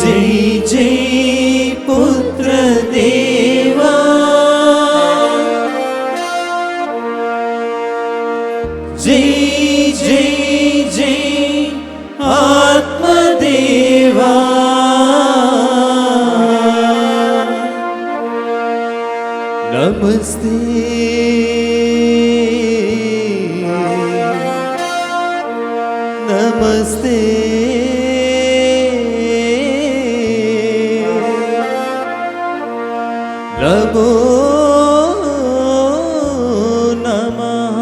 జై జై పుత్ర దేవా, జై జై జై ఆత్మదేవా, నమస్తే నమస్తే నమో నమః.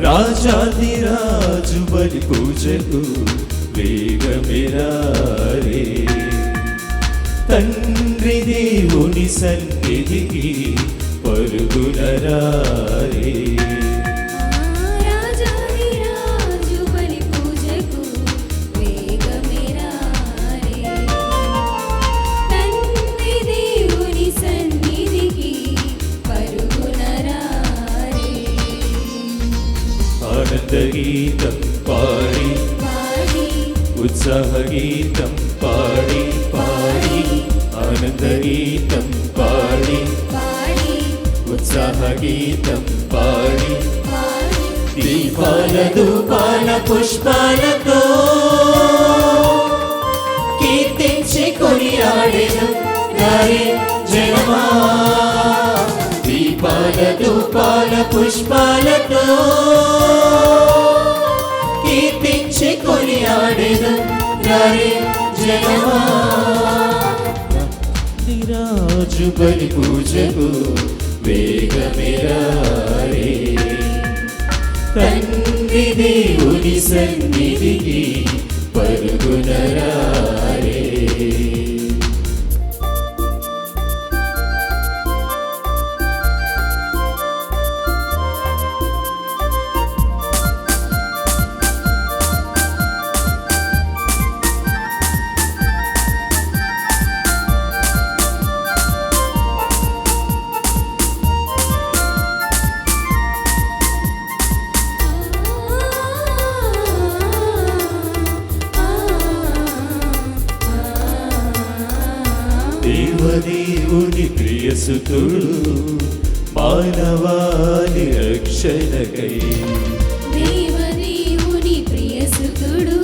రాజాధిరాజు బలి పూజకు వేగమిరారే, తండ్రి దేవుని సన్నిధికి పరుగునరారే. రాజాధిరాజు బలి పూజకు వేగమిరారే, తండ్రి దేవుని సన్నిధికి పరుగునరారే. ఆనంద గీతం పాడి ఉత్సాహ గీతం పాడి పాడి, ఆనంద గీతం పాడి ఉత్సాహ గీతం పాడి, దీపాల ధూపాల పుష్పాలతో కీర్తించి కొనియాడెను గారి జనమా. దీపాల ధూపాల పుష్పాలతో కీర్తించి కొనియాడెను గారి జనమా. రాజు బలి పూజకు వేగమిరారే, తండ్రి దేవుని సన్నిధికి పరుగునరారే. దేవదేవుని ప్రియసుతుడు మానవాళి రక్షణకై, దేవదేవుని ప్రియసుతుడు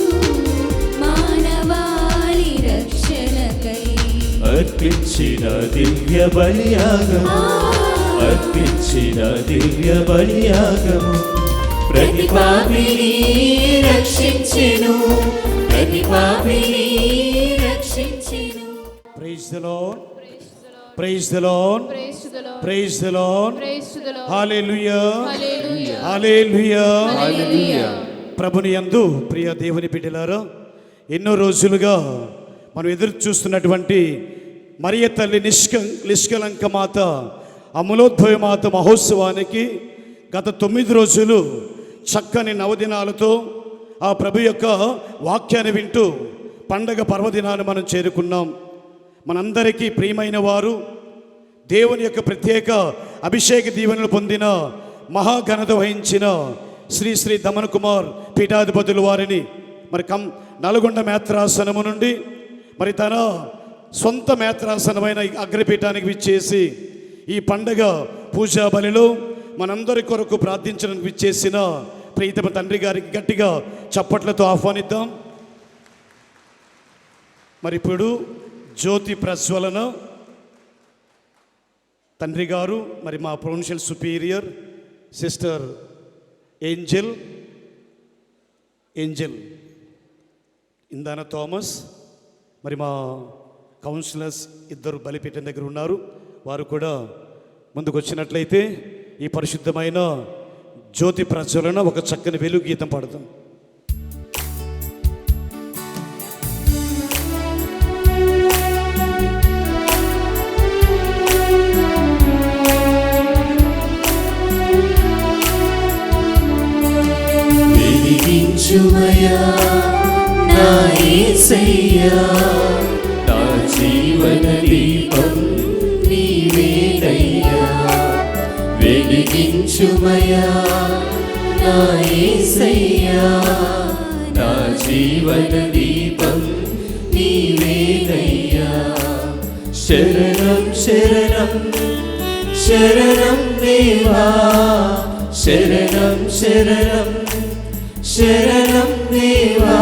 మానవాళి రక్షణకై అర్పించిన దివ్య బలియాగము, అర్పించిన దివ్య బలియాగము ప్రతి పాపిని రక్షించెను, ప్రతి పాపిని రక్షించెను. Praise the Lord. Praise the Lord. Praise the Lord. Hallelujah. Hallelujah. ప్రభుని యందు ప్రియ దేవుని బిడ్డలారా, ఎన్నో రోజులుగా మనం ఎదురు చూస్తున్నటువంటి మరియ తల్లి నిష్కలంక మాత అమలోద్భవ మాత మహోత్సవానికి గత 9 రోజులు చక్కని నవదినాలతో ఆ ప్రభు యొక్క వాక్యాన్ని వింటూ పండగ పర్వదినాన్ని మనం చేరుకున్నాం. మనందరికీ ప్రియమైన వారు, దేవుని యొక్క ప్రత్యేక అభిషేక దీవెనలు పొందిన మహాఘనత వహించిన శ్రీ శ్రీ దమన కుమార్ పీఠాధిపతుల వారిని మరి నల్గొండ మేత్రాసనము నుండి మరి తన సొంత మేత్రాసనమైన అగ్రపీఠానికి విచ్చేసి ఈ పండగ పూజా బలిలో మనందరి కొరకు ప్రార్థించడానికి విచ్చేసిన ప్రీతమ తండ్రి గారికి గట్టిగా చప్పట్లతో ఆహ్వానిద్దాం. మరి ఇప్పుడు జ్యోతి ప్రజ్వలన తండ్రి గారు మరి మా ప్రొవిన్షియల్ సుపీరియర్ సిస్టర్ ఏంజెల్ ఇందాన థామస్ మరి మా కౌన్సిలర్స్ ఇద్దరు బలిపీఠం దగ్గర ఉన్నారు. వారు కూడా ముందుకు వచ్చినట్లయితే ఈ పరిశుద్ధమైన జ్యోతి ప్రజ్వలన ఒక చక్కని వెలుగు గీతం పాడదాం. వెలిగించుమయా నా యేసయ్యా, నా జీవన దీపం నీవేనయ్యా. వెలిగించుమయా నా యేసయ్యా, నా జీవన దీపం నీవేనయ్యా. శరణం శరణం శరణం దేవా, శరణం శరణం శరణం దేవా,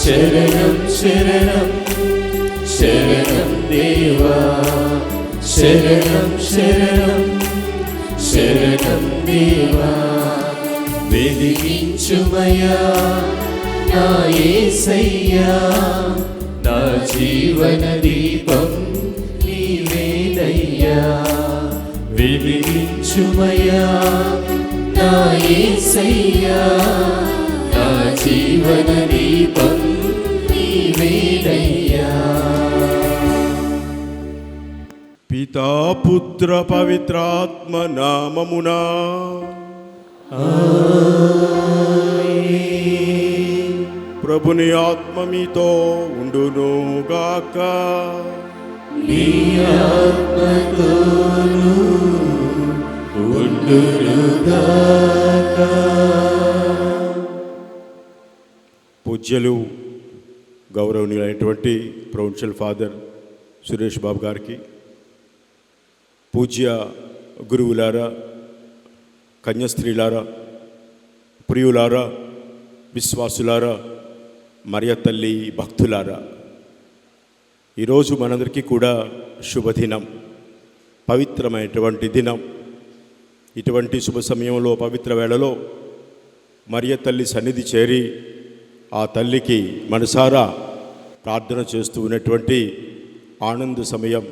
శరణం శరణం శరణం దేవా, శరణం శరణం శరణం దేవా. వెలిగించుమయా నా యేసయ్యా, నా జీవన దీపం నీవేనయ్యా. వెలిగించుమయా నా యేసయ్యా, నా జీవన దీపం నీవేనయ్యా. పితా పుత్ర పవిత్రాత్మ నామమునా ప్రభుని ఆత్మ మీతో ఉండునుగాక. నీ ఆత్మతోను ఉండునుగాక. పూజ్యులు గౌరవనీయులైనటువంటి ప్రొవిన్షియల్ ఫాదర్ సురేష్ బాబు గారికి, పూజ్య గురువులారా, కన్యాస్త్రీలారా, ప్రియులారా, విశ్వాసులారా, మరియ తల్లి భక్తులారా, ఈరోజు మనందరికీ కూడా శుభదినం, పవిత్రమైనటువంటి దినం. ఇటువంటి శుభ సమయంలో, పవిత్ర వేళలో మరియ తల్లి సన్నిధి చేరి ఆ తల్లికి మనసారా ప్రార్థన చేస్తూ ఉన్నటువంటి ఆనంద సమయం,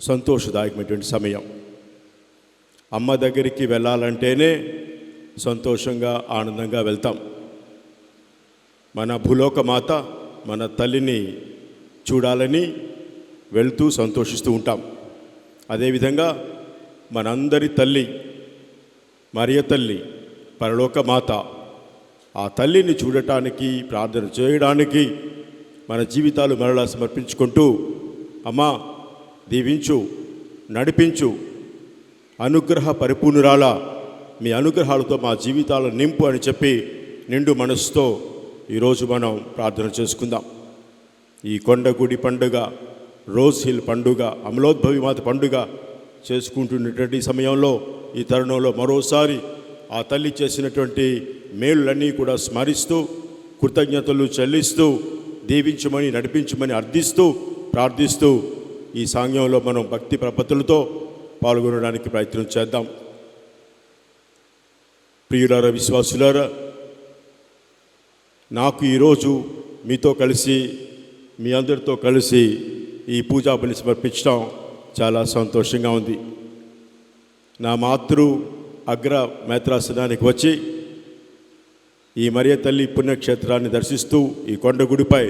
సంతోషదాయకమైనటువంటి సమయం. అమ్మ దగ్గరికి వెళ్ళాలంటేనే సంతోషంగా, ఆనందంగా వెళ్తాం. మన భూలోక మాత, మన తల్లిని చూడాలని వెళ్తూ సంతోషిస్తూ ఉంటాం. అదేవిధంగా మనందరి తల్లి మరియ తల్లి, పరలోక మాత, ఆ తల్లిని చూడటానికి, ప్రార్థన చేయడానికి మన జీవితాలు మరలా సమర్పించుకుంటూ, అమ్మా దీవించు, నడిపించు, అనుగ్రహ పరిపూర్ణురాలా, మీ అనుగ్రహాలతో మా జీవితాలను నింపు అని చెప్పి నిండు మనసుతో ఈరోజు మనం ప్రార్థన చేసుకుందాం. ఈ కొండగుడి పండుగ, రోజ్ హిల్ పండుగ, అమలోద్భవి మాత పండుగ చేసుకుంటున్నటువంటి సమయంలో, ఈ తరుణంలో మరోసారి ఆ తల్లి చేసినటువంటి మేలులన్నీ కూడా స్మరిస్తూ, కృతజ్ఞతలు చెల్లిస్తూ, దీవించమని, నడిపించమని అర్థిస్తూ, ప్రార్థిస్తూ ఈ సాంగ్యంలో మనం భక్తి ప్రపత్తులతో పాల్గొనడానికి ప్రయత్నం చేద్దాం. ప్రియులారా, విశ్వాసులారా, నాకు ఈరోజు మీతో కలిసి, మీ అందరితో కలిసి ఈ పూజా బలి సమర్పించడం చాలా సంతోషంగా ఉంది. నా మాతృ అగ్ర మేత్రాసనానికి వచ్చి ఈ మరియ తల్లి పుణ్యక్షేత్రాన్ని దర్శిస్తూ, ఈ కొండగుడిపై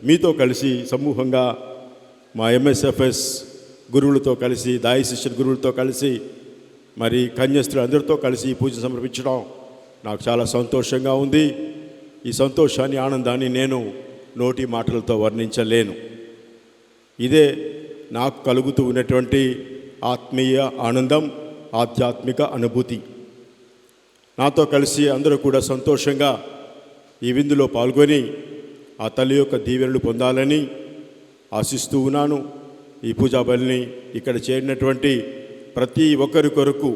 మీతో కలిసి సమూహంగా మా ఎంఎస్ఎఫ్ఎస్ గురువులతో కలిసి, దాయశిష్యుల గురువులతో కలిసి, మరి కన్యాస్త్రీలు అందరితో కలిసి ఈ పూజ సమర్పించడం నాకు చాలా సంతోషంగా ఉంది. ఈ సంతోషాన్ని, ఆనందాన్ని నేను నోటి మాటలతో వర్ణించలేను. ఇదే నాకు కలుగుతూ ఉన్నటువంటి ఆత్మీయ ఆనందం, ఆధ్యాత్మిక అనుభూతి. నాతో కలిసి అందరూ కూడా సంతోషంగా ఈ విందులో పాల్గొని ఆ తల్లి యొక్క దీవెనలు పొందాలని ఆశిస్తూ ఉన్నాను. ఈ పూజా బలిని ఇక్కడ చేరినటువంటి ప్రతి ఒక్కరి కొరకు,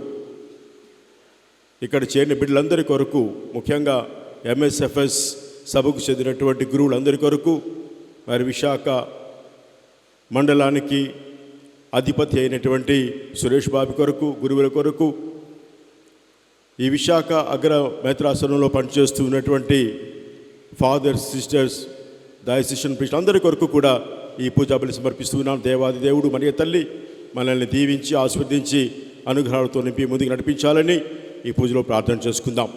ఇక్కడ చేరిన బిడ్డలందరి కొరకు, ముఖ్యంగా ఎంఎస్ఎఫ్ఎస్ సభకు చెందినటువంటి గురువులందరి కొరకు, మరి విశాఖ మండలానికి అధిపతి అయినటువంటి సురేష్ బాబు కొరకు, గురువుల కొరకు, ఈ విశాఖ అగ్ర మేత్రాసనంలో పనిచేస్తూ ఉన్నటువంటి ఫాదర్స్, సిస్టర్స్, డయాసిషన్ ప్రీస్ట్ అందరి కొరకు కూడా ఈ పూజా బలి సమర్పిస్తున్నాం. దేవాది దేవుడు మరియ తల్లి మనల్ని దీవించి, ఆశీర్వదించి, అనుగ్రహాలతో నింపి ముందుకు నడిపించాలని ఈ పూజలో ప్రార్థన చేసుకుందాం.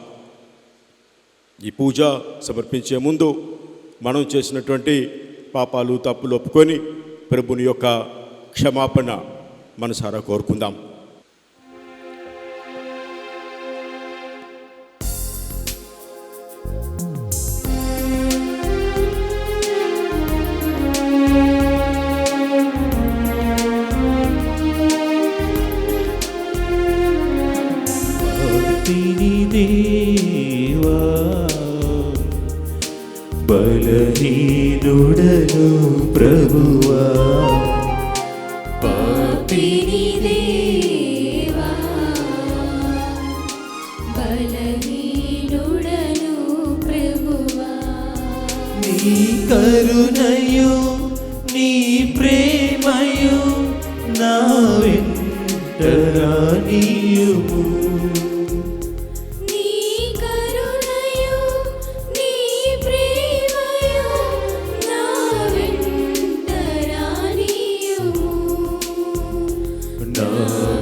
ఈ పూజ సమర్పించే ముందు మనం చేసినటువంటి పాపాలు తప్పులు ఒప్పుకొని ప్రభుని యొక్క క్షమాపణ మనసారా కోరుకుందాం. దేవా బలహీనుడను ప్రభువా పాపిని దేవా బలహీనుడను ప్రభువా నీ కరుణయు నీ ప్రేమయు నా వెంట రానియుము. నీ కరుణయు నీ ప్రేమయు నా వెంట రానియుము. నా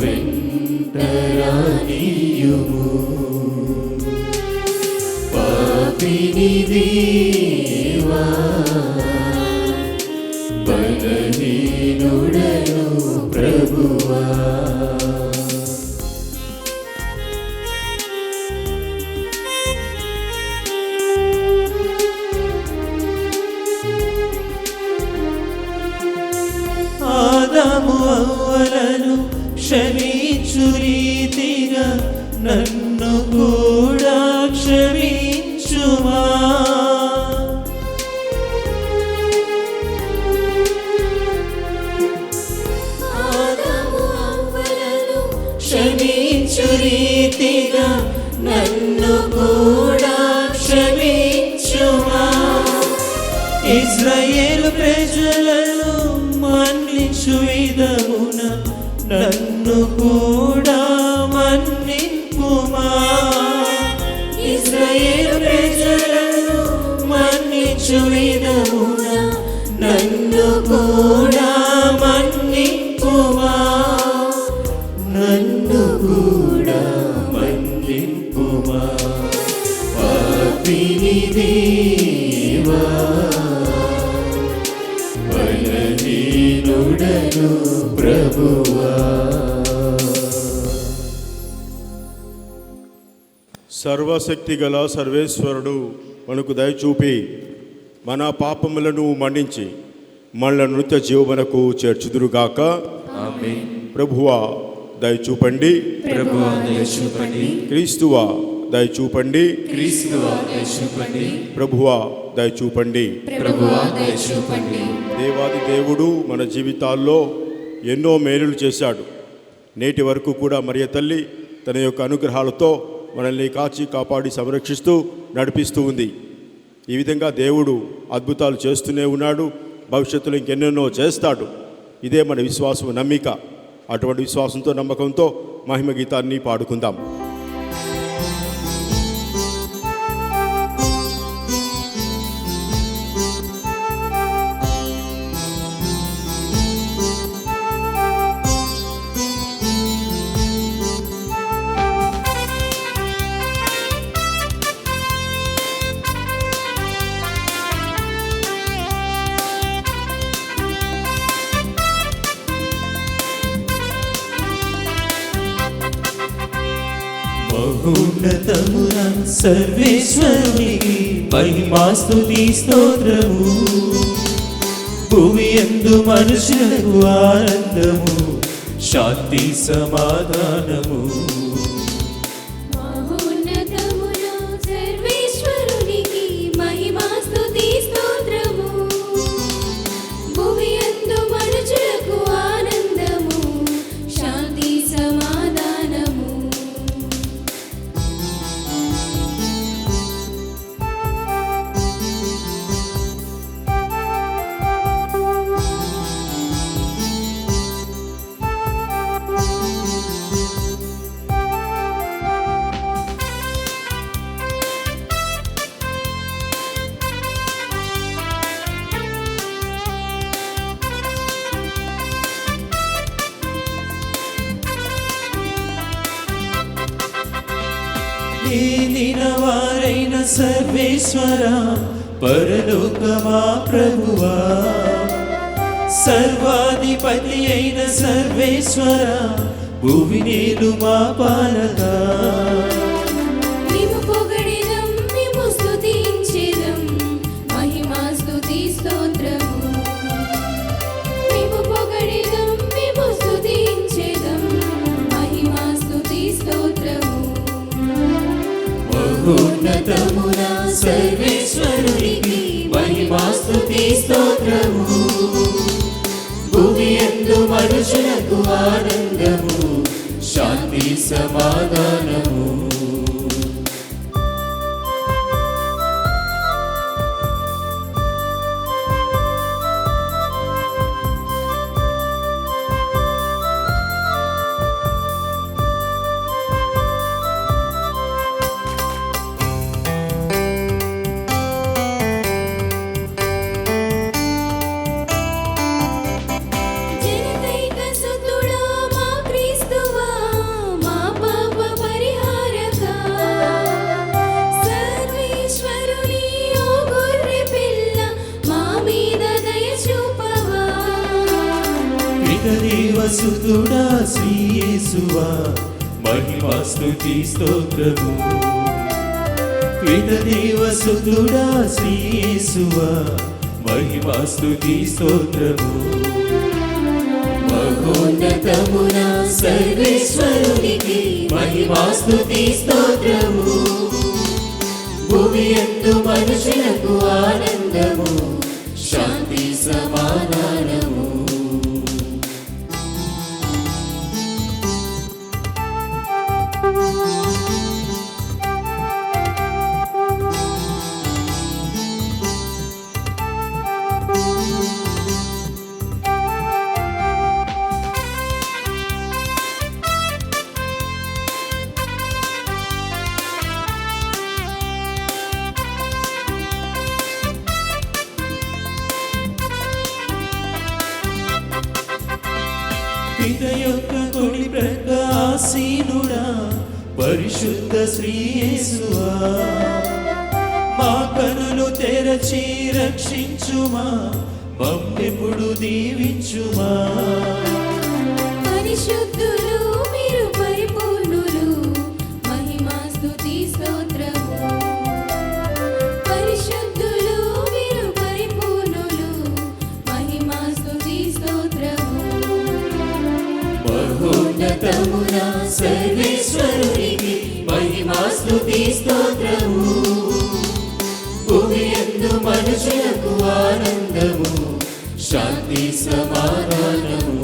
వెంట రానియుము. పాపిని దేవా బలహీనుడను ప్రభువా ఆదాము అవ్వలను క్షమించు రీతిగా నన్ను కూడా క్షమించుమా. ఆదాము అవ్వలను క్షమించు రీతిగా నన్ను కూడా క్షమించుమా. ఇశ్రాయేలు ప్రజలను మన్నించు విధమున నన్ను కూడా మన్నింపుమా. ఇశ్రాయేలు ప్రజలను మన్నించు విధమున నన్ను కూడా మన్నింపుమా. నన్ను కూడా మన్నింపుమా. పాపిని దేవా బలహీనుడను ప్రభువా. సర్వశక్తి గల సర్వేశ్వరుడు మనకు దయచూపి మన పాపములను మన్నించి మళ్ళ నృత్య జీవమునకు చేర్చుదురుగాక. ఆమేన్. ప్రభువా దయచూపండి. ప్రభువా దయచూపండి. క్రీస్తువా దయచూపండి. క్రీస్తువా దయచూపండి. ప్రభువా దయచూపండి. ప్రభువా దయచూపండి. దేవాది దేవుడు మన జీవితాల్లో ఎన్నో మేలులు చేశాడు. నేటి వరకు కూడా మరియ తల్లి తన యొక్క అనుగ్రహాలతో మనల్ని కాచి కాపాడి సంరక్షిస్తూ నడిపిస్తూ ఉంది. ఈ విధంగా దేవుడు అద్భుతాలు చేస్తూనే ఉన్నాడు. భవిష్యత్తులో ఇంకెన్నెన్నో చేస్తాడు. ఇదే మన విశ్వాసం, నమ్మిక. అటువంటి విశ్వాసంతో నమ్మకంతో మహిమ గీతాన్ని పాడుకుందాం. మహోన్నతమున సర్వేశ్వరునికి మహిమాస్తుతి స్తోత్రము. భూమి యందు మనుషులకు ఆనందము, శాంతి సమాధానము. మహోన్నతమున సర్వేశ్వరునికి మహిమా స్తుతి స్తోత్రము. భూమియందు మనుషులకు ఆనందము, శాంతి సమాధానము. ఏలిన వారైన సర్వేశ్వర పరలోకమా ప్రభువా, సర్వాధిపతి అయిన సర్వేశ్వర భువినేలు మా పాలగా. మేము పొగడెదం, మేము స్తుతించెదం, మహిమా స్తుతి స్తోత్రము. మేము పొగడెదం, మేము స్తుతించెదం, మహిమా స్తుతి స్తోత్రము. మహోన్నతమున సర్వేశ్వరునికి మహిమా స్తుతి స్తోత్రము. భూమి యందు మనుషులకు ఆనందము, శాంతి సమాధానము. జనకైక సుతుడా మా క్రీస్తువా, మా పాప పరిహారక. సర్వేశ్వరుని ఓ గొర్రె పిల్ల, మా మీద దయ చూపవా. దేవసుతుడా శ్రీ యేసువా, మహిమా స్తుతి స్తోత్రము. దేవసుతుడా శ్రీ యేసువా, మహిమా స్తుతి స్తోత్రము. మహోన్నతమున సర్వేశ్వరునికి మహిమా స్తుతి స్తోత్రము. భూమి యందు మనుషులకు ఆనందము, శాంతి సమాధానము. పిత యొక్క కుడి ప్రక్క ఆసీనుడా, పరిశుద్ధ శ్రీ యేసువా, మా కనులు తెరచి రక్షించుమా, మమ్మెప్పుడు దీవించుమా. పరిశుద్ధులు మీరు పరిపూర్ణులు, మహిమా స్తుతి స్తోత్రము. పరిశుద్ధులు మీరు పరిపూర్ణులు, మహిమా స్తుతి స్తోత్రము. మహోన్నతమున సర్వేశ్వరునికి మహిమా స్తుతి స్తోత్రము. భూమి యందు మనుషులకు ఆనందము, శాంతి సమాధానము.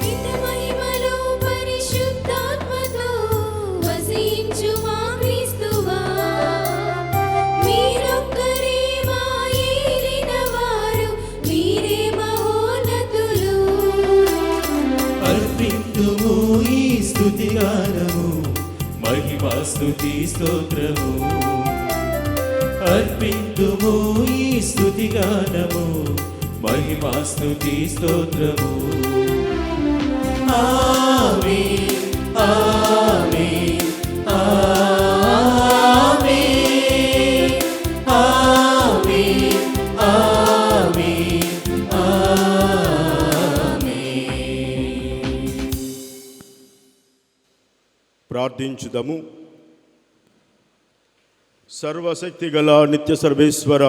పిత మహిమలో పరిశుద్ధాత్మతో వసించు మా క్రీస్తువా. మీరొక్కరే మా ఏలినవారు, మీరే మహోన్నతులు. అర్పింతుము ఈ స్తుతిగానము, మహిమా స్తుతి స్తోత్రము. అర్పింతుము ఈ స్తుతిగానము, మహిమా స్తుతి స్తోత్రము. ఆమేన్, ఆమేన్, ఆమేన్, ఆమేన్, ఆమేన్, ఆమేన్. ప్రార్థించుదము. సర్వశక్తి గల నిత్య సర్వేశ్వర,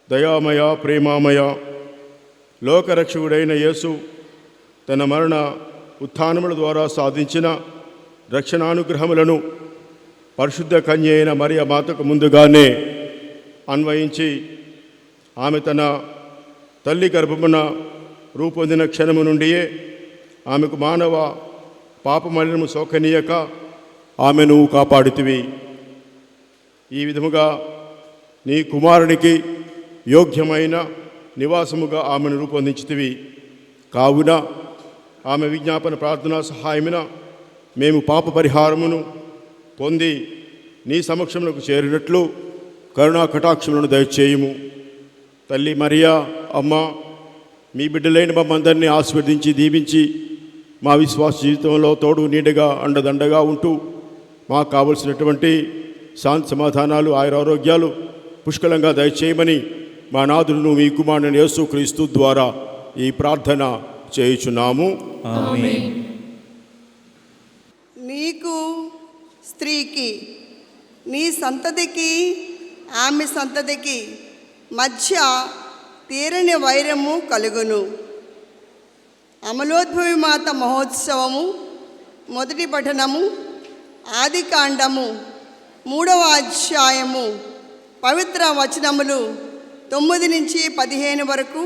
దయామయ, ప్రేమామయ, లోకరక్షకుడైన యేసు తన మరణ ఉత్థానముల ద్వారా సాధించిన రక్షణానుగ్రహములను పరిశుద్ధ కన్య అయిన మరియ మాతకు ముందుగానే అన్వయించి, ఆమె తన తల్లి గర్భమున రూపొందిన క్షణము నుండియే ఆమెకు మానవ పాపమలినము సోకనీయక ఆమెను కాపాడుతివి. ఈ విధముగా నీ కుమారునికి యోగ్యమైన నివాసముగా ఆమెను రూపొందించితివి. కావున ఆమె విజ్ఞాపన ప్రార్థనా సహాయమున మేము పాప పరిహారమును పొంది నీ సమక్షంలోకి చేరినట్లు కరుణా కటాక్షములను దయచేయుము. తల్లి మరియా అమ్మ, మీ బిడ్డలైన మమ్మందరినీ ఆశీర్వదించి దీవించి మా విశ్వాస జీవితంలో తోడు నీడగా అండదండగా ఉంటూ మాకు కావలసినటువంటి శాంతి సమాధానాలు ఆయురారోగ్యాలు పుష్కలంగా దయచేయమని మా నాథుడును మీ కుమారుని యేసుక్రీస్తు ద్వారా ఈ ప్రార్థన చేయుచున్నాము. ఆమేన్. నీకు స్త్రీకి నీ సంతతికి ఆమె సంతతికి మధ్య తీరని వైరము కలుగును. అమలోద్భవి మాత మహోత్సవము మొదటి పఠనము ఆదికాండము 3వ అధ్యాయము పవిత్ర వచనములు 9 నుంచి 15 వరకు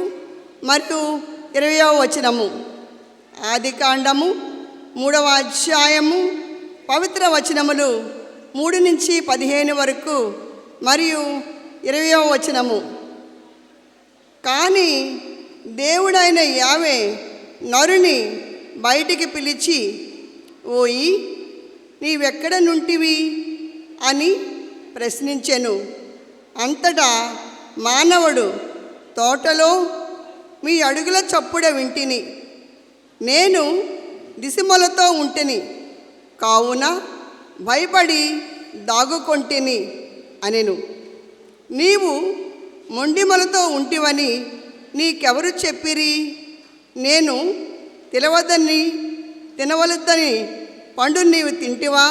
మరియు 20వ వచనము. ఆదికాండము 3వ అధ్యాయము పవిత్ర వచనములు 3 నుంచి 15 వరకు మరియు 20వ వచనము. కానీ దేవుడైన యావే నరుని బయటికి పిలిచి, ఓయి నీవెక్కడ నుంటివి అని ప్రశ్నించెను. అంతటా మానవుడు, తోటలో మీ అడుగుల చప్పుడ వింటిని, నేను దిశమలతో ఉంటిని, కావున భయపడి దాగుకొంటిని అనెను. నీవు మొండిమలతో ఉంటివని నీకెవరు చెప్పిరి? నేను తినవలద్దని పండు నీవు తింటివా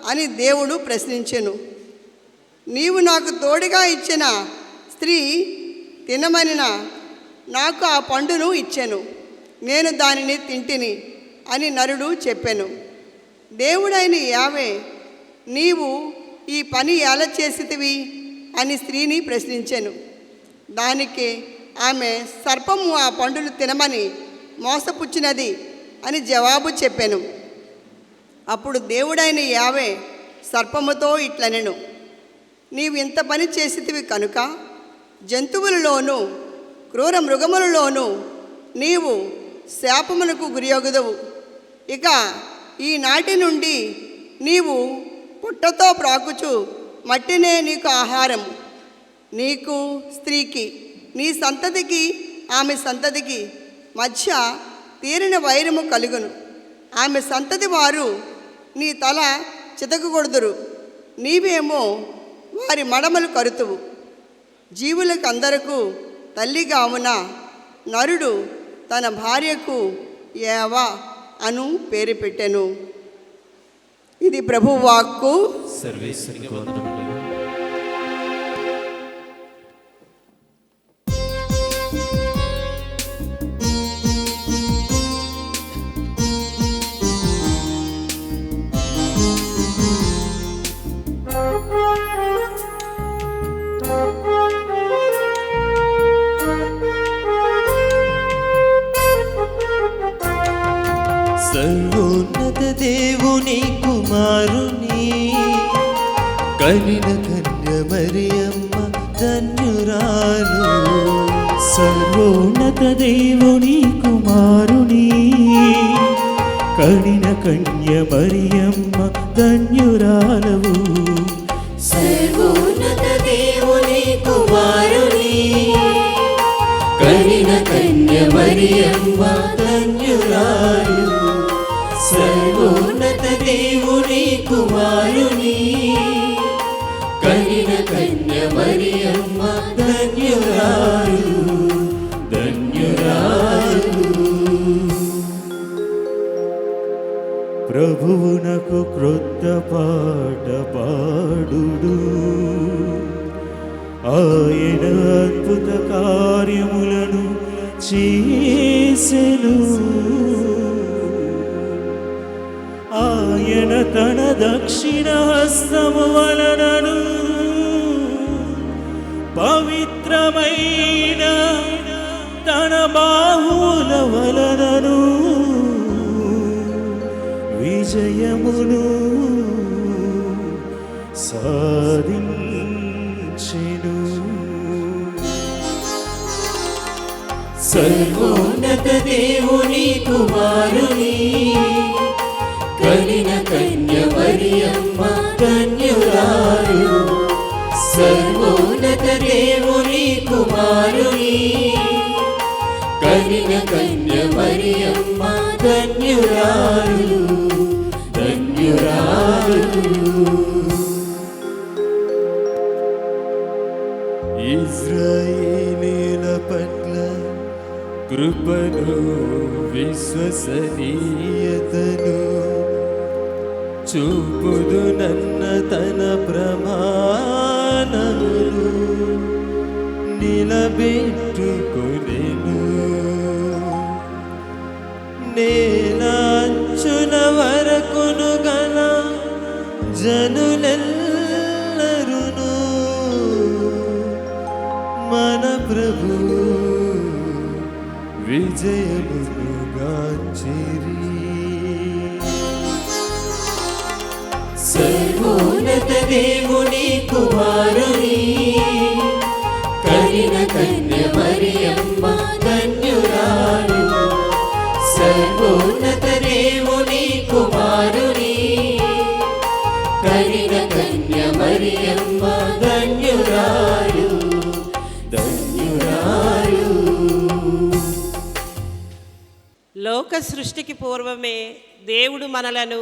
అని దేవుడు ప్రశ్నించెను. నీవు నాకు తోడుగా ఇచ్చిన స్త్రీ తినమనిన నాకు ఆ పండును ఇచ్చెను, నేను దానిని తింటిని అని నరుడు చెప్పెను. దేవుడైన యావే, నీవు ఈ పని ఎలా చేసితివి అని స్త్రీని ప్రశ్నించెను. దానికి ఆమె, సర్పము ఆ పండును తినమని మోసపుచ్చినది అని జవాబు చెప్పెను. అప్పుడు దేవుడైన యావే సర్పముతో ఇట్లనెను, నీవు ఇంత పని చేసితివి కనుక జంతువులలోనూ క్రూర మృగములలోనూ నీవు శాపమునకు గురియొగదువు. ఇక ఈనాటి నుండి నీవు పుట్టతో ప్రాకుచు మట్టినే నీకు ఆహారం. నీకు స్త్రీకి నీ సంతతికి ఆమె సంతతికి మధ్య తీరిన వైరము కలుగును. ఆమె సంతతి వారు నీ తల చితకగొడుదురు, నీవేమో వారి మడమలు కరుతువు. జీవులకందరకు తల్లిగా ఉన్న నరుడు తన భార్యకు ఏవా అను పేరు పెట్టెను. ఇది ప్రభువాక్కు. సర్వేశ్వరునికి వందనములు. సర్వోన్నత దేవుని కుమారుని కనిన కన్య మరియమ్మ ధన్యురాలు. సర్వోన్నత దేవుని కుమారుని కనిన కన్య మరియమ్మ ధన్యురాలవు. సర్వోన్నత దేవుని కుమారుని కనిన కన్య మరియమ్మ ధన్యురాలు. సర్వోన్నత దేవుని కుమారుని కనిన కన్య మరియమ్మ ధన్యురాలు. ధన్యురాలు. ప్రభువునకు క్రొత్త పాట పాడుడు, ఆయన అద్భుత కార్యములను చేసెను. ఆయన తన దక్షిణ హస్తము వలనను పవిత్రమైన తన బాహువుల వలనను విజయమును సాధించెను. సర్వోన్నత దేవుని కుమారుని కనిన కన్య మరియమ్మ ధన్యురాలు. సర్వోన్నత దేవుని కుమారుని కనిన కన్య మరియమ్మ ధన్యురాలు, ధన్యురాలు. ఇజ్రాయేలీల పట్ల కృపను విశ్వసనీయతను చూపుదు నన్న తన ప్రమాణములు నిలబెట్టుకొనెను. నేలాంచున వరకును గల జనులెల్లరును మన ప్రభు విజయమును గాంచిరి. సర్వోన్నత దేవుని కుమారుని కనిన కన్య మరియమ్మ ధన్యురాలు. సర్వోన్నత దేవుని కుమారుని కనిన కన్య మరియమ్మ ధన్యురాలు, ధన్యురాలు. లోక సృష్టికి పూర్వమే దేవుడు మనలను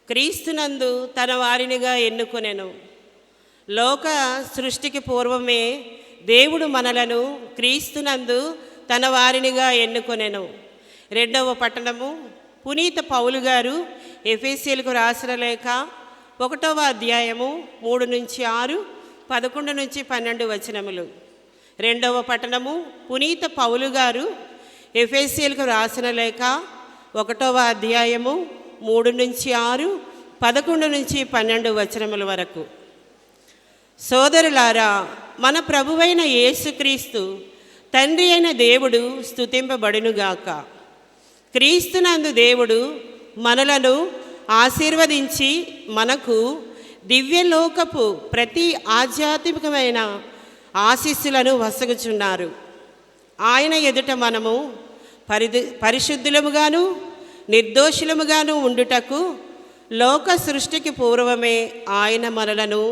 క్రీస్తునందు తన వారినిగా ఎన్నుకొనెను. లోక సృష్టికి పూర్వమే దేవుడు మనలను క్రీస్తునందు తన వారినిగా ఎన్నుకొనెను. రెండవ పట్టణము పునీత పౌలు గారు ఎఫెసీయులకు రాసిన లేఖ 1వ అధ్యాయము 3-6, 11-12 వచనములు. రెండవ పట్టణము పునీత పౌలు గారు ఎఫెసీయులకు రాసిన లేఖ 1వ అధ్యాయము 3-6, 11-12 వచనముల వరకు. సోదరులారా, మన ప్రభువైన యేసుక్రీస్తు తండ్రి అయిన దేవుడు స్తుతింపబడునుగాక. క్రీస్తునందు దేవుడు మనలను ఆశీర్వదించి మనకు దివ్యలోకపు ప్రతి ఆధ్యాత్మికమైన ఆశీస్సులను వసగుచున్నారు. ఆయన ఎదుట మనము పరిశుద్ధులముగాను నిర్దోషులముగాను ఉండుటకు లోక సృష్టికి పూర్వమే ఆయన మనలను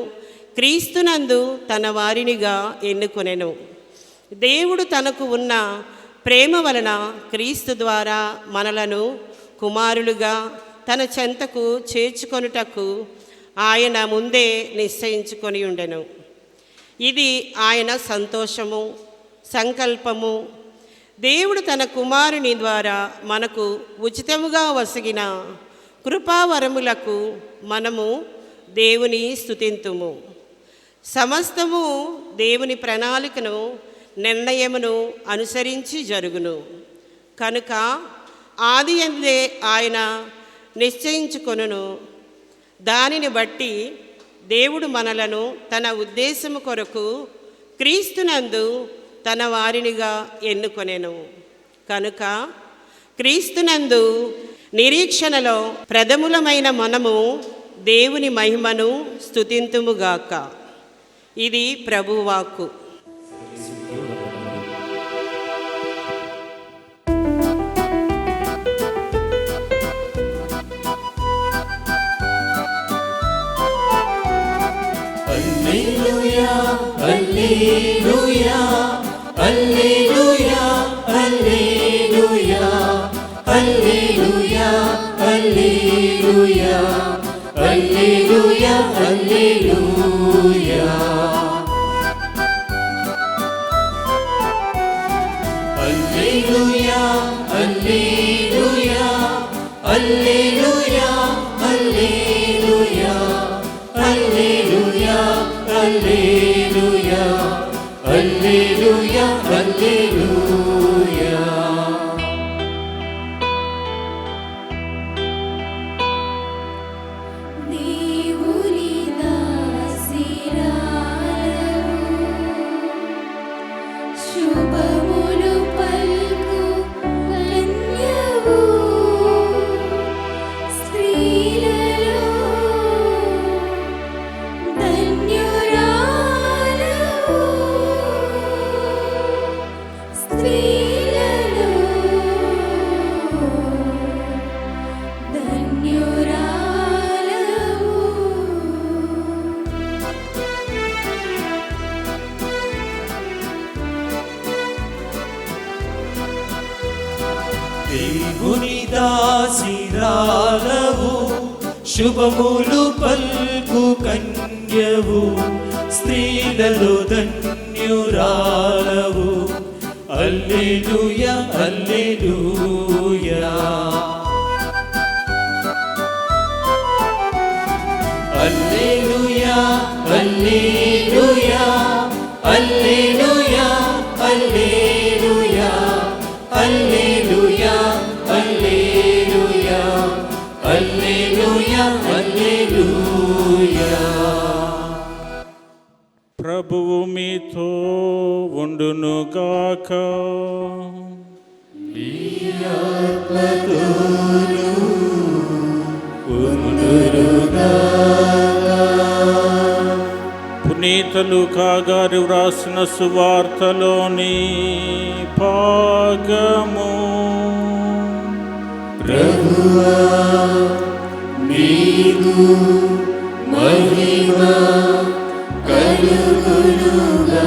క్రీస్తునందు తన వారినిగా ఎన్నుకొనెను. దేవుడు తనకు ఉన్న ప్రేమ వలన క్రీస్తు ద్వారా మనలను కుమారులుగా తన చెంతకు చేర్చుకొనుటకు ఆయన ముందే నిశ్చయించుకొని ఉండెను. ఇది ఆయన సంతోషము, సంకల్పము. దేవుడు తన కుమారుని ద్వారా మనకు ఉచితముగా వసగిన కృపావరములకు మనము దేవుని స్తుతింతుము. సమస్తము దేవుని ప్రణాళికను నిర్ణయమును అనుసరించి జరుగును. కనుక ఆది అందే ఆయన నిశ్చయించుకొనును. దానిని బట్టి దేవుడు మనలను తన ఉద్దేశము కొరకు క్రీస్తునందు తన వారినిగా ఎన్నుకొనెను. కనుక క్రీస్తునందు నిరీక్షణలో ప్రథములమైన మనము దేవుని మహిమను స్తుతింతుముగాక. ఇది ప్రభువాక్కు. హల్లెలూయా, hallelujah, hallelujah, hallelujah, hallelujah, hallelujah, hallelujah, hallelujah. Hallelujah, hallelujah, hallelujah, hallelujah, hallelujah, hallelujah, hallelujah, హల్లెలూయా. దేవుని దాసిరాలము, శుభములు పల్కు కన్యవు, స్త్రీలలో ధన్యురాలవు, స్త్రీలలో దేవుని దాసిరాలవు, శుభములు పల్కు కన్యవు, స్త్రీలలో ధన్యురాలవు. హల్లెలూయా hallelujah. Hallelujah hallelujah hallelujah hallelujah hallelujah hallelujah hallelujah హల్లెలూయా. ప్రభువు మీతో ఉండునుగాక. పునీత లూకా గారు వ్రాసిన సువార్తలోని భాగము. ప్రభువా నీకు మహిమ కలుగునుగాక.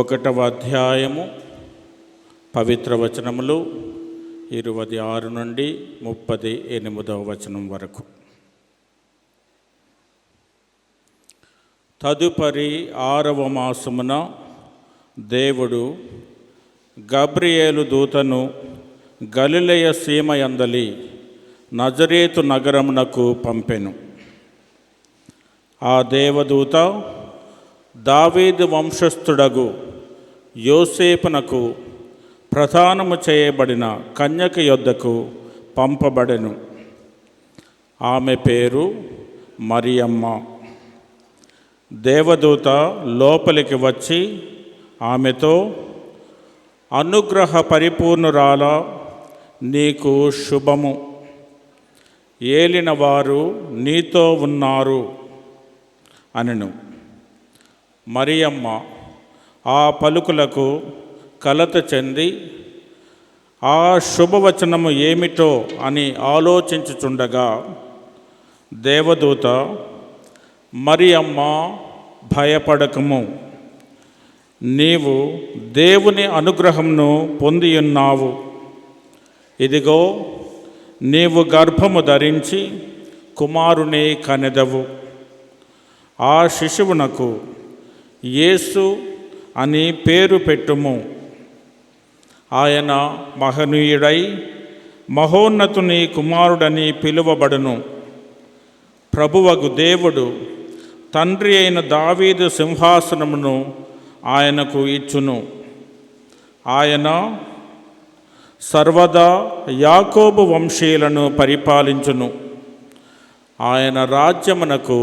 ఒకటవ అధ్యాయము పవిత్ర వచనములు 26 నుండి 38వ వచనం వరకు. తదుపరి 6వ మాసమున దేవుడు గబ్రియేలు దూతను గలిలయ సీమయందలి నజరేతు నగరమునకు పంపెను. ఆ దేవదూత దావీదు వంశస్థుడగు యోసేపునకు ప్రదానము చేయబడిన కన్యక యొద్దకు పంపబడెను. ఆమె పేరు మరియమ్మ. దేవదూత లోపలికి వచ్చి ఆమెతో, అనుగ్రహ పరిపూర్ణురాల, నీకు శుభము, ఏలిన వారు నీతో ఉన్నారు అనెను. మరియమ్మ ఆ పలుకులకు కలత చెంది ఆ శుభవచనము ఏమిటో అని ఆలోచించుచుండగా దేవదూత, మరియమ్మ భయపడకము, నీవు దేవుని అనుగ్రహమును పొందియున్నావు. ఇదిగో, నీవు గర్భము ధరించి కుమారుని కనెదవు. ఆ శిశువునకు యేసు అని పేరు పెట్టుము. ఆయన మహనీయుడై మహోన్నతుని కుమారుడని పిలువబడును. ప్రభువగు దేవుడు తండ్రి అయిన దావీదు సింహాసనమును ఆయనకు ఇచ్చును. ఆయన సర్వదా యాకోబు వంశీయులను పరిపాలించును. ఆయన రాజ్యమునకు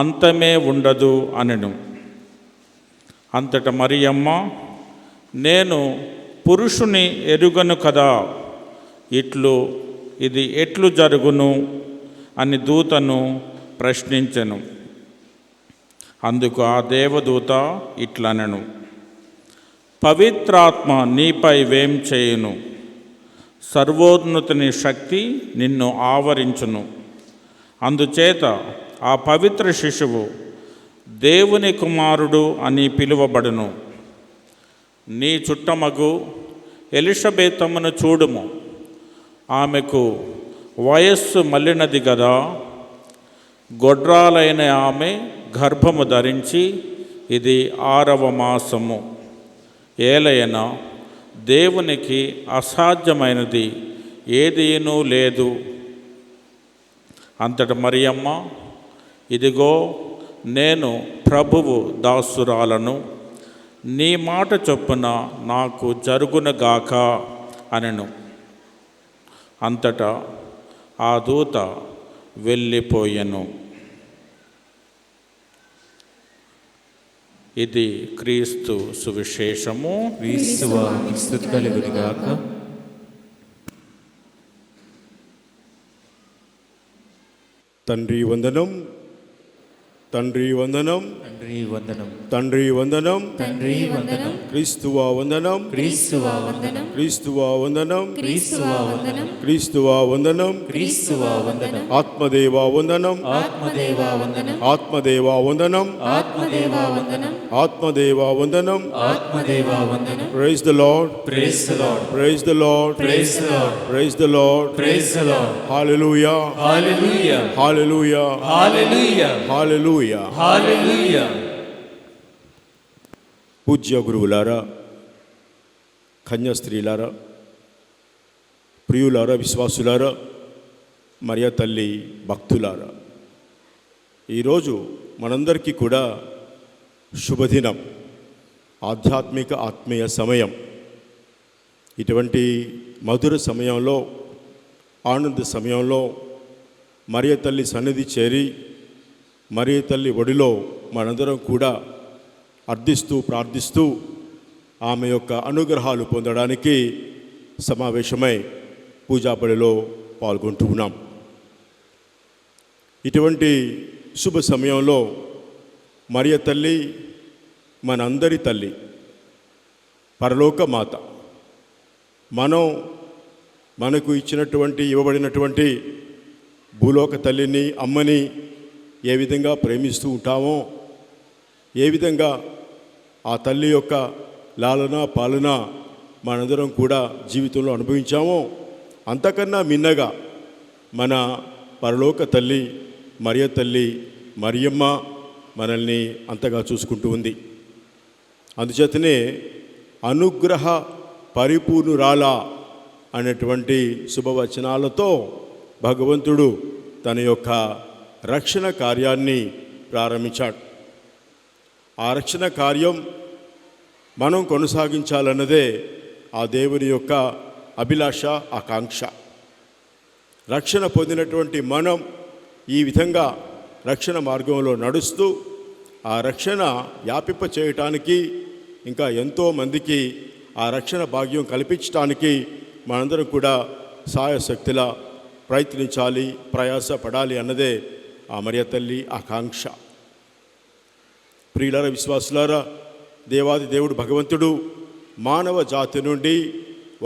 అంతమే ఉండదు అనెను. అంతట మరియమ్మ, నేను పురుషుని ఎరుగను కదా, ఇది ఎట్లు జరుగును అని దూతను ప్రశ్నించెను. అందుకు ఆ దేవదూత ఇట్లనెను, పవిత్రాత్మ నీపై వేం చేయును, సర్వోన్నతుని శక్తి నిన్ను ఆవరించును. అందుచేత ఆ పవిత్ర శిశువు దేవుని కుమారుడు అని పిలువబడును. నీ చుట్టమగు ఎలిషబెతమ్మను చూడుము, ఆమెకు వయస్సు మళ్ళినది గదా. గొడ్రాలైన ఆమె గర్భము ధరించి ఇది 6వ మాసము. ఏలయన దేవునికి అసాధ్యమైనది ఏదీనూ లేదు. అంతట మరియమ్మ, ఇదిగో, నేను ప్రభువు దాసురాలను, నీ మాట చొప్పున నాకు జరుగునుగాక అనెను. అంతటా ఆ దూత వెళ్ళిపోయెను. ఇది క్రీస్తు సువిశేషము. క్రీస్తువా నీకు స్తుతి కలుగునుగాక. తండ్రి వందనం, తండ్రి వందనం, తండ్రి వందనం, తండ్రి వందనం, తండ్రి వందనం, క్రీస్తువా వందనం, క్రీస్తువా వందనం, క్రీస్తువా వందనం, క్రీస్తువా వందనం, క్రీస్తువా వందనం, క్రీస్తువా వందనం, ఆత్మదేవా వందనం, ఆత్మదేవా వందనం, ఆత్మదేవా వందనం, ఆత్మదేవా వందనం, ఆత్మదేవా వందనం. ఆత్మదేవా వందనం. Praise the Lord, praise the Lord, praise the Lord, praise the Lord, praise the Lord, praise the Lord. Hallelujah, hallelujah, hallelujah, hallelujah, hallelujah. Hallelujah. పూజ్య గురువులారా, కన్యా స్త్రీలారా, ప్రియులారా, విశ్వాసులారా, మరియ తల్లి భక్తులారా, ఈరోజు మనందరికీ కూడా శుభదినం, ఆధ్యాత్మిక ఆత్మీయ సమయం. ఇటువంటి మధుర సమయంలో, ఆనంద సమయంలో మరియ తల్లి సన్నిధి చేరి మరియ తల్లి ఒడిలో మనందరం కూడా అర్థిస్తూ ప్రార్థిస్తూ ఆమె యొక్క అనుగ్రహాలు పొందడానికి సమావేశమై పూజాబడిలో పాల్గొంటూ ఉన్నాం. ఇటువంటి శుభ సమయంలో మరియ తల్లి మనందరి తల్లి, పరలోక మాత. మనకు ఇవ్వబడినటువంటి భూలోక తల్లిని, అమ్మని ఏ విధంగా ప్రేమిస్తూ ఉంటామో, ఏ విధంగా ఆ తల్లి యొక్క లాలన పాలన మనందరం కూడా జీవితంలో అనుభవించామో, అంతకన్నా మిన్నగా మన పరలోక తల్లి మరియ తల్లి మరియమ్మ మనల్ని అంతగా చూసుకుంటూ ఉంది. అందుచేతనే అనుగ్రహ పరిపూర్ణురాల అనేటువంటి శుభవచనాలతో భగవంతుడు తన యొక్క రక్షణ కార్యాన్ని ప్రారంభించాడు. ఆ రక్షణ కార్యం మనం కొనసాగించాలన్నదే ఆ దేవుని యొక్క అభిలాష, ఆకాంక్ష. రక్షణ పొందినటువంటి మనం ఈ విధంగా రక్షణ మార్గంలో నడుస్తూ ఆ రక్షణ వ్యాపింప చేయటానికి, ఇంకా ఎంతోమందికి ఆ రక్షణ భాగ్యం కల్పించడానికి మనందరం కూడా సాయశక్తిలా ప్రయత్నించాలి, ప్రయాసపడాలి అన్నదే ఆ మరియ తల్లి ఆకాంక్ష. ప్రియులారా, విశ్వాసులారా, దేవాది దేవుడు భగవంతుడు మానవ జాతి నుండి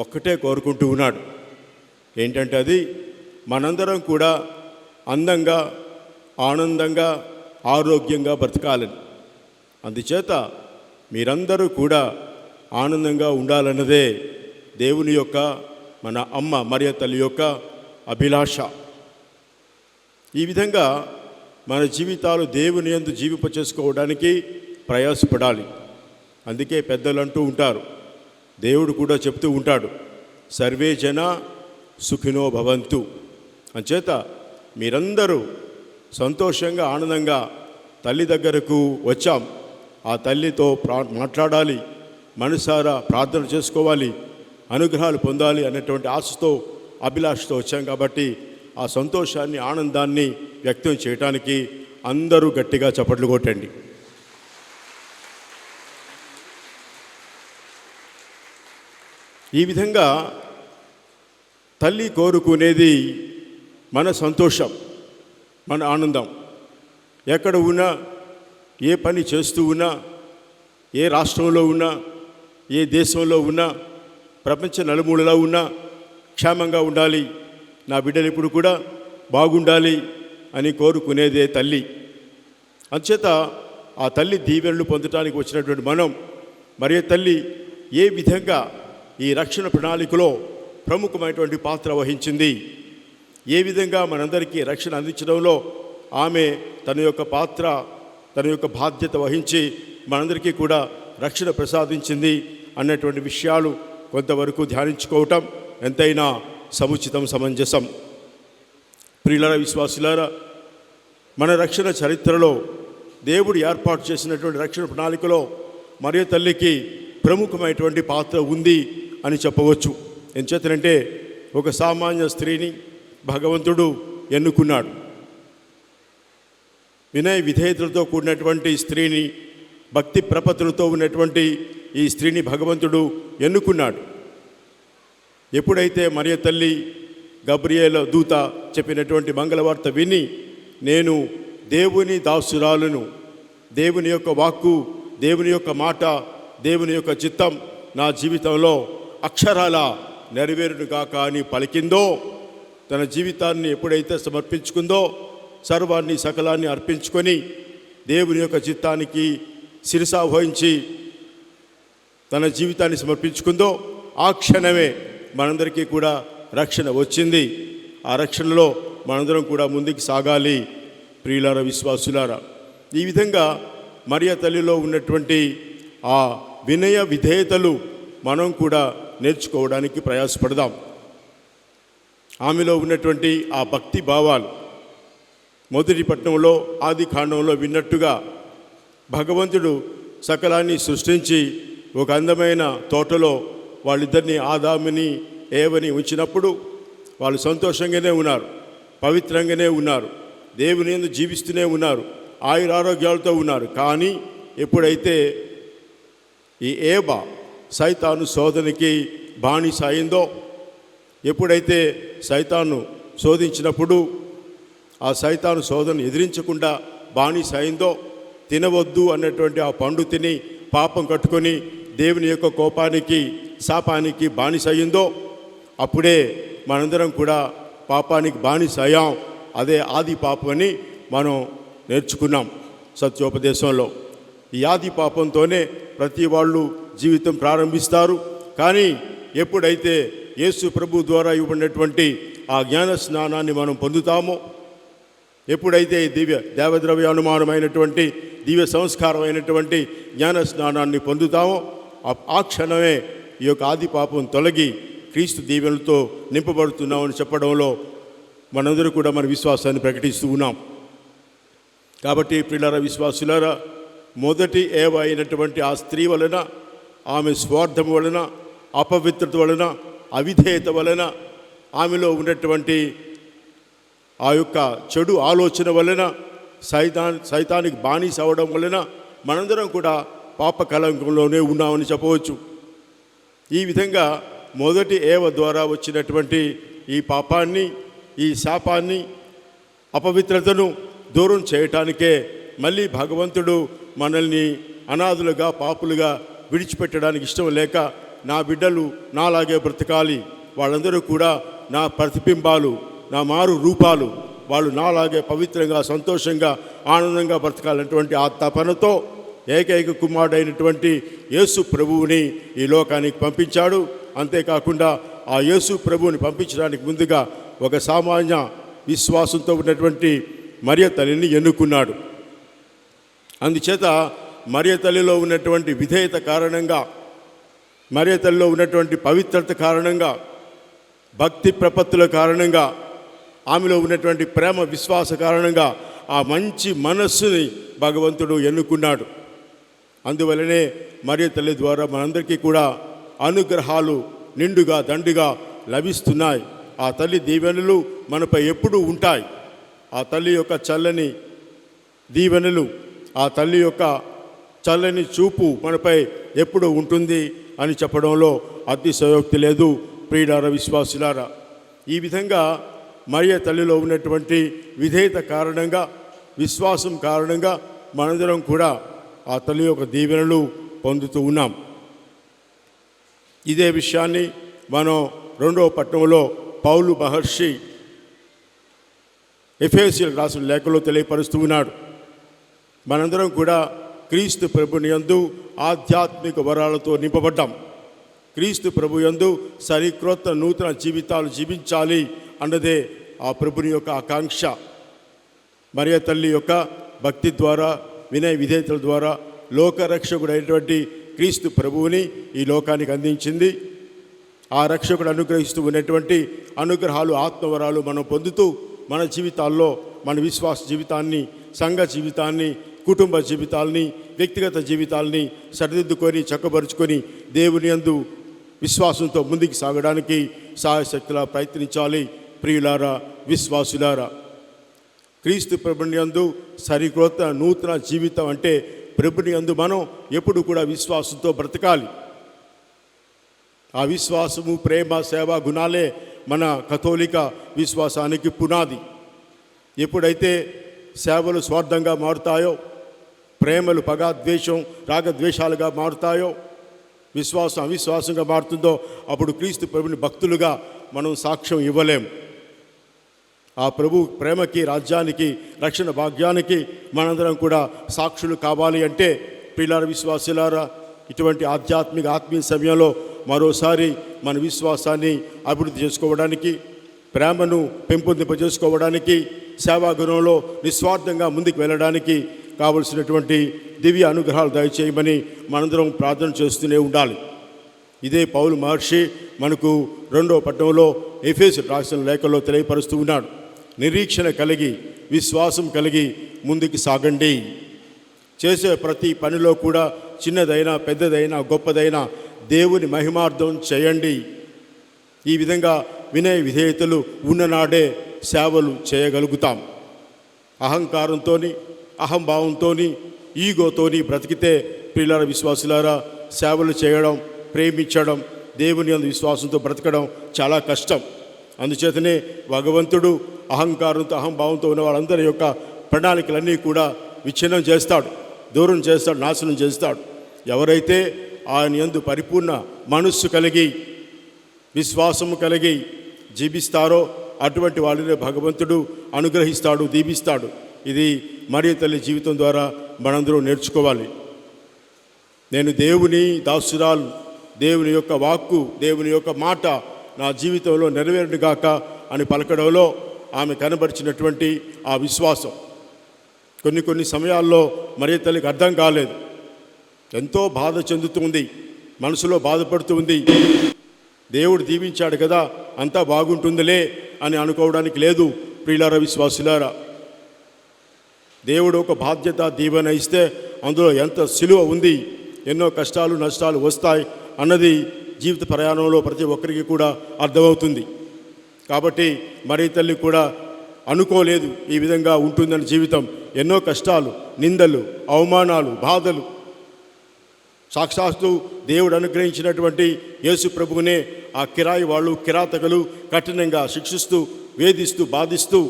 ఒక్కటే కోరుకుంటూ ఉన్నాడు. ఏంటంటే అది మనందరం కూడా అందంగా, ఆనందంగా, ఆరోగ్యంగా బ్రతకాలని. అందుచేత మీరందరూ కూడా ఆనందంగా ఉండాలన్నదే దేవుని యొక్క, మన అమ్మ మరియ తల్లి యొక్క అభిలాష. ఈ విధంగా మన జీవితాలు దేవుని యందు జీవింపచేసుకోవడానికి ప్రయాసపడాలి. అందుకే పెద్దలు అంటూ ఉంటారు, దేవుడు కూడా చెప్తూ ఉంటాడు, సర్వే జన సుఖినో భవంతు. అంచేత మీరందరూ సంతోషంగా, ఆనందంగా తల్లి దగ్గరకు వచ్చాం, ఆ తల్లితో మాట్లాడాలి, మనసారా ప్రార్థన చేసుకోవాలి, అనుగ్రహాలు పొందాలి అనేటువంటి ఆశతో, అభిలాషతో వచ్చాం. కాబట్టి ఆ సంతోషాన్ని, ఆనందాన్ని వ్యక్తం చేయడానికి అందరూ గట్టిగా చప్పట్లు కొట్టండి. ఈ విధంగా తల్లి కోరుకునేది మన సంతోషం, మన ఆనందం. ఎక్కడ ఉన్నా, ఏ పని చేస్తూ ఉన్నా, ఏ రాష్ట్రంలో ఉన్నా, ఏ దేశంలో ఉన్నా, ప్రపంచ నలుమూలలో ఉన్నా క్షేమంగా ఉండాలి, నా బిడ్డలు ఇప్పుడు కూడా బాగుండాలి అని కోరుకునేదే తల్లి. అంచేత ఆ తల్లి దీవెనలు పొందడానికి వచ్చినటువంటి మనం మరియ తల్లి ఏ విధంగా ఈ రక్షణ ప్రణాళికలో ప్రముఖమైనటువంటి పాత్ర వహించింది, ఏ విధంగా మనందరికీ రక్షణ అందించడంలో ఆమె తన యొక్క పాత్ర, తన యొక్క బాధ్యత వహించి మనందరికీ కూడా రక్షణ ప్రసాదించింది అన్నటువంటి విషయాలు కొంతవరకు ధ్యానించుకోవటం ఎంతైనా సముచితం, సమంజసం. ప్రియులారా, విశ్వాసులారా, మన రక్షణ చరిత్రలో దేవుడు ఏర్పాటు చేసినటువంటి రక్షణ ప్రణాళికలో మరియ తల్లికి ప్రముఖమైనటువంటి పాత్ర ఉంది అని చెప్పవచ్చు. ఎంచేతనంటే ఒక సామాన్య స్త్రీని భగవంతుడు ఎన్నుకున్నాడు. వినయ విధేయతలతో కూడినటువంటి స్త్రీని, భక్తి ప్రపత్తులతో ఉన్నటువంటి ఈ స్త్రీని భగవంతుడు ఎన్నుకున్నాడు. ఎప్పుడైతే మరియ తల్లి గబ్రియేలు దూత చెప్పినటువంటి మంగళవార్త విని, నేను దేవుని దాసురాలను, దేవుని యొక్క వాక్కు, దేవుని యొక్క మాట, దేవుని యొక్క చిత్తం నా జీవితంలో అక్షరాల నెరవేరును కాక అని పలికిందో, తన జీవితాన్ని ఎప్పుడైతే సమర్పించుకుందో, సర్వాన్ని సకలాన్ని అర్పించుకొని దేవుని యొక్క చిత్తానికి శిరసావహించి తన జీవితాన్ని సమర్పించుకుందో, ఆ క్షణమే మనందరికీ కూడా రక్షణ వచ్చింది. ఆ రక్షణలో మనందరం కూడా ముందుకు సాగాలి. ప్రియులారా, విశ్వాసులారా, ఈ విధంగా మరియ తల్లిలో ఉన్నటువంటి ఆ వినయ విధేయతలు మనం కూడా నేర్చుకోవడానికి ప్రయాసపడదాం. ఆమెలో ఉన్నటువంటి ఆ భక్తి భావాలు మొదటి పట్టణంలో ఆది కాండంలో విన్నట్టుగా భగవంతుడు సకలాన్ని సృష్టించి ఒక అందమైన తోటలో వాళ్ళిద్దరిని, ఆదాముని ఏవని ఉంచినప్పుడు వాళ్ళు సంతోషంగానే ఉన్నారు, పవిత్రంగానే ఉన్నారు, దేవుని యందు జీవిస్తూనే ఉన్నారు, ఆయురారోగ్యాలతో ఉన్నారు. కానీ ఎప్పుడైతే ఈ ఏబ సైతాను శోధనకి బానిస అయిందో, ఎప్పుడైతే సైతాను శోధించినప్పుడు ఆ సైతాను శోధన ఎదిరించకుండా బానిస అయిందో, తినవద్దు అన్నటువంటి ఆ పండు తిని పాపం కట్టుకొని దేవుని యొక్క కోపానికి, శాపానికి బానిస అయిందో, అప్పుడే మనందరం కూడా పాపానికి బానిస అయ్యాం. అదే ఆది పాపమని మనం నేర్చుకున్నాం సత్యోపదేశంలో. ఈ ఆది పాపంతోనే ప్రతి వాళ్ళు జీవితం ప్రారంభిస్తారు. కానీ ఎప్పుడైతే యేసు ప్రభు ద్వారా ఇవ్వబడినటువంటి ఆ జ్ఞాన స్నానాన్ని మనం పొందుతామో, ఎప్పుడైతే దేవద్రవ్య అనుమానమైనటువంటి దివ్య సంస్కారమైనటువంటి జ్ఞాన స్నానాన్ని పొందుతామో, ఆ క్షణమే ఈ యొక్క ఆది పాపం తొలగి క్రీస్తు దీవెనలతో నింపబడుతున్నామని చెప్పడంలో మనందరూ కూడా మన విశ్వాసాన్ని ప్రకటిస్తూ ఉన్నాం. కాబట్టి ప్రియులారా, విశ్వాసులారా, మొదటి ఏవ అయినటువంటి ఆ స్త్రీ వలన, ఆమె స్వార్థం వలన, అపవిత్రత వలన, అవిధేయత వలన, ఆమెలో ఉన్నటువంటి ఆ యొక్క చెడు ఆలోచన వలన, సైతానికి బానిస అవ్వడం వలన మనందరం కూడా పాప కలంకంలోనే ఉన్నామని చెప్పవచ్చు. ఈ విధంగా మొదటి ఏవ ద్వారా వచ్చినటువంటి ఈ పాపాన్ని, ఈ శాపాన్ని, అపవిత్రతను దూరం చేయటానికే మళ్ళీ భగవంతుడు మనల్ని అనాథులుగా, పాపులుగా విడిచిపెట్టడానికి ఇష్టం లేక, నా బిడ్డలు నాలాగే బ్రతకాలి, వాళ్ళందరూ కూడా నా ప్రతిబింబాలు, నా మారు రూపాలు, వాళ్ళు నాలాగే పవిత్రంగా, సంతోషంగా, ఆనందంగా బ్రతకాలన్నటువంటి ఆ తపనతో ఏకైక కుమారుడైనటువంటి యేసు ప్రభువుని ఈ లోకానికి పంపించాడు. అంతేకాకుండా ఆ యేసు ప్రభువుని పంపించడానికి ముందుగా ఒక సామాన్య విశ్వాసంతో ఉన్నటువంటి మరియ తల్లిని ఎన్నుకున్నాడు. అందుచేత మరియ తల్లిలో ఉన్నటువంటి విధేయత కారణంగా, మరియ తల్లిలో ఉన్నటువంటి పవిత్రత కారణంగా, భక్తి ప్రపత్తుల కారణంగా, ఆమెలో ఉన్నటువంటి ప్రేమ విశ్వాస కారణంగా ఆ మంచి మనస్సుని భగవంతుడు ఎన్నుకున్నాడు. అందువలనే మరియ తల్లి ద్వారా మనందరికీ కూడా అనుగ్రహాలు నిండుగా దండుగా లభిస్తున్నాయి. ఆ తల్లి దీవెనలు మనపై ఎప్పుడూ ఉంటాయి. ఆ తల్లి యొక్క చల్లని దీవెనలు, ఆ తల్లి యొక్క చల్లని చూపు మనపై ఎప్పుడు ఉంటుంది అని చెప్పడంలో అతిశయోక్తి లేదు. ప్రియులారా, విశ్వాసులారా, ఈ విధంగా మరియ తల్లిలో ఉన్నటువంటి విధేయత కారణంగా, విశ్వాసం కారణంగా మనందరం కూడా ఆ తల్లి యొక్క దీవెనలు పొందుతూ ఉన్నాం. ఇదే విషయాన్ని మనం 2వ పట్టణంలో పౌలు మహర్షి ఎఫెసీయులకు రాసిన లేఖలో తెలియపరుస్తూ ఉన్నాడు. మనందరం కూడా క్రీస్తు ప్రభుని యందు ఆధ్యాత్మిక వరాలతో నింపబడ్డాం. క్రీస్తు ప్రభు యందు సరిక్రొత్త నూతన జీవితాలు జీవించాలి అన్నదే ఆ ప్రభుని యొక్క ఆకాంక్ష. మరియ తల్లి యొక్క భక్తి ద్వారా, వినయ విధేయతల ద్వారా లోకరక్షకుడైనటువంటి క్రీస్తు ప్రభువుని ఈ లోకానికి అందించింది. ఆ రక్షకుడు అనుగ్రహిస్తూ ఉన్నటువంటి అనుగ్రహాలు, ఆత్మవరాలు మనం పొందుతూ మన జీవితాల్లో, మన విశ్వాస జీవితాన్ని, సంఘ జీవితాన్ని, కుటుంబ జీవితాలని, వ్యక్తిగత జీవితాలని సరిదిద్దుకొని చక్కబరుచుకొని దేవుని యందు విశ్వాసంతో ముందుకు సాగడానికి సాయశక్తిలా ప్రయత్నించాలి. ప్రియులారా, విశ్వాసులారా, క్రీస్తు ప్రభుని యందు సరికొత్త నూతన జీవితం అంటే ప్రభుని యందు మనం ఎప్పుడు కూడా విశ్వాసంతో బ్రతకాలి. ఆ విశ్వాసము, ప్రేమ, సేవ గుణాలే మన కథోలిక విశ్వాసానికి పునాది. ఎప్పుడైతే సేవలు స్వార్థంగా మారుతాయో, ప్రేమలు పగ ద్వేషం రాగద్వేషాలుగా మారుతాయో, విశ్వాసం అవిశ్వాసంగా మారుతుందో, అప్పుడు క్రీస్తు ప్రభుని భక్తులుగా మనం సాక్ష్యం ఇవ్వలేం. ఆ ప్రభు ప్రేమకి, రాజ్యానికి, రక్షణ భాగ్యానికి మనందరం కూడా సాక్షులు కావాలి అంటే, ప్రియులారా విశ్వాసులారా, ఇటువంటి ఆత్మీయ సమయంలో మరోసారి మన విశ్వాసాన్ని అభివృద్ధి చేసుకోవడానికి, ప్రేమను పెంపొందింపజేసుకోవడానికి, సేవాగుణంలో నిస్వార్థంగా ముందుకు వెళ్ళడానికి కావలసినటువంటి దివ్య అనుగ్రహాలు దయచేయమని మనందరం ప్రార్థన చేస్తూనే ఉండాలి. ఇదే పౌలు మహర్షి మనకు 2వ పట్టణంలో ఎఫెసు రాసిన లేఖలో తెలియపరుస్తూ ఉన్నాడు. నిరీక్షణ కలిగి, విశ్వాసం కలిగి ముందుకు సాగండి. చేసే ప్రతి పనిలో కూడా చిన్నదైనా పెద్దదైనా గొప్పదైనా దేవుని మహిమార్థం చేయండి. ఈ విధంగా వినయ విధేయతలు ఉన్ననాడే సేవలు చేయగలుగుతాం. అహంకారంతో, అహంభావంతో, ఈగోతోని బ్రతికితే ప్రియులారా విశ్వాసులారా, సేవలు చేయడం, ప్రేమించడం, దేవుని యందు విశ్వాసంతో బ్రతకడం చాలా కష్టం. అందుచేతనే భగవంతుడు అహంకారంతో, అహంభావంతో ఉన్న వాళ్ళందరి యొక్క ప్రణాళికలన్నీ కూడా విచ్ఛిన్నం చేస్తాడు, దూరం చేస్తాడు, నాశనం చేస్తాడు. ఎవరైతే ఆయన యందు పరిపూర్ణ మనస్సు కలిగి, విశ్వాసము కలిగి జీవిస్తారో అటువంటి వాళ్ళని భగవంతుడు అనుగ్రహిస్తాడు, దీవిస్తాడు. ఇది మరియ తల్లి జీవితం ద్వారా మనందరూ నేర్చుకోవాలి. నేను దేవుని దాసురాలు, దేవుని యొక్క వాక్కు, దేవుని యొక్క మాట నా జీవితంలో నెరవేరుగాక అని పలకడంలో ఆమె కనబరిచినటువంటి ఆ విశ్వాసం కొన్ని సమయాల్లో మరియ తల్లికి అర్థం కాలేదు. ఎంతో బాధ చెందుతుంది, మనసులో బాధపడుతూ ఉంది. దేవుడు దీవించాడు కదా, అంతా బాగుంటుందిలే అని అనుకోవడానికి లేదు. ప్రియులారా విశ్వాసులారా, దేవుడు ఒక బాధ్యత దీవెన ఇస్తే అందులో ఎంత సిలువ ఉంది, ఎన్నో కష్టాలు నష్టాలు వస్తాయి అన్నది జీవిత ప్రయాణంలో ప్రతి ఒక్కరికి కూడా అర్థమవుతుంది. కాబట్టి మరియ తల్లి కూడా అనుకోలేదు ఈ విధంగా ఉంటుందని జీవితం. ఎన్నో కష్టాలు, నిందలు, అవమానాలు, బాధలు, సాక్షాత్తు దేవుడు అనుగ్రహించినటువంటి యేసు ప్రభువునే ఆ కిరాయి వాళ్ళు, కిరాతకులు కఠినంగా శిక్షిస్తూ, వేధిస్తూ, బాధిస్తూ,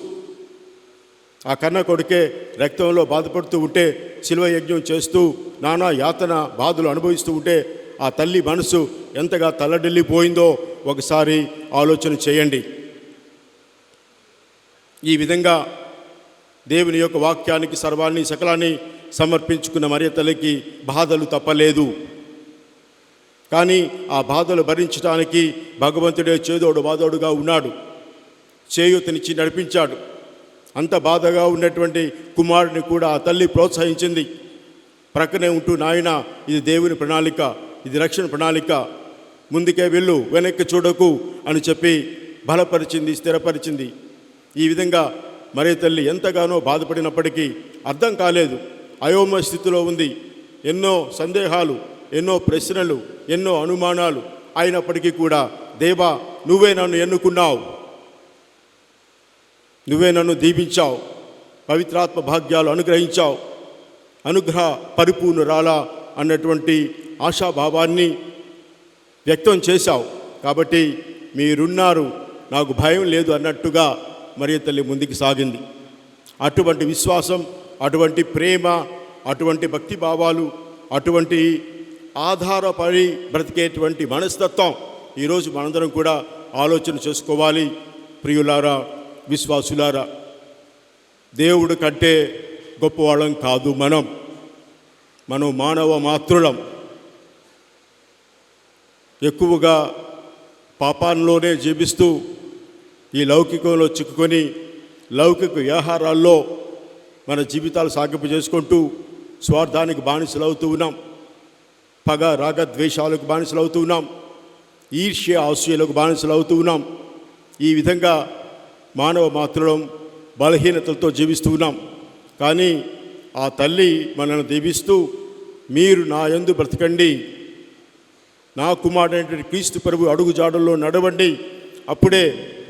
ఆ కన్న కొడుకే రక్తంలో బాధపడుతూ ఉంటే, శిలువ యజ్ఞం చేస్తూ నానా యాతన బాధలు అనుభవిస్తూ ఉంటే ఆ తల్లి మనసు ఎంతగా తల్లడిల్లిపోయిందో ఒకసారి ఆలోచన చేయండి. ఈ విధంగా దేవుని యొక్క వాక్యానికి సర్వాన్ని సకలాన్ని సమర్పించుకున్న మరియ తల్లికి బాధలు తప్పలేదు. కానీ ఆ బాధలు భరించడానికి భగవంతుడే చేదోడు బాదోడుగా ఉన్నాడు, చేయూతనిచ్చి నడిపించాడు. అంత బాధగా ఉన్నటువంటి కుమారుడిని కూడా ఆ తల్లి ప్రోత్సహించింది. ప్రక్కనే ఉంటూ, నాయన ఇది దేవుని ప్రణాళిక, ఇది రక్షణ ప్రణాళిక, ముందుకే వెళ్ళు, వెనక్కి చూడకు అని చెప్పి బలపరిచింది, స్థిరపరిచింది. ఈ విధంగా మరియ తల్లి ఎంతగానో బాధపడినప్పటికీ అర్థం కాలేదు, అయోమయ స్థితిలో ఉంది. ఎన్నో సందేహాలు, ఎన్నో ప్రశ్నలు, ఎన్నో అనుమానాలు అయినప్పటికీ కూడా, దేవా నువ్వే నన్ను ఎన్నుకున్నావు, నువ్వే నన్ను దీవించావు, పవిత్రాత్మ భాగ్యాలు అనుగ్రహించావు, అనుగ్రహ పరిపూర్ణురాలా అన్నటువంటి ఆశాభావాన్ని వ్యక్తం చేశావు. కాబట్టి మీరున్నారు, నాకు భయం లేదు అన్నట్టుగా మరియ తల్లి ముందుకు సాగింది. అటువంటి విశ్వాసం, అటువంటి ప్రేమ, అటువంటి భక్తి భావాలు, అటువంటి ఆధారపడి బ్రతికేటువంటి మనస్తత్వం ఈరోజు మనందరం కూడా ఆలోచన చేసుకోవాలి. ప్రియులారా, విశ్వాసులారా, దేవుడు కంటే గొప్పవాళ్ళం కాదు. మనం మానవ మాతృలం. ఎక్కువగా పాపాల్లోనే జీవిస్తూ ఈ లౌకికంలో చిక్కుకొని లౌకిక వ్యవహారాల్లో మన జీవితాలు సాగింపు చేసుకుంటూ స్వార్థానికి బానిసలవుతూ ఉన్నాం, పగ రాగద్వేషాలకు బానిసలవుతూ ఉన్నాం, ఈర్ష్య ఆశయాలకు బానిసలవుతూ ఉన్నాం. ఈ విధంగా మానవ మాతృలం బలహీనతలతో జీవిస్తూ ఉన్నాం. కానీ ఆ తల్లి మనల్ని దీవిస్తూ, మీరు నా యందు బ్రతకండి, నా కుమారుడైనటువంటి క్రీస్తు ప్రభు అడుగు జాడల్లో నడవండి, అప్పుడే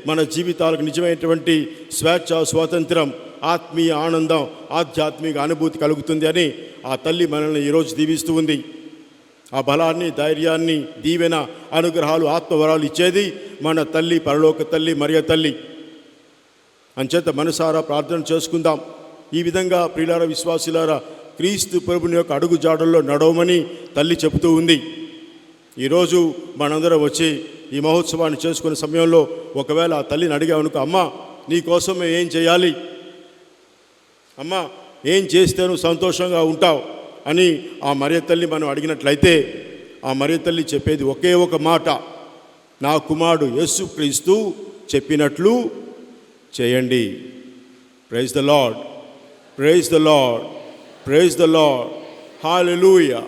మన జీవితాలకు నిజమైనటువంటి స్వేచ్ఛ, స్వాతంత్రం, ఆత్మీయ ఆనందం, ఆధ్యాత్మిక అనుభూతి కలుగుతుంది అని ఆ తల్లి మనల్ని ఈరోజు దీవిస్తూ ఉంది. ఆ బలాన్ని, ధైర్యాన్ని, దీవెన, అనుగ్రహాలు, ఆత్మవరాలు ఇచ్చేది మన తల్లి, పరలోక తల్లి మరియ తల్లి. అంచేత మనసారా ప్రార్థన చేసుకుందాం. ఈ విధంగా ప్రియులారా, విశ్వాసులారా, క్రీస్తు ప్రభుని యొక్క అడుగు జాడల్లో నడవమని తల్లి చెబుతూ ఉంది. ఈరోజు మనందరం వచ్చి ఈ మహోత్సవాన్ని చేసుకునే సమయంలో ఒకవేళ ఆ తల్లిని అడిగామనుకో, అమ్మా నీకోసం ఏం చేయాలి, అమ్మా ఏం చేస్తే నువ్వు సంతోషంగా ఉంటావు అని ఆ మరియ తల్లి మనం అడిగినట్లయితే, ఆ మరియ తల్లి చెప్పేది ఒకే ఒక మాట, నా కుమారుడు యేసుక్రీస్తు చెప్పినట్లు చేయండి. Praise the Lord, praise the Lord, praise the Lord. Hallelujah,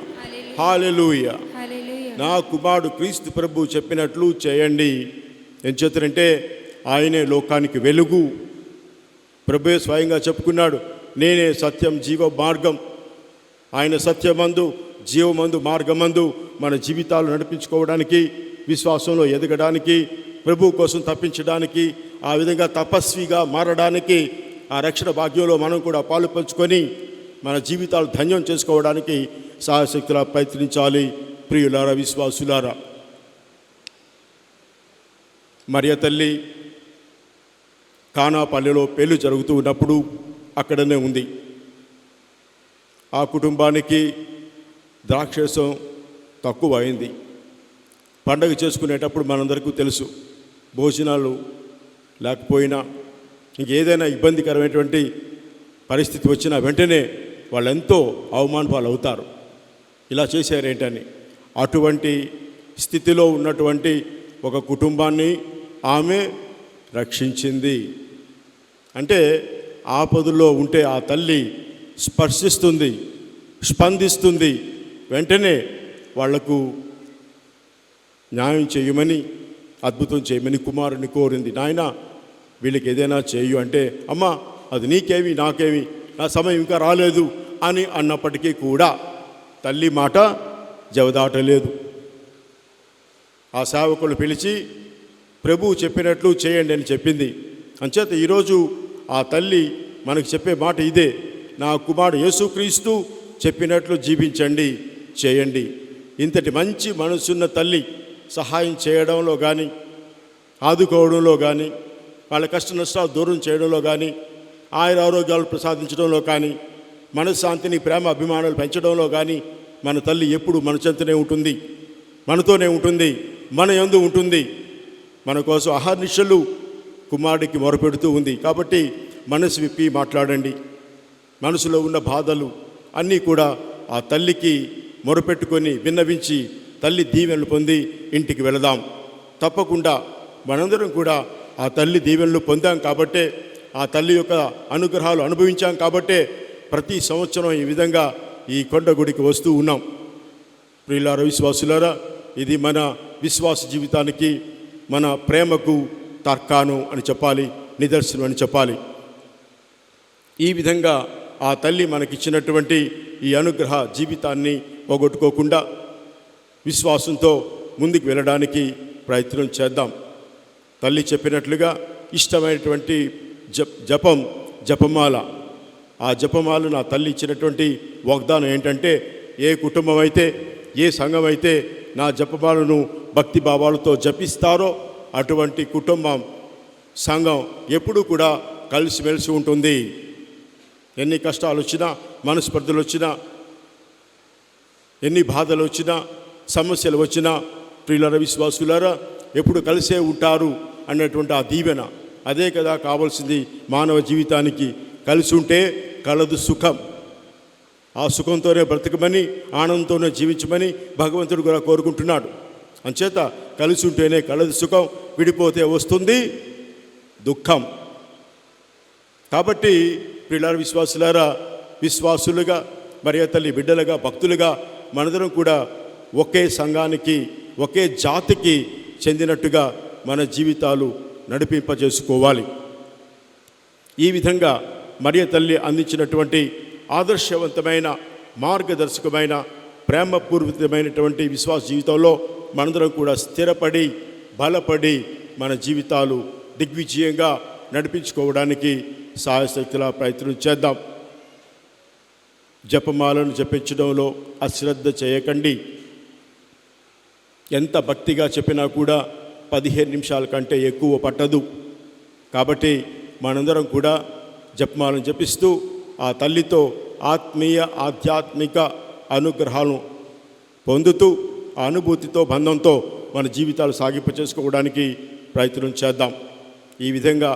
hallelujah. Hallelujah. నా కుమారుడు క్రీస్తు ప్రభు చెప్పినట్లు చేయండి. ఏం చేస్తారంటే ఆయనే లోకానికి వెలుగు. ప్రభువే స్వయంగా చెప్పుకున్నాడు, నేనే సత్యం జీవ మార్గం. ఆయన సత్యమందు జీవమందు మార్గమందు మన జీవితాలు నడిపించుకోవడానికి, విశ్వాసంలో ఎదగడానికి, ప్రభు కోసం తప్పించడానికి, ఆ విధంగా తపస్విగా మారడానికి, ఆ రక్షణ భాగ్యంలో మనం కూడా పాలు పంచుకొని మన జీవితాలు ధన్యం చేసుకోవడానికి సాయశక్తులా ప్రయత్నించాలి. ప్రియులారా, విశ్వాసులారా, మరియ తల్లి కానాపల్లెలో పెళ్లి జరుగుతూ ఉన్నప్పుడు అక్కడనే ఉంది. ఆ కుటుంబానికి ద్రాక్షరసం తక్కువ అయింది. పండగ చేసుకునేటప్పుడు మనందరికీ తెలుసు, భోజనాలు లేకపోయినా ఇంకేదైనా ఇబ్బందికరమైనటువంటి పరిస్థితి వచ్చినా వెంటనే వాళ్ళెంతో అవమాన పాలు అవుతారు. ఇలా చేశారేంటని. అటువంటి స్థితిలో ఉన్నటువంటి ఒక కుటుంబాన్ని ఆమె రక్షించింది. అంటే ఆపదలో ఉంటే ఆ తల్లి స్పర్శిస్తుంది, స్పందిస్తుంది, వెంటనే వాళ్లకు న్యాయం చేయమని, అద్భుతం చేయమని కుమారుని కోరింది. నాయన వీళ్ళకి ఏదైనా చేయు అంటే, అమ్మా అది నీకేమి నాకేమి, నా సమయం ఇంకా రాలేదు అని అన్నప్పటికీ కూడా తల్లి మాట జవదాటలేదు. ఆ సేవకులు పిలిచి ప్రభువు చెప్పినట్లు చేయండి అని చెప్పింది. అంచేత ఈరోజు ఆ తల్లి మనకు చెప్పే మాట ఇదే, నా కుమారుడు యేసుక్రీస్తు చెప్పినట్లు జీవించండి, చేయండి. ఇంతటి మంచి మనసున్న తల్లి సహాయం చేయడంలో కానీ, ఆదుకోవడంలో కానీ, వాళ్ళ కష్ట నష్టాలు దూరం చేయడంలో కానీ, ఆయుర ఆరోగ్యాలు ప్రసాదించడంలో కానీ, మనశ్శాంతిని ప్రేమ అభిమానాలు పెంచడంలో కానీ మన తల్లి ఎప్పుడు మన చెంతనే ఉంటుంది, మనతోనే ఉంటుంది, మన యందు ఉంటుంది. మన కోసం అహర్నిశలు కుమారుడికి మొరపెడుతూ ఉంది. కాబట్టి మనసు విప్పి మాట్లాడండి. మనసులో ఉన్న బాధలు అన్నీ కూడా ఆ తల్లికి మొరపెట్టుకొని విన్నవించి తల్లి దీవెనలు పొంది ఇంటికి వెళదాం. తప్పకుండా మనందరం కూడా ఆ తల్లి దీవెనలు పొందాం కాబట్టే, ఆ తల్లి యొక్క అనుగ్రహాలు అనుభవించాం కాబట్టే ప్రతి సంవత్సరం ఈ విధంగా ఈ కొండ గుడికి వస్తూ ఉన్నాం. ప్రియులారా, విశ్వాసులారా, ఇది మన విశ్వాస జీవితానికి, మన ప్రేమకు తర్కాను అని చెప్పాలి, నిదర్శనం అని చెప్పాలి. ఈ విధంగా ఆ తల్లి మనకిచ్చినటువంటి ఈ అనుగ్రహ జీవితాన్ని పోగొట్టుకోకుండా విశ్వాసంతో ముందుకు వెళ్ళడానికి ప్రయత్నం చేద్దాం. తల్లి చెప్పినట్లుగా ఇష్టమైనటువంటి జపమాల, ఆ జపమాల నా తల్లి ఇచ్చినటువంటి వాగ్దానం ఏంటంటే, ఏ కుటుంబం అయితే, ఏ సంఘం అయితే నా జపమాలను భక్తి భావాలతో జపిస్తారో అటువంటి కుటుంబం, సంఘం ఎప్పుడూ కూడా కలిసిమెలిసి ఉంటుంది. ఎన్ని కష్టాలు వచ్చినా, మనస్పర్ధలు వచ్చినా, ఎన్ని బాధలు వచ్చినా, సమస్యలు వచ్చినా, ప్రియులారా, విశ్వాసులారా, ఎప్పుడు కలిసే ఉంటారు అన్నటువంటి ఆ దీవెన, అదే కదా కావాల్సింది మానవ జీవితానికి. కలిసి ఉంటే కలదు సుఖం. ఆ సుఖంతోనే బ్రతకమని, ఆనందంతోనే జీవించమని భగవంతుడు కూడా కోరుకుంటున్నాడు. అంచేత కలిసి ఉంటేనే కలదు సుఖం, విడిపోతే వస్తుంది దుఃఖం. కాబట్టి ప్రియులారా, విశ్వాసులారా, విశ్వాసులుగా, మరియ తల్లి బిడ్డలుగా, భక్తులుగా మనందరం కూడా ఒకే సంఘానికి, ఒకే జాతికి చెందినట్టుగా మన జీవితాలు నడిపింపజేసుకోవాలి. ఈ విధంగా మరియ తల్లి అందించినటువంటి ఆదర్శవంతమైన, మార్గదర్శకమైన, ప్రేమపూర్వకమైనటువంటి విశ్వాస జీవితంలో మనందరం కూడా స్థిరపడి, బలపడి మన జీవితాలు దిగ్విజయంగా నడిపించుకోవడానికి సాయశక్తులా ప్రయత్నం చేద్దాం. జపమాలను జపించడంలో అశ్రద్ధ చేయకండి. ఎంత భక్తిగా చెప్పినా కూడా 15 నిమిషాల కంటే ఎక్కువ పట్టదు. కాబట్టి మనందరం కూడా జపమాలను జపిస్తూ ఆ తల్లితో ఆత్మీయ ఆధ్యాత్మిక అనుగ్రహాలను పొందుతూ ఆ అనుభూతితో బంధంతో మన జీవితాలు సాగింప చేసుకోవడానికి ప్రయత్నం చేద్దాం. ఈ విధంగా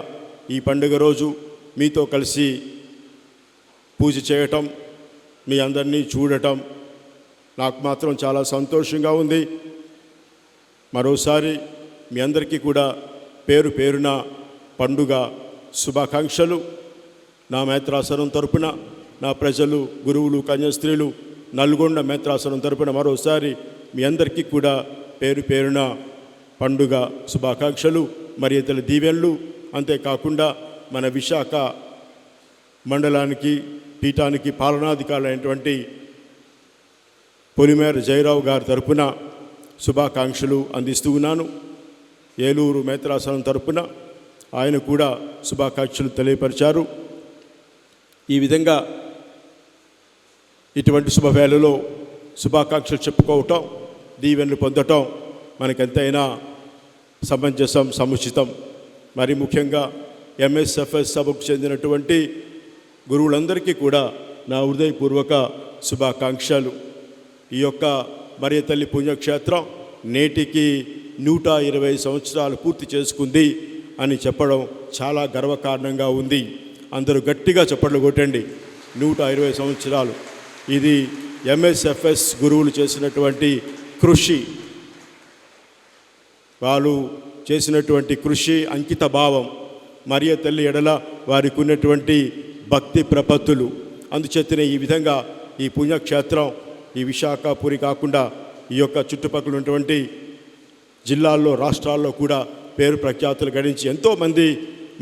ఈ పండుగ రోజు మీతో కలిసి పూజ చేయటం, మీ అందరినీ చూడటం నాకు మాత్రం చాలా సంతోషంగా ఉంది. మరోసారి మీ అందరికీ కూడా పేరు పేరున పండుగ శుభాకాంక్షలు. నా మేత్రాసనం తరపున, నా ప్రజలు, గురువులు, కన్యాస్త్రీలు, నల్గొండ మేత్రాసనం తరపున మరోసారి మీ అందరికీ కూడా పేరు పేరున పండుగ శుభాకాంక్షలు, మరియ తల్లి దీవెనలు. అంతేకాకుండా మన విశాఖ మండలానికి, పీఠానికి పాలనాధికారులైనటువంటి పొలిమేర జయరావు గారి తరపున శుభాకాంక్షలు అందిస్తూ ఉన్నాను. ఏలూరు మేత్రాసనం తరపున ఆయన కూడా శుభాకాంక్షలు తెలియపరిచారు. ఈ విధంగా ఇటువంటి శుభవేళలో శుభాకాంక్షలు చెప్పుకోవటం, దీవెనలు పొందటం మనకెంతైనా సమంజసం, సముచితం. మరి ముఖ్యంగా ఎంఎస్ఎఫ్ఎస్ సభకు చెందినటువంటి గురువులందరికీ కూడా నా హృదయపూర్వక శుభాకాంక్షలు. ఈ యొక్క మరియ తల్లి పుణ్యక్షేత్రం నేటికి 120 సంవత్సరాలు పూర్తి చేసుకుంది అని చెప్పడం చాలా గర్వకారణంగా ఉంది. అందరూ గట్టిగా చప్పట్లు కొట్టండి. 120 సంవత్సరాలు. ఇది ఎంఎస్ఎఫ్ఎస్ గురువులు చేసినటువంటి కృషి, వాళ్ళు చేసినటువంటి కృషి, అంకిత భావం, మరియ తల్లి ఎడల వారికి ఉన్నటువంటి భక్తి ప్రపత్తులు. అందుచేతనే ఈ విధంగా ఈ పుణ్యక్షేత్రం ఈ విశాఖపురి కాకుండా ఈ యొక్క చుట్టుపక్కల ఉన్నటువంటి జిల్లాల్లో, రాష్ట్రాల్లో కూడా పేరు ప్రఖ్యాతులు గడించి ఎంతోమంది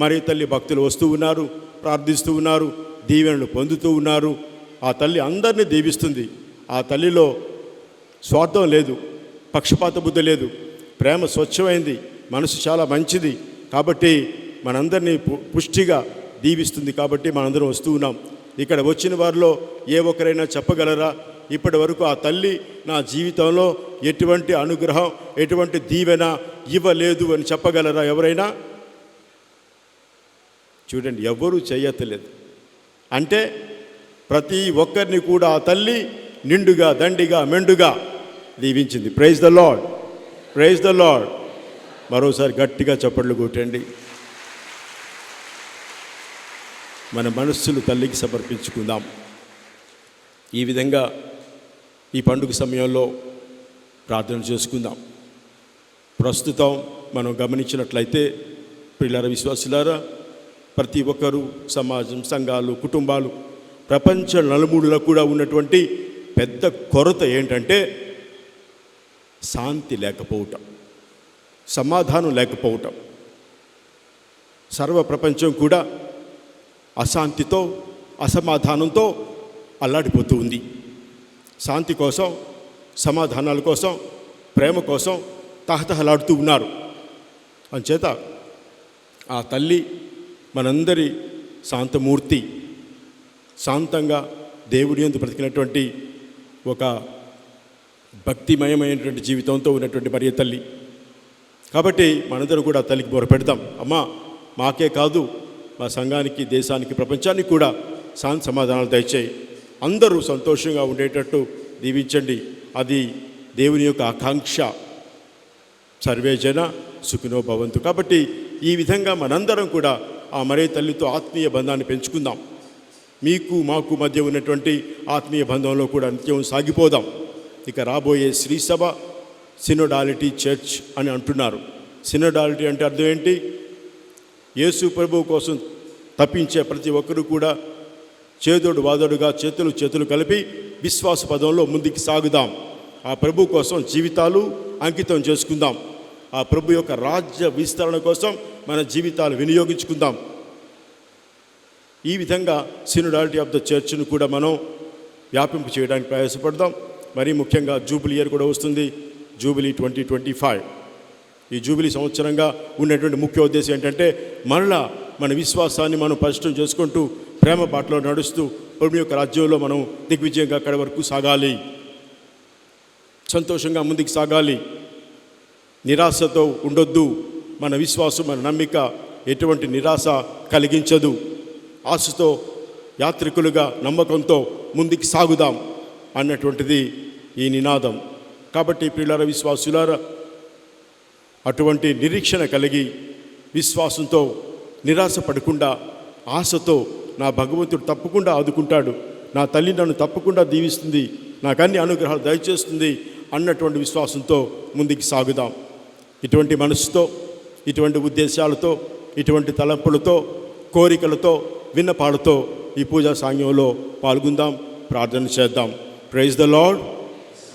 మరియ తల్లి భక్తులు వస్తూ ఉన్నారు, ప్రార్థిస్తూ ఉన్నారు, దీవెనలు పొందుతూ ఉన్నారు. ఆ తల్లి అందరినీ దీవిస్తుంది. ఆ తల్లిలో స్వార్థం లేదు, పక్షపాత బుద్ధి లేదు, ప్రేమ స్వచ్ఛమైంది, మనసు చాలా మంచిది. కాబట్టి మనందరినీ పుష్టిగా దీవిస్తుంది. కాబట్టి మనందరం వస్తూ ఉన్నాం. ఇక్కడ వచ్చిన వారిలో ఏ ఒక్కరైనా చెప్పగలరా, ఇప్పటి వరకు ఆ తల్లి నా జీవితంలో ఎటువంటి అనుగ్రహం, ఎటువంటి దీవెన ఇవ్వలేదు అని చెప్పగలరా ఎవరైనా? చూడండి, ఎవ్వరూ చేయలేదు. అంటే ప్రతి ఒక్కరిని కూడా ఆ తల్లి నిండుగా, దండిగా, మెండుగా దీవించింది. Praise the Lord, praise the Lord. మరోసారి గట్టిగా చప్పట్లు కొట్టండి. మన మనస్సులు తల్లికి సమర్పించుకుందాం. ఈ విధంగా ఈ పండుగ సమయంలో ప్రార్థన చేసుకుందాం. ప్రస్తుతం మనం గమనించినట్లయితే ప్రియులారా, విశ్వాసులారా, ప్రతి ఒక్కరూ, సమాజం, సంఘాలు, కుటుంబాలు, ప్రపంచ నలుమూలలో కూడా ఉన్నటువంటి పెద్ద కొరత ఏంటంటే శాంతి లేకపోవటం, సమాధానం లేకపోవటం. సర్వ ప్రపంచం కూడా అశాంతితో, అసమాధానంతో అల్లాడిపోతూ ఉంది. శాంతి కోసం, సమాధానాల కోసం, ప్రేమ కోసం తహతహలాడుతూ ఉన్నారు. అంచేత ఆ తల్లి మనందరి శాంతమూర్తి, శాంతంగా దేవుడి యందు బ్రతికినటువంటి ఒక భక్తిమయమైనటువంటి జీవితంతో ఉన్నటువంటి మరియ తల్లి. కాబట్టి మనందరూ కూడా తల్లికి మొరపెడదాం. అమ్మా, మాకే కాదు, మా సంఘానికి, దేశానికి, ప్రపంచానికి కూడా శాంతి సమాధానాలు దయచేయి. అందరూ సంతోషంగా ఉండేటట్టు దీవించండి. అది దేవుని యొక్క ఆకాంక్ష. సర్వే జన సుఖినో భవంతు. కాబట్టి ఈ విధంగా మనందరం కూడా ఆ మరియ తల్లితో ఆత్మీయ బంధాన్ని పెంచుకుందాం. మీకు మాకు మధ్య ఉన్నటువంటి ఆత్మీయ బంధంలో కూడా నిత్యం సాగిపోదాం. ఇక రాబోయే శ్రీసభ సినోడాలిటీ చర్చ్ అని అంటున్నారు. సినోడాలిటీ అంటే అర్థం ఏంటి? యేసు ప్రభువు కోసం తప్పించే ప్రతి ఒక్కరూ కూడా చేదోడు వాదోడుగా చేతులు కలిపి విశ్వాస పదంలో ముందుకు సాగుదాం. ఆ ప్రభు కోసం జీవితాలు అంకితం చేసుకుందాం. ఆ ప్రభు యొక్క రాజ్య విస్తరణ కోసం మన జీవితాలు వినియోగించుకుందాం. ఈ విధంగా సినోడాలిటీ ఆఫ్ ద చర్చ్ను కూడా మనం వ్యాపింపు చేయడానికి ప్రయాసపడదాం. మరీ ముఖ్యంగా జూబిలీ ఇయర్ కూడా వస్తుంది, జూబిలీ 2025. ఈ జూబిలీ సంవత్సరంగా ఉన్నటువంటి ముఖ్య ఉద్దేశం ఏంటంటే మరలా మన విశ్వాసాన్ని మనం పరిశుభ్రం చేసుకుంటూ ప్రేమ బాటలో నడుస్తూ ప్రభు యొక్క రాజ్యంలో మనం దిగ్విజయంగా అక్కడి వరకు సాగాలి, సంతోషంగా ముందుకు సాగాలి. నిరాశతో ఉండొద్దు. మన విశ్వాసం, మన నమ్మిక ఎటువంటి నిరాశ కలిగించదు. ఆశతో యాత్రికులుగా నమ్మకంతో ముందుకు సాగుదాం అన్నటువంటిది ఈ నినాదం. కాబట్టి ప్రియులారా, విశ్వాసులారా, అటువంటి నిరీక్షణ కలిగి విశ్వాసంతో నిరాశ పడకుండా ఆశతో నా భగవంతుడు తప్పకుండా ఆదుకుంటాడు, నా తల్లి నన్ను తప్పకుండా దీవిస్తుంది, నాకు అన్ని అనుగ్రహాలు దయచేస్తుంది అన్నటువంటి విశ్వాసంతో ముందుకు సాగుదాం. ఇటువంటి మనసుతో, ఇటువంటి ఉద్దేశాలతో, ఇటువంటి తలంపులతో, కోరికలతో, విన్నపాలతో ఈ పూజా సాంగ్యంలో పాల్గొందాం, ప్రార్థన చేద్దాం. Praise the Lord,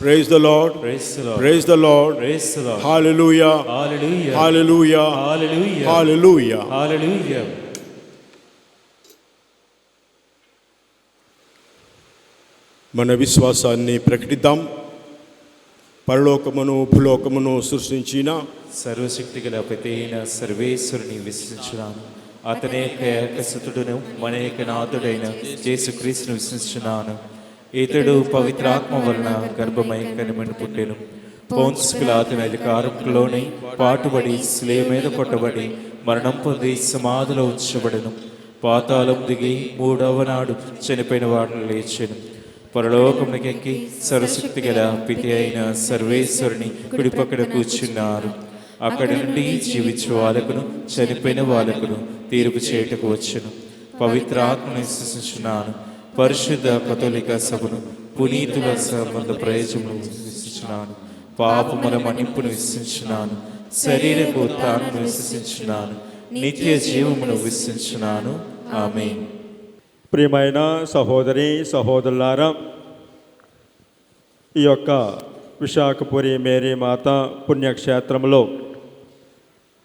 praise the lord, Praise the Lord. Praise the lord, Praise the Lord. Hallelujah, Hallelujah. Hallelujah, Hallelujah. Hallelujah. Hallelujah. మన విశ్వాసాన్ని ప్రకటిద్దాం. పరలోకమును భూలోకమును సృష్టించిన సర్వశక్తి గల పితైన సర్వేశ్వరుని విశ్వసించున్నాను. అతనే ఏకసుతుడును మన ఏకనాథుడైన యేసుక్రీస్తును విశ్వసించున్నాను. ఇతడు పవిత్రాత్మ వలన గర్భమై కనిమని పుట్టెను. పోన్సు పిలాతుని అధికారంలోనే పాటుబడి శిలువ మీద కొట్టబడి మరణం పొంది సమాధిలో ఉంచబడెను. పాతాళం దిగి మూడవ నాడు చనిపోయిన వారిని లేచెను. పరలోకమునకెక్కి సర్వశక్తి గల పితి అయిన సర్వేశ్వరుని కుడిపక్కన కూర్చున్నారు. అక్కడి నుండి జీవించే వాళ్ళకును చనిపోయిన వాళ్ళకును తీర్పు చేయటకు వచ్చును. పవిత్ర ఆత్మను విశ్వసించున్నాను. పరిశుద్ధ కథోలిక సభను, పునీతుల సంబంధ ప్రయోజనం విశ్వసించున్నాను. పాపముల మన్నింపును విశ్వసించున్నాను. శరీరపు ఉత్థానమును విశ్వసించున్నాను. నిత్య జీవమును విశ్వసించున్నాను. ఆమేన్. ప్రియమైన సహోదరి సహోదరులారా, ఈ యొక్క విశాఖపురి మేరీ మాత పుణ్యక్షేత్రంలో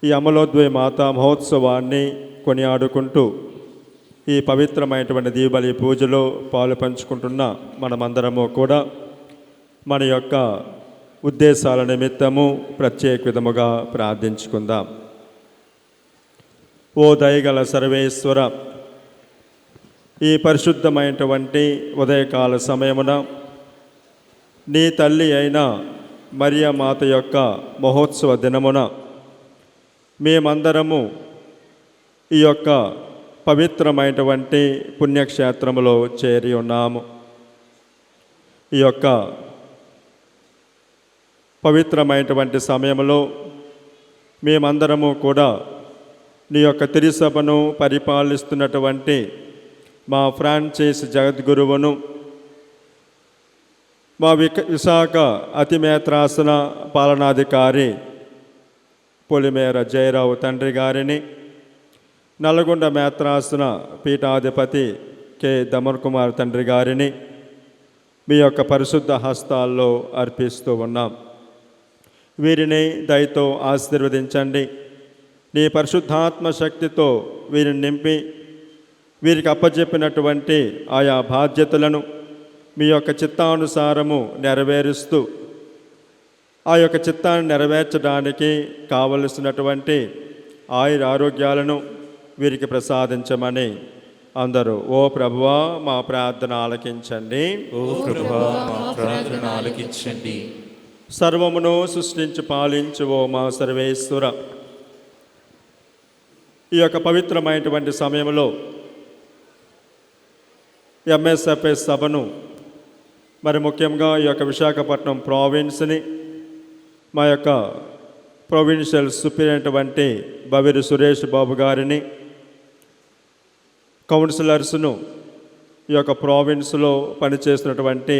ఈ అమలోద్వయ మాత మహోత్సవాన్ని కొనియాడుకుంటూ ఈ పవిత్రమైనటువంటి దీపావళి పూజలో పాలు పంచుకుంటున్న మనమందరము కూడా మన యొక్క ఉద్దేశాల నిమిత్తము ప్రత్యేక విధముగా ప్రార్థించుకుందాం. ఓ దయగల సర్వేశ్వర, ఈ పరిశుద్ధమైనటువంటి ఉదయకాల సమయమున నీ తల్లి అయిన మరియా మాత యొక్క మహోత్సవ దినమున మేమందరము ఈ యొక్క పవిత్రమైనటువంటి పుణ్యక్షేత్రములో చేరి ఉన్నాము. ఈ యొక్క పవిత్రమైనటువంటి సమయంలో మేమందరము కూడా నీ యొక్క తిరుసభను పరిపాలిస్తున్నటువంటి మా ఫ్రాంచైజ్ జగద్గురువును, మా విశాఖ అతిమేత్రాసన పాలనాధికారి పొలిమేర జయరావు తండ్రి గారిని, నల్గొండ మేత్రాసన పీఠాధిపతి కె దమన్ కుమార్ తండ్రి గారిని మీ యొక్క పరిశుద్ధ హస్తాల్లో అర్పిస్తూ ఉన్నాం. వీరిని దయతో ఆశీర్వదించండి. నీ పరిశుద్ధాత్మ శక్తితో వీరిని నింపి వీరికి అప్పచెప్పినటువంటి ఆయా బాధ్యతలను మీ యొక్క చిత్తానుసారము నెరవేరుస్తూ ఆ యొక్క చిత్తాన్ని నెరవేర్చడానికి కావలసినటువంటి ఆయుర ఆరోగ్యాలను వీరికి ప్రసాదించమని అందరూ ఓ ప్రభువా మా ప్రార్థన ఆలకించండి. ఓ ప్రభువా, మా ప్రార్థన ఆలకించండి. సర్వమును సృష్టించి పాలించు ఓ మా సర్వేశ్వర, ఈ యొక్క పవిత్రమైనటువంటి సమయంలో ఎంఎస్ఎఫ్ఎస్ సభను, మరి ముఖ్యంగా ఈ యొక్క విశాఖపట్నం ప్రావిన్స్ని, మా యొక్క ప్రొవిన్షియల్ సూపరింటెండెంట్ బవిరి సురేష్ బాబు గారిని, కౌన్సిలర్స్ను, ఈ యొక్క ప్రావిన్స్లో పనిచేస్తున్నటువంటి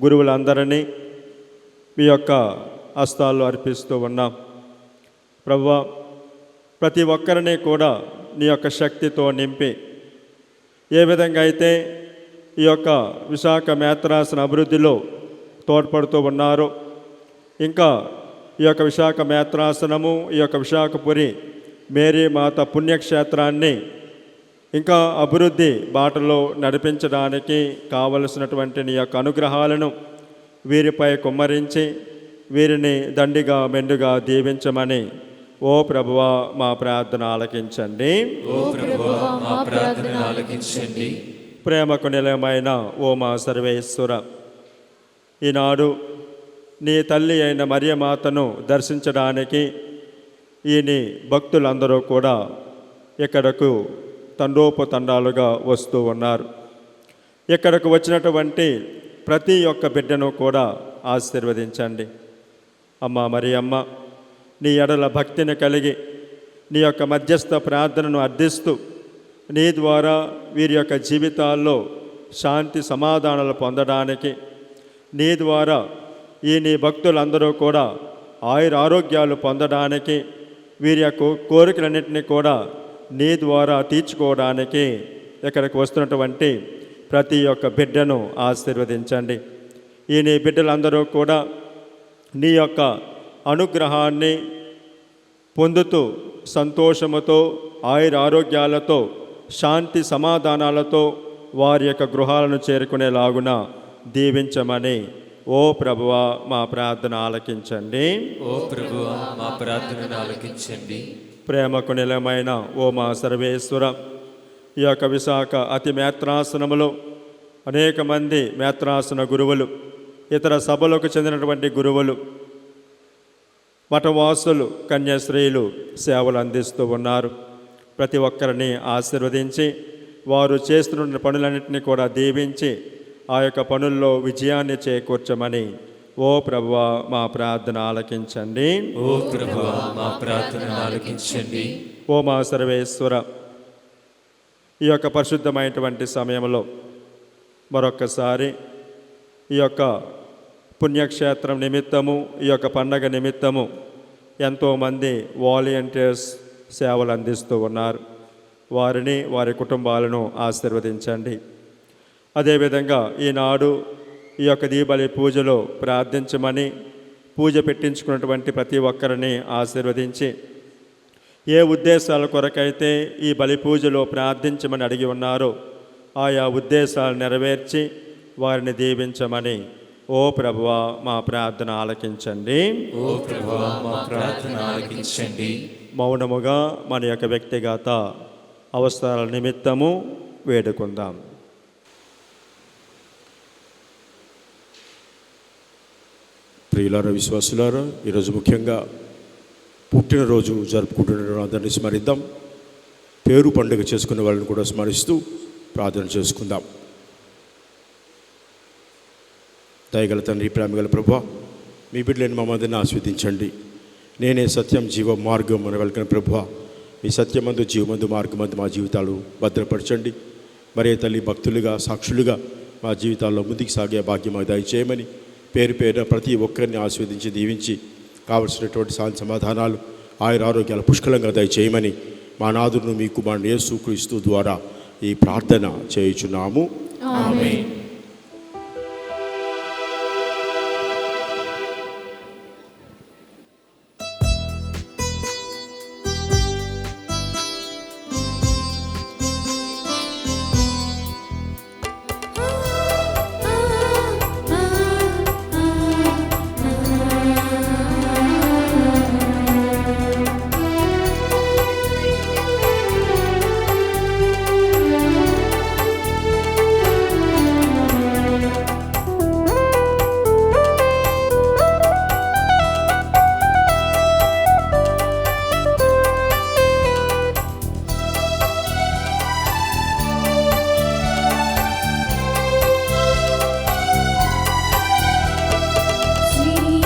గురువులందరినీ మీ యొక్క హస్తాల్లో అర్పిస్తూ ఉన్నాం. ప్రభువా, ప్రతి ఒక్కరిని కూడా నీ యొక్క శక్తితో నింపి ఏ విధంగా అయితే ఈ యొక్క విశాఖ మేత్రాసన అభివృద్ధిలో తోడ్పడుతూ ఉన్నారో, ఇంకా ఈ యొక్క విశాఖ మేత్రాసనము, ఈ యొక్క విశాఖపురి మేరీ మాత పుణ్యక్షేత్రాన్ని ఇంకా అభివృద్ధి బాటలో నడిపించడానికి కావలసినటువంటి నీ యొక్క అనుగ్రహాలను వీరిపై కుమ్మరించి వీరిని దండిగా మెండుగా దీవించమని ఓ ప్రభువా మా ప్రార్థన ఆలకించండి. ఓ ప్రభువా, మా ప్రార్థన ఆలకించండి. ప్రేమకు నిలయమైన ఓ మా సర్వేశ్వర, ఈనాడు నీ తల్లి అయిన మరియమాతను దర్శించడానికి ఈ నీ భక్తులందరూ కూడా ఇక్కడకు తండోపతండాలుగా వస్తూ ఉన్నారు. ఇక్కడకు వచ్చినటువంటి ప్రతి ఒక్క బిడ్డను కూడా ఆశీర్వదించండి. అమ్మ మరియమ్మ, నీ ఎడల భక్తిని కలిగి నీ యొక్క మధ్యస్థ ప్రార్థనను అర్థిస్తూ నీ ద్వారా వీరి యొక్క జీవితాల్లో శాంతి సమాధానాలు పొందడానికి, నీ ద్వారా ఈ నీ భక్తులందరూ కూడా ఆయురారోగ్యాలు పొందడానికి, వీరి యొక్క కోరికలన్నింటినీ కూడా నీ ద్వారా తీర్చుకోవడానికి ఇక్కడికి వస్తున్నటువంటి ప్రతి ఒక్క బిడ్డను ఆశీర్వదించండి. ఈ నీ బిడ్డలందరూ కూడా నీ యొక్క అనుగ్రహాన్ని పొందుతూ సంతోషముతో, ఆయురారోగ్యాలతో, శాంతి సమాధానాలతో వారి యొక్క గృహాలను చేరుకునేలాగున దీవించమని ఓ ప్రభువా మా ప్రార్థన ఆలకించండి. ఓ ప్రభువా మా ప్రార్థనను ఆలకించండి. ప్రేమకు నిలయమైన ఓ మా సర్వేశ్వర, ఈ యొక్క విశాఖ అతి మేత్రాసనములో అనేక మంది మేత్రాసన గురువులు, ఇతర సభలకు చెందినటువంటి గురువులు, మఠవాసులు, కన్యాశ్రీలు సేవలు అందిస్తూ ఉన్నారు. ప్రతి ఒక్కరిని ఆశీర్వదించి వారు చేస్తున్న పనులన్నింటినీ కూడా దీవించి ఆ యొక్క పనుల్లో విజయాన్ని చేకూర్చమని ఓ ప్రభువా మా ప్రార్థన ఆలకించండి. ఓ ప్రభువా మా ప్రార్థనను ఆలకించండి. ఓ మా సర్వేశ్వర, ఈ యొక్క పరిశుద్ధమైనటువంటి సమయంలో మరొక్కసారి ఈ యొక్క పుణ్యక్షేత్రం నిమిత్తము, ఈ యొక్క పండగ నిమిత్తము ఎంతోమంది వాలంటీర్స్ సేవలు అందిస్తూ ఉన్నారు. వారిని, వారి కుటుంబాలను ఆశీర్వదించండి. అదేవిధంగా ఈనాడు ఈ యొక్క దీపావళి పూజలో ప్రార్థించమని పూజ పెట్టించుకున్నటువంటి ప్రతి ఒక్కరిని ఆశీర్వదించి, ఏ ఉద్దేశాల కొరకైతే ఈ బలి పూజలో ప్రార్థించమని అడిగి ఉన్నారో ఆయా ఉద్దేశాలు నెరవేర్చి వారిని దీవించమని ఓ ప్రభువా మా ప్రార్థన ఆలకించండి. ఓ ప్రభువా మా ప్రార్థన ఆలకించండి. మౌనముగా మన యొక్క వ్యక్తిగత అవసరాల నిమిత్తము వేడుకుందాం. ప్రియులారా, విశ్వాసులారా, ఈరోజు ముఖ్యంగా పుట్టినరోజు జరుపుకుంటున్న అందరినీ స్మరిద్దాం. పేరు పండుగ చేసుకునే వాళ్ళని కూడా స్మరిస్తూ ప్రార్థన చేసుకుందాం. దయగల తండ్రి, ప్రేమగల ప్రభువా, మీ బిడ్డలేని మమ్మల్ని ఆస్వాదించండి. నేనే సత్యం, జీవ మార్గం అని వెళ్తున్న ప్రభువా, మీ సత్యమందు, జీవమందు, మార్గమందు మా జీవితాలు భద్రపరచండి. మరే తల్లి, భక్తులుగా, సాక్షులుగా మా జీవితాల్లో ముందుకు సాగే భాగ్యం దయచేయమని పేరు పేరున ప్రతి ఒక్కరిని ఆస్వాదించి దీవించి కావలసినటువంటి శాంతి సమాధానాలు, ఆయురారోగ్యాలు పుష్కలంగా దయచేయమని మా నాదును మీ కుమారుడు యేసుక్రీస్తు ద్వారా ఈ ప్రార్థన చేయుచున్నాము. ఆమేన్.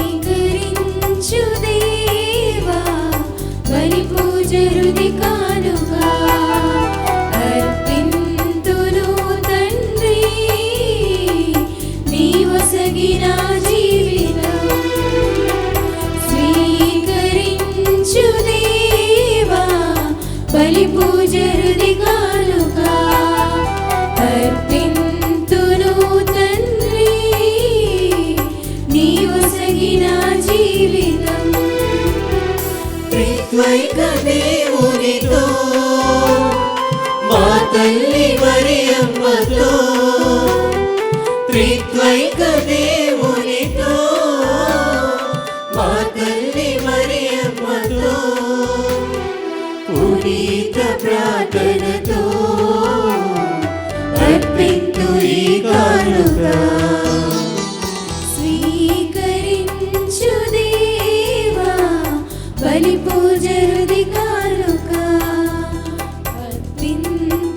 స్వీకరించు దేవా బలి పూజరుది కానుగా అర్పింతును తండ్రి నీ వసగిన జీవితం. స్వీకరించు దేవా బలి పూజరుది కానుగా అర్పింతును తండ్రి నీ వసగిన జీవితం. త్రిత్వైక దేవునితో మా తల్లి మరియమ్మతో, త్రిత్వైక దేవునితో మా తల్లి మరియమ్మతో, పునీత ప్రార్థనతో అర్పింతు ఈ కానుక. స్వీకరించు దేవా బలి పూజరుది కానుక అర్పింతును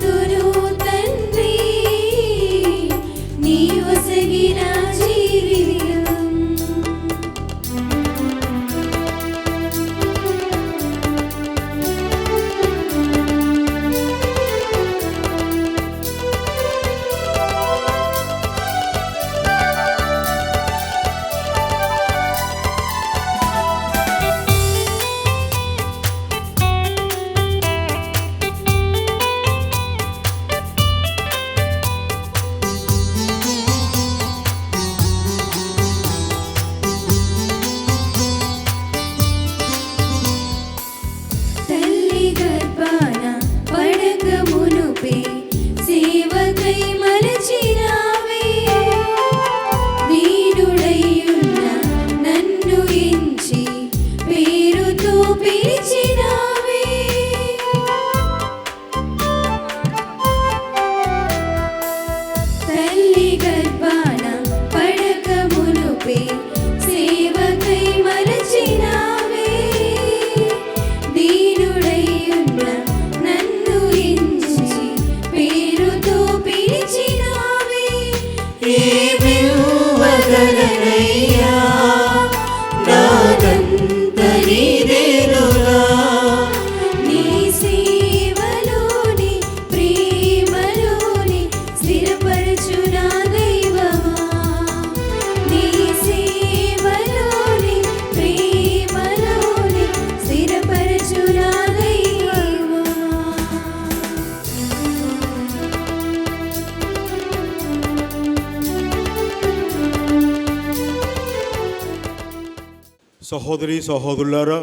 సహోదరి సహోదరులారా,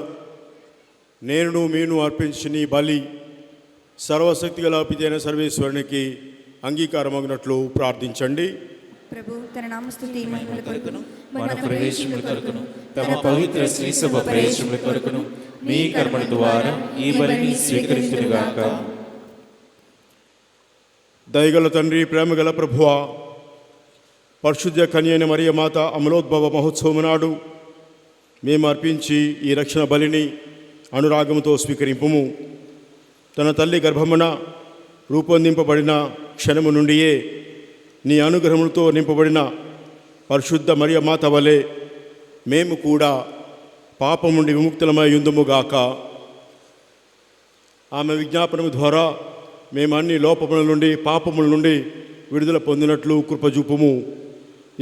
నేను మీను అర్పించిన ఈ బలి సర్వశక్తి గల పితైన సర్వేశ్వరునికి అంగీకారమగినట్లు ప్రార్థించండి. ప్రభు తన నామస్తుతి మహిమల కొరకును మన ప్రవేశముల కొరకును తమ పవిత్ర శ్రీసభ ప్రవేశముల కొరకును మీ కర్మల ద్వారా ఈ బలిని స్వీకరించుగాక. దయగల తండ్రి, ప్రేమగల ప్రభువా, పరిశుద్ధ కన్యైన మరియ మాత అమలోద్భవ మహోత్సవం నాడు మేము అర్పించి ఈ రక్షణ బలిని అనురాగంతో స్వీకరింపుము. తన తల్లి గర్భమున రూపొందింపబడిన క్షణము నుండియే నీ అనుగ్రహములతో నింపబడిన పరిశుద్ధ మరియ మాత వలె మేము కూడా పాపం నుండి విముక్తులమై యుందుముగాక. ఆమె విజ్ఞాపనము ద్వారా మేము అన్ని లోపముల నుండి పాపముల నుండి విడుదల పొందినట్లు కృపజూపుము.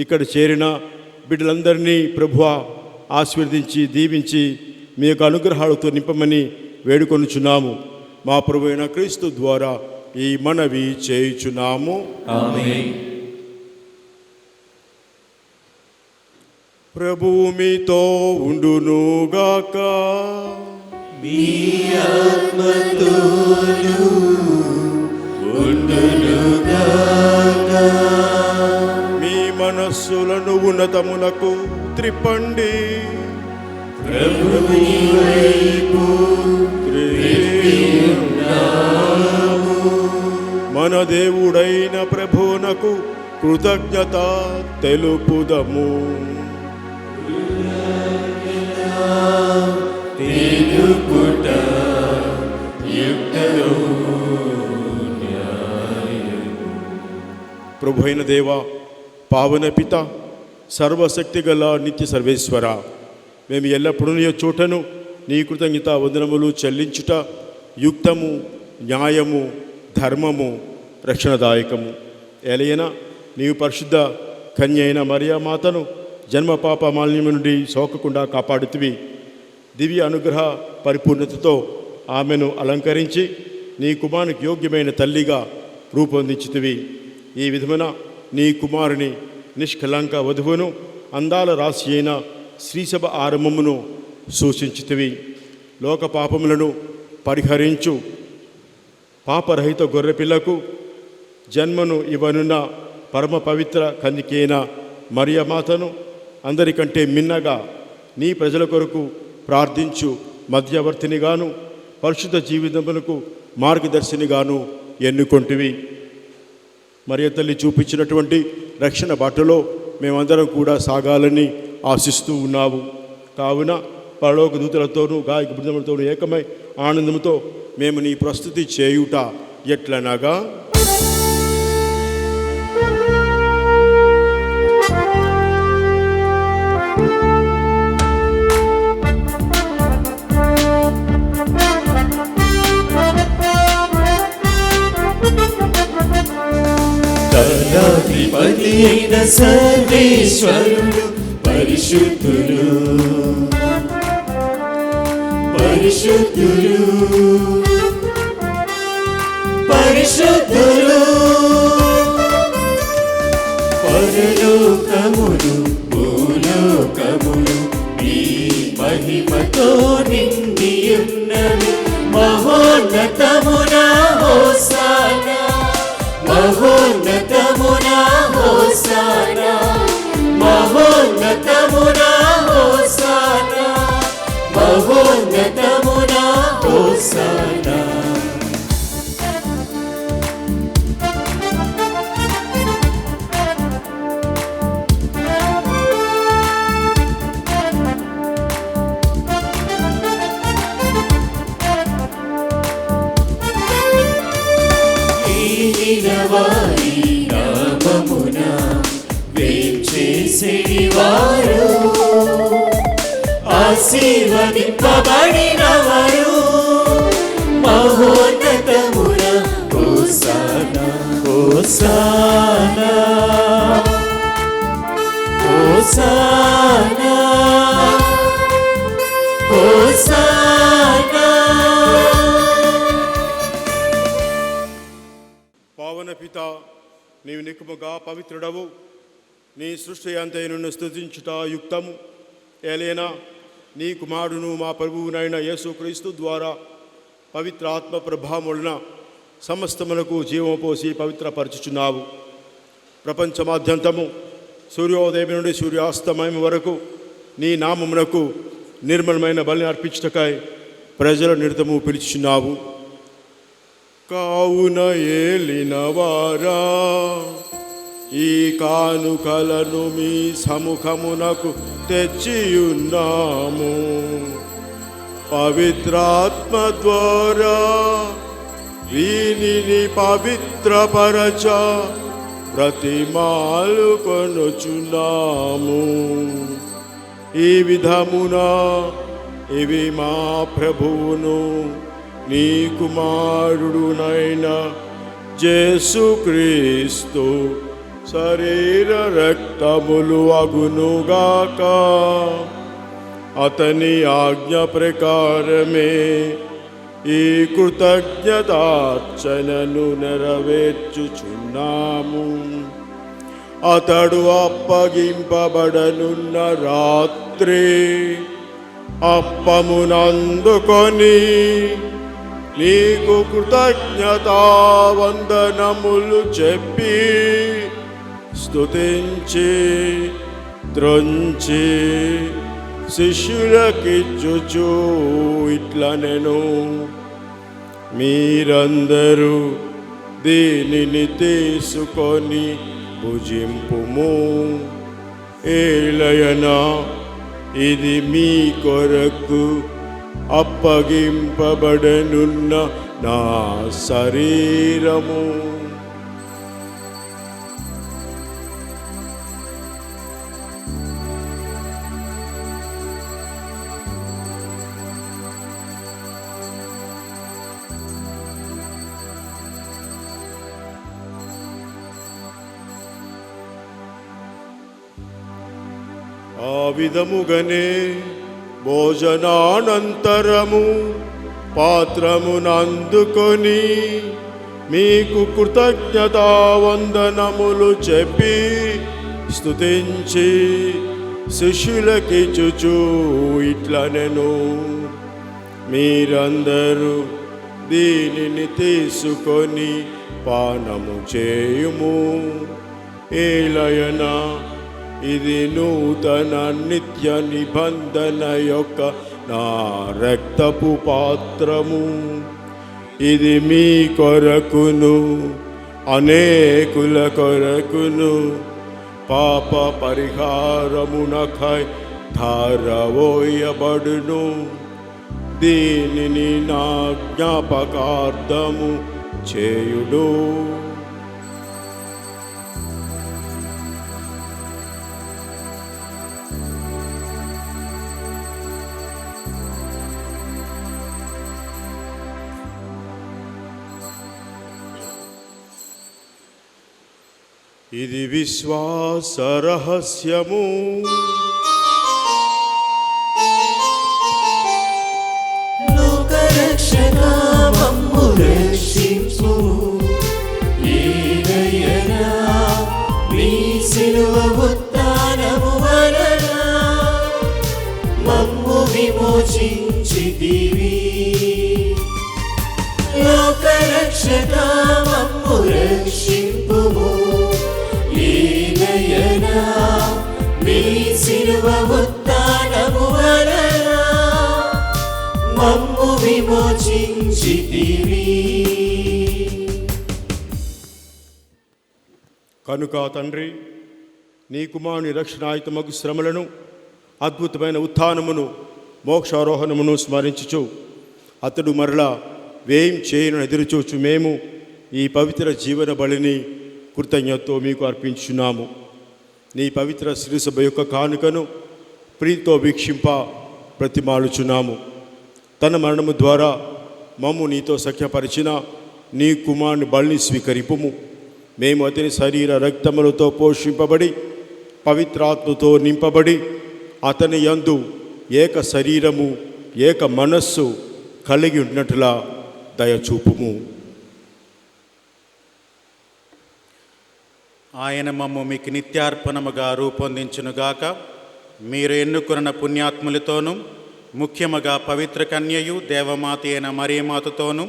ఇక్కడ చేరిన బిడ్డలందరినీ ప్రభువా ఆశీర్వదించి దీవించి మీ యొక్క అనుగ్రహాలతో నింపమని వేడుకొనుచున్నాము. మా ప్రభు అయిన క్రీస్తు ద్వారా ఈ మనవి చేయుచున్నాము. ఆమేన్. ప్రభువు మీతో ఉండునుగాక. మీ ఆత్మతోను ఉండునుగాక. మీ మనస్సులను ఉన్నతమునకు త్రిప్పండి. ప్రభుని వైపు త్రిప్పి ఉన్నాము. మన దేవుడైన ప్రభువునకు కృతజ్ఞత తెలుపుదము. తెలుపుట యుక్తము న్యాయము. ప్రభు అయిన దేవ, పావన పిత, సర్వశక్తి గల నిత్య సర్వేశ్వర, మేము ఎల్లప్పుడూ నీ చోటను నీ కృతజ్ఞత వందనములు చెల్లించుట యుక్తము, న్యాయము, ధర్మము, రక్షణదాయకము. ఎలయన నీవు పరిశుద్ధ కన్య అయిన మరియమాతను జన్మ పాప మాలిన్యం నుండి సోకకుండా కాపాడుతువి. దివ్య అనుగ్రహ పరిపూర్ణతతో ఆమెను అలంకరించి నీ కుమారునికి యోగ్యమైన తల్లిగా రూపొందించుతివి. ఈ విధమున నీ కుమారుని నిష్కలంక వధువును అందాల రాశి అయిన శ్రీసభ ఆరంభమును సూచించుతివి. లోక పాపములను పరిహరించు పాపరహిత గొర్రెపిల్లకు జన్మను ఇవ్వనున్న పరమ పవిత్ర కన్యకైన మరియమాతను అందరికంటే మిన్నగా నీ ప్రజల కొరకు ప్రార్థించు మధ్యవర్తినిగాను పరిశుద్ధ జీవితములకు మార్గదర్శినిగాను ఎన్నుకొంటివి. మరియ తల్లి చూపించినటువంటి రక్షణ బాటలో మేమందరం కూడా సాగాలని ఆశిస్తూ ఉన్నాము. కావున పరలోక దూతలతోనూ గాయక బృందములతోనూ ఏకమై ఆనందంతో మేము నీ ప్రస్తుతి చేయుట ఎట్లనగా, దళాధిపతి అయిన సర్వేశ్వరుడు పరిశుద్ధులు పరిశుద్ధులు పరిశుద్ధులు. పరలోకములు భూలోకములు నీ మహిమతో నిండియున్నవి. మహోన్నతమున హోసానా మహోన్నతమున హోసానా మహోన్నతమున హోసానా మహోన్నతమున హోసానా. వారి నామమున వేంచేసేడి వారు ఆశీర్వదింపబడిన వారు. మహోన్నతమున హోసానా హోసానా హోసానా హోసానా. పావన పిత, నీవు నిక్కుముగా పవిత్రుడవు. నీ సృష్టి అంతైనను స్తుతించుట యుక్తము. ఏలైనా నీ కుమారుడును మా ప్రభువునైన యేసుక్రీస్తు ద్వారా పవిత్ర ఆత్మ ప్రభావం వలన సమస్తములకు జీవము పోసి పవిత్రపరచుచున్నావు. ప్రపంచమాద్యంతము సూర్యోదయం నుండి సూర్యాస్తమయం వరకు నీ నామమునకు నిర్మలమైన బలిని అర్పించుటకై ప్రజల నిరతము పిలుచుచున్నావు. కావున ఏలినవారా, ఈ కానుకలను మీ సముఖమునకు తెచ్చియున్నాము. పవిత్రాత్మ ద్వారా వీనిని పవిత్రపరచ ప్రతిమాలు కొనుచున్నాము. ఈ విధమున ఇవి మా ప్రభువును నీ కుమారుడునైన యేసుక్రీస్తు శరీర రక్తములు అగునుగాక. అతని ఆజ్ఞ ప్రకారమే ఈ కృతజ్ఞతార్చనను నెరవేర్చుచున్నాము. అతడు అప్పగింపబడనున్న రాత్రి అప్పమునందుకొని నీకు కృతజ్ఞతావందనములు చెప్పి స్తుతించి త్రొంచి శిష్యులకిచ్చుచు ఇట్లనెను, మీరందరూ దీనిని తీసుకొని భుజింపుము. ఏలయనా ఇది మీ కొరకు అప్పగింపబడనున్న నా శరీరము. ఆ విధముగనే భోజనానంతరము పాత్రమునందుకొని మీకు కృతజ్ఞతావందనములు చెప్పి స్తుతించి శిష్యులకిచ్చుచు ఇట్లనెను, మీరందరూ దీనిని తీసుకొని పానము చేయుము. ఏలయనా ఇది నూతన నిత్య నిబంధన యొక్క నా రక్తపు పాత్రము. ఇది మీ కొరకును అనేకుల కొరకును పాప పరిహారమునకై ధారవోయబడును. దీనిని నా జ్ఞాపకార్థము చేయుడు. ఇది విశ్వాస రహస్యము. లోకరక్షకా మమ్ము రక్షించు. యేదయ్యనా నీ సిలువ ఉత్థానము వలన మమ్ము విమోచించితివి. లోకరక్షకా మమ్ము రక్షింపుము. యేదయ్యనా నీ సిలువ ఉత్థానము వలన మమ్ము విమోచించితివి. కనుక తండ్రి, నీ కుమారుని రక్షణాయుతమగు శ్రమలను, అద్భుతమైన ఉత్థానమును, మోక్షారోహణమును స్మరించుచు అతడు మరలా వ్యయం చేయను ఎదురుచూచు మేము ఈ పవిత్ర జీవన బలిని కృతజ్ఞతతో మీకు అర్పించున్నాము. నీ పవిత్ర శ్రీసభ యొక్క కానుకను ప్రీతితో వీక్షింప ప్రతిమాలుచున్నాము. తన మరణము ద్వారా మమ్ము నీతో సఖ్యపరిచిన నీ కుమారుని బలిని స్వీకరింపుము. మేము అతని శరీర రక్తములతో పోషింపబడి పవిత్రాత్మతో నింపబడి అతని యందు ఏక శరీరము ఏక మనస్సు కలిగి ఉన్నట్లా దయచూపుము. ఆయన మమ్ము మీకు నిత్యార్పణముగా రూపొందించునుగాక. మీరు ఎన్నుకున్న పుణ్యాత్ములతోనూ ముఖ్యముగా పవిత్ర కన్యయు దేవమాత అయిన మరియమాతతోనూ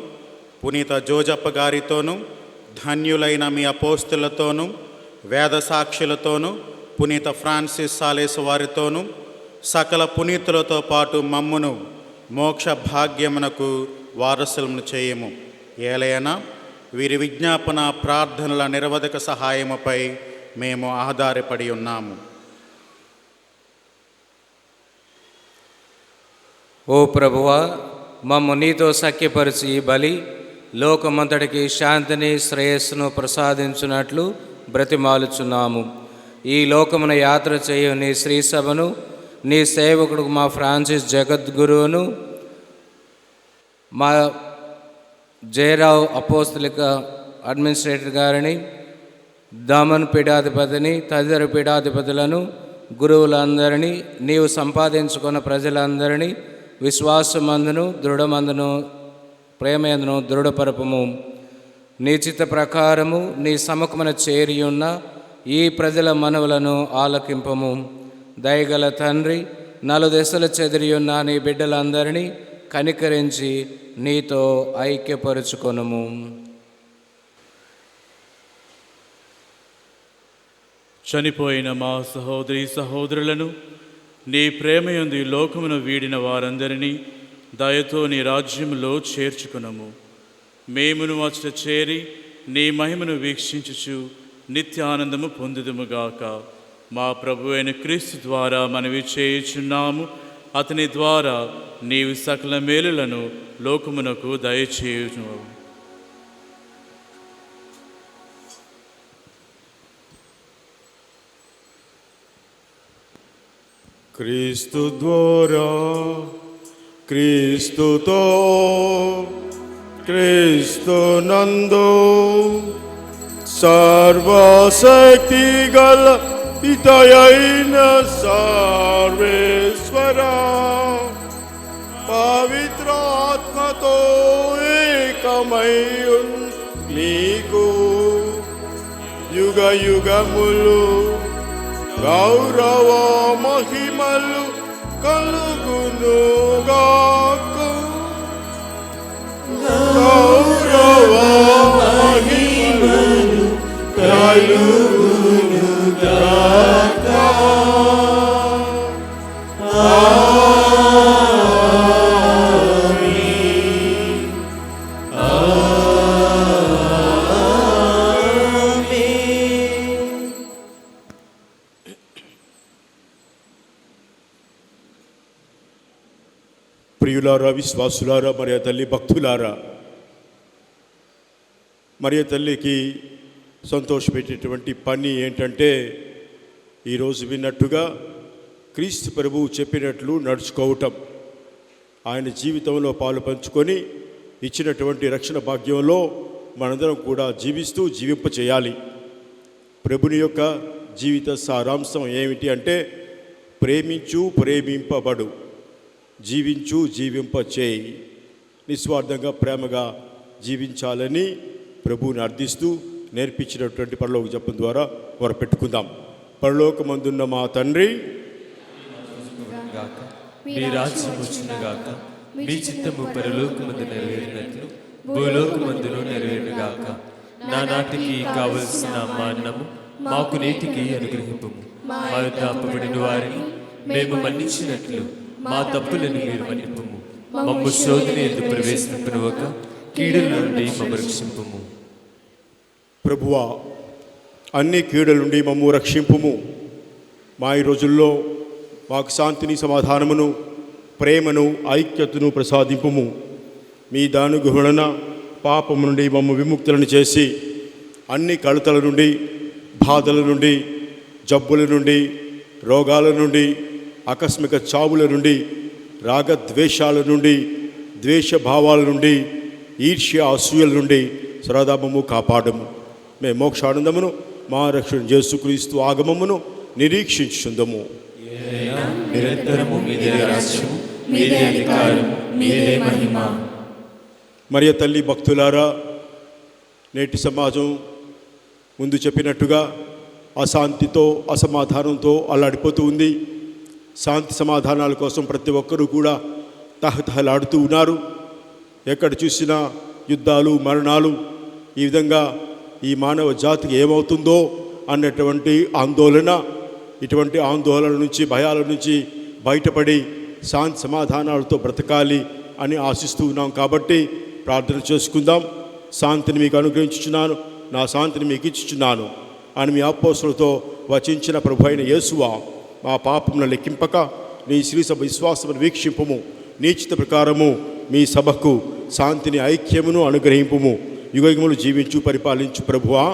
పునీత జోజప్ప గారితోనూ ధన్యులైన మీ అపోస్తులతోనూ వేద సాక్షులతోనూ పునీత ఫ్రాన్సిస్ సాలేస్ వారితోనూ సకల పునీతులతో పాటు మమ్మును మోక్ష భాగ్యమునకు వారసులను చేయము. ఏలైనా వీరి విజ్ఞాపన ప్రార్థనల నిరవధిక సహాయముపై మేము ఆధారపడి ఉన్నాము. ఓ ప్రభువా, మమ్ము నీతో సఖ్యపరిచి ఈ బలి లోకమంతటికి శాంతిని శ్రేయస్సును ప్రసాదించున్నట్లు బ్రతిమాలుచున్నాము. ఈ లోకమున యాత్ర చేయు నీ శ్రీసభను, నీ సేవకుడు మా ఫ్రాన్సిస్ జగద్గురువును, మా జయరావు అపోస్తలిక అడ్మినిస్ట్రేటర్ గారిని, దామన్ పీఠాధిపతిని, తదితర పీఠాధిపతులను, గురువులందరినీ, నీవు సంపాదించుకున్న ప్రజలందరినీ విశ్వాసమందును దృఢమందును ప్రేమయందును దృఢపరపము. నీ చిత్త ప్రకారము నీ సముఖమున చేరియున్న ఈ ప్రజల మనవులను ఆలకింపము. దయగల తండ్రి, నలుదెసలు చెదిరియున్న నీ బిడ్డలందరినీ కనికరించి నీతో ఐక్యపరుచుకొనుము. చనిపోయిన మా సహోదరి సహోదరులను నీ ప్రేమయందు ఈ లోకమును వీడిన వారందరినీ దయతో నీ రాజ్యములో చేర్చుకునము. మేమును అచ్చట చేరి నీ మహిమను వీక్షించుచు నిత్యానందము పొందుదుముగాక. మా ప్రభు అయిన క్రీస్తు ద్వారా మనవి చేయుచున్నాము. అతని ద్వారా నీవు సకల మేలులను లోకమునకు దయచేయుచు. క్రీస్తు ద్వారా, క్రీస్తుతో, క్రీస్తు నందు సర్వశక్తి గల పితయైన సర్వేశ్వర పవిత్రాత్మతో ఏకమయ్యున్ నీకు యుగ యుగములు గౌరవ మహిమలు కలుగునుగాక. గౌరవ మహిమలు కలుగునుగాక. ప్రియులారా, విశ్వాసులారా, మరియ తల్లి భక్తులారా, మరియ తల్లికి సంతోషపెట్టేటువంటి పని ఏంటంటే ఈరోజు విన్నట్టుగా క్రీస్తు ప్రభువు చెప్పినట్లు నడుచుకోవటం, ఆయన జీవితంలో పాలు పంచుకొని ఇచ్చినటువంటి రక్షణ భాగ్యంలో మనందరం కూడా జీవిస్తూ జీవింపచేయాలి. ప్రభుని యొక్క జీవిత సారాంశం ఏమిటి అంటే ప్రేమించు, ప్రేమింపబడు, జీవించు, జీవింపచేయి. నిస్వార్థంగా ప్రేమగా జీవించాలని ప్రభువుని అర్థిస్తూ నేర్పించినటువంటి పరలోక జపం ద్వారా మొరపెట్టుకుందాం. పరలోకమందున్న మా తండ్రి, మీ రాజ్యం వచ్చునుగాక, మీ చిత్తము పరలోకమందు నెరవేరినట్లు భూలోకమందును నెరవేరుగాక. నా నాటికి కావలసిన మా అన్నము మాకు నేటికి అనుగ్రహింపము. మా యొద్ద అప్పబడిన వారిని మేము మన్నించినట్లు మా తప్పులను మీరు మన్నింపము. మమ్ము శోధన యందు ప్రవేశింపనివ్వక కీడుల నుండి మమ్ము రక్షింపము. ప్రభువా, అన్ని కీడుల నుండి మమ్ము రక్షింపుము. మా ఈ రోజుల్లో మాకు శాంతిని, సమాధానమును, ప్రేమను, ఐక్యతను ప్రసాదింపుము. మీ దానుగుణన పాపము నుండి మమ్ము విముక్తులను చేసి అన్ని కలతల నుండి, బాధల నుండి, జబ్బుల నుండి, రోగాల నుండి, ఆకస్మిక చావుల నుండి, రాగద్వేషాల నుండి, ద్వేషభావాల నుండి, ఈర్ష్య అసూయల నుండి సరదామము కాపాడము. మేము మోక్షానందమును మా రక్షణ యేసుక్రీస్తు ఆగమమును నిరీక్షించుందము. నిరంతరము మీదే రాజ్యము, మీదే అధికారము, మీదే మహిమ. మరియ తల్లి భక్తులారా, నేటి సమాజం ముందు చెప్పినట్టుగా అశాంతితో, అసమాధానంతో అల్లాడిపోతూ ఉంది. శాంతి సమాధానాల కోసం ప్రతి ఒక్కరూ కూడా తహతహలాడుతూ ఉన్నారు. ఎక్కడ చూసినా యుద్ధాలు, మరణాలు. ఈ విధంగా ఈ మానవ జాతికి ఏమవుతుందో అన్నటువంటి ఆందోళన. ఇటువంటి ఆందోళన నుంచి, భయాల నుంచి బయటపడి శాంతి సమాధానాలతో బ్రతకాలి అని ఆశిస్తూ ఉన్నాం. కాబట్టి ప్రార్థన చేసుకుందాం. శాంతిని మీకు అనుగ్రహించుచున్నాను, నా శాంతిని మీకు ఇచ్చుచున్నాను అని మీ అపోస్తలులతో వచించిన ప్రభు అయిన యేసువా, మా పాపములను లెక్కింపక నీ శ్రీ సభ విశ్వాసమును వీక్షింపుము. నీచిత ప్రకారము మీ సభకు శాంతిని, ఐక్యమును అనుగ్రహింపుము. యుగయుగములు జీవించు పరిపాలించు ప్రభువా.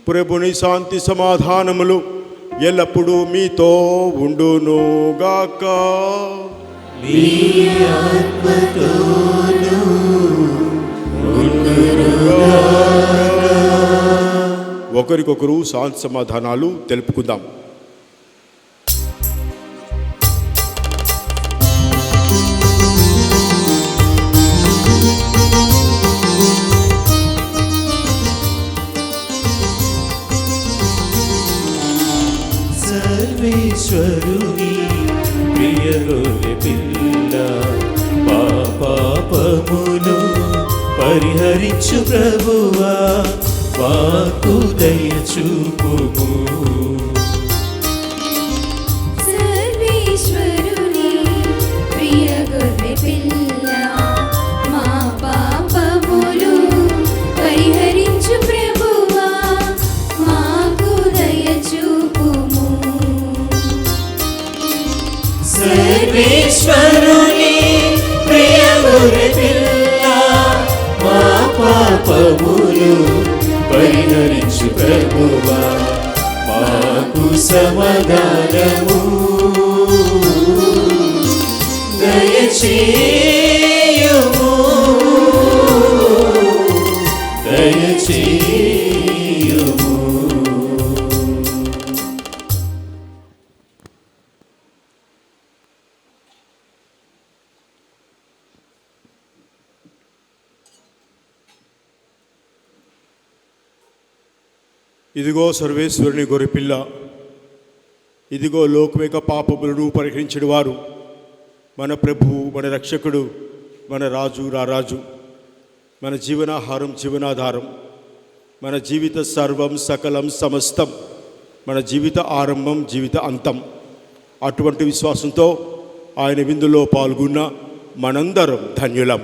ప్రభుని శాంతి సమాధానములు ఎల్లప్పుడూ మీతో ఉండునుగాక. ఒకరికొకరు శాంతి సమాధానాలు తెలుపుకుందాం. సర్వేశ్వరుని ప్రియ గొర్రె పిల్ల, పాపములు పరిహరించు ప్రభువా, మాకు దయ చూపుము. సర్వేశ్వరుని ప్రియ గొర్రె పిల్ల, మా పాపములు పరిహరించు ప్రభువా, మాకు దయ చూపుము. సర్వేశ్వరుని ప్రియ గొర్రె పిల్ల, మా పాపములు పరిహరించు ప్రభువా, మాకు సమాధానము దయచేయుము, దయచేయుము. ఇదిగో సర్వేశ్వరుని గొర్రెపిల్ల, ఇదిగో లోకమేక పాపములను పరిహరించిన వారు, మన ప్రభువు, మన రక్షకుడు, మన రాజు, రారాజు, మన జీవనాహారం, జీవనాధారం, మన జీవిత సర్వం, సకలం, సమస్తం, మన జీవిత ఆరంభం, జీవిత అంతం. అటువంటి విశ్వాసంతో ఆయన విందులో పాల్గొన్న మనందరం ధన్యులం.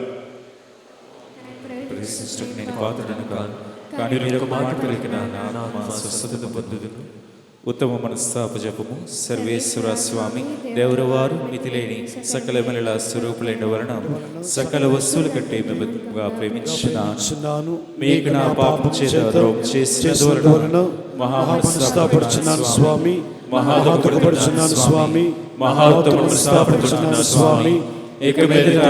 నేను పాత్రను కాను, కానీ మీరు ఒక మాట పలికిన నా స్వస్థత పొందుదును. ఉత్తమ మనస్తాపజపము. సర్వేశ్వర స్వామి దేవరవారు మితిలేని సకల మహిళ స్వరూపులైన వలన సకల వస్తువుల కంటే మిమ్మల్ని ప్రేమించున్నాను. మీకు నా పాపం చేత ద్రోహం చేసినందువలన మహామనస్తాపడుచున్నాను స్వామి, మహాదుఃఖపడుచున్నాను స్వామి, మహాత్తమనస్తాపడుచున్నాను స్వామి. ఇక మీదట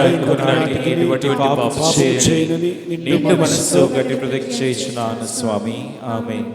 ఎటువంటి పాపం చేయనని నిండు మనస్సుతో గట్టి ప్రతిజ్ఞ చేయుచున్నాను స్వామి. ఆమేన్.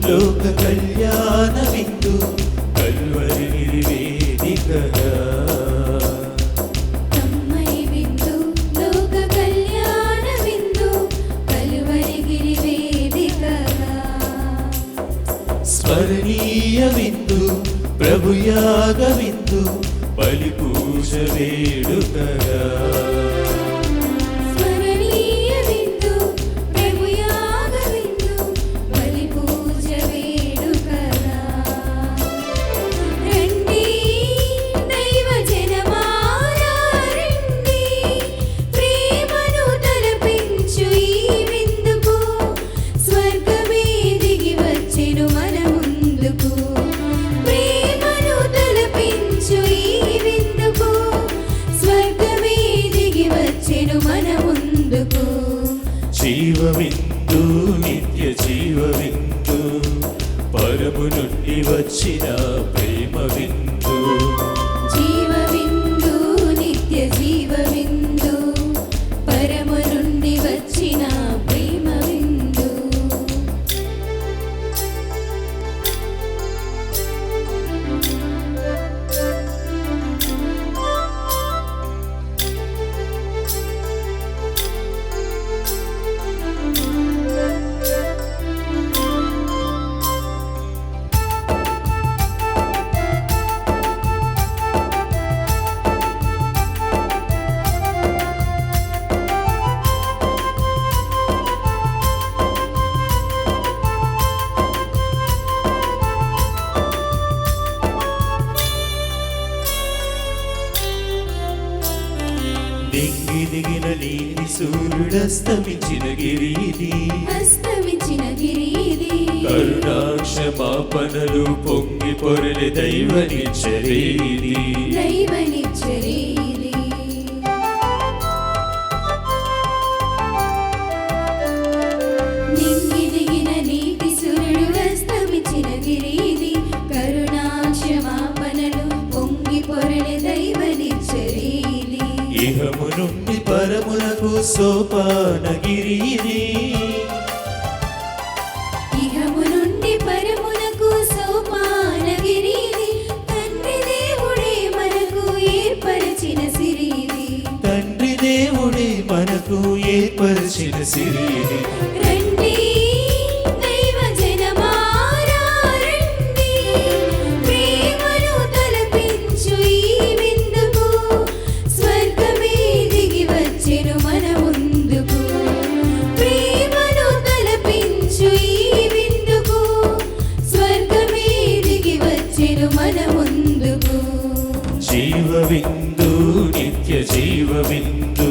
లోక కళ్యాణ విందు కల్వరి నివేదికగా, కమ్మని విందు లోక కళ్యాణ విందు కల్వరి గిరి వేదికగా, స్మరణీయ విందు ప్రభుయాగ విందు బలి పూజ వేడుకగా, స్మరణీయ విందు ప్రభుయాగ విందు బలి పూజ వేడుకగా. రండి దైవ జనమారా రండి, ప్రేమను తలపించు ఈ విందుకు, స్వర్గమే దిగి వచ్చెను మన ముందుకు. ప్రేమను తలపించు ఈ విందుకు, స్వర్గమే దిగి జీవవిందు నిత్య జీవవిందు పరము నుండి వచ్చిన ప్రేమ విందు జీవవిందు నిత్య జీవవిందు పరము నుండి వచ్చిన ప్రేమ విందు దింగి దిగిన నీటి సూర్యుడస్తమించిన గిరీది అస్తమించిన గిరీది కరుణాక్షమాపణలు పొంగి పొరలి దైవనిచ్చరీది దైవనిచ్చరీది నింగి దిగిన నీటి సూర్యుడు అస్తమించిన గిరీది కరుణాక్షమాపణలు పొంగి పొరలి దైవనిచ్చరీది ఇహము నుండి పరమునకు సోపానగిరీది ఇహము నుండి పరమునకు సోపానగిరీది తండ్రి దేవుడే మనకు ఏర్పరచిన సిరీది తండ్రి దేవుడే మనకు ఏర్పరిచిన సిరీది రండి దైవ జనమారా రండి ప్రేమను తలపించు ఈ విందుకు స్వర్గమే దిగి వచ్చెను మన ముందుకు ప్రేమను తలపించు ఈ విందుకు స్వర్గమే దిగి వచ్చెను మన ముందుకు జీవవిందు నిత్య జీవవిందు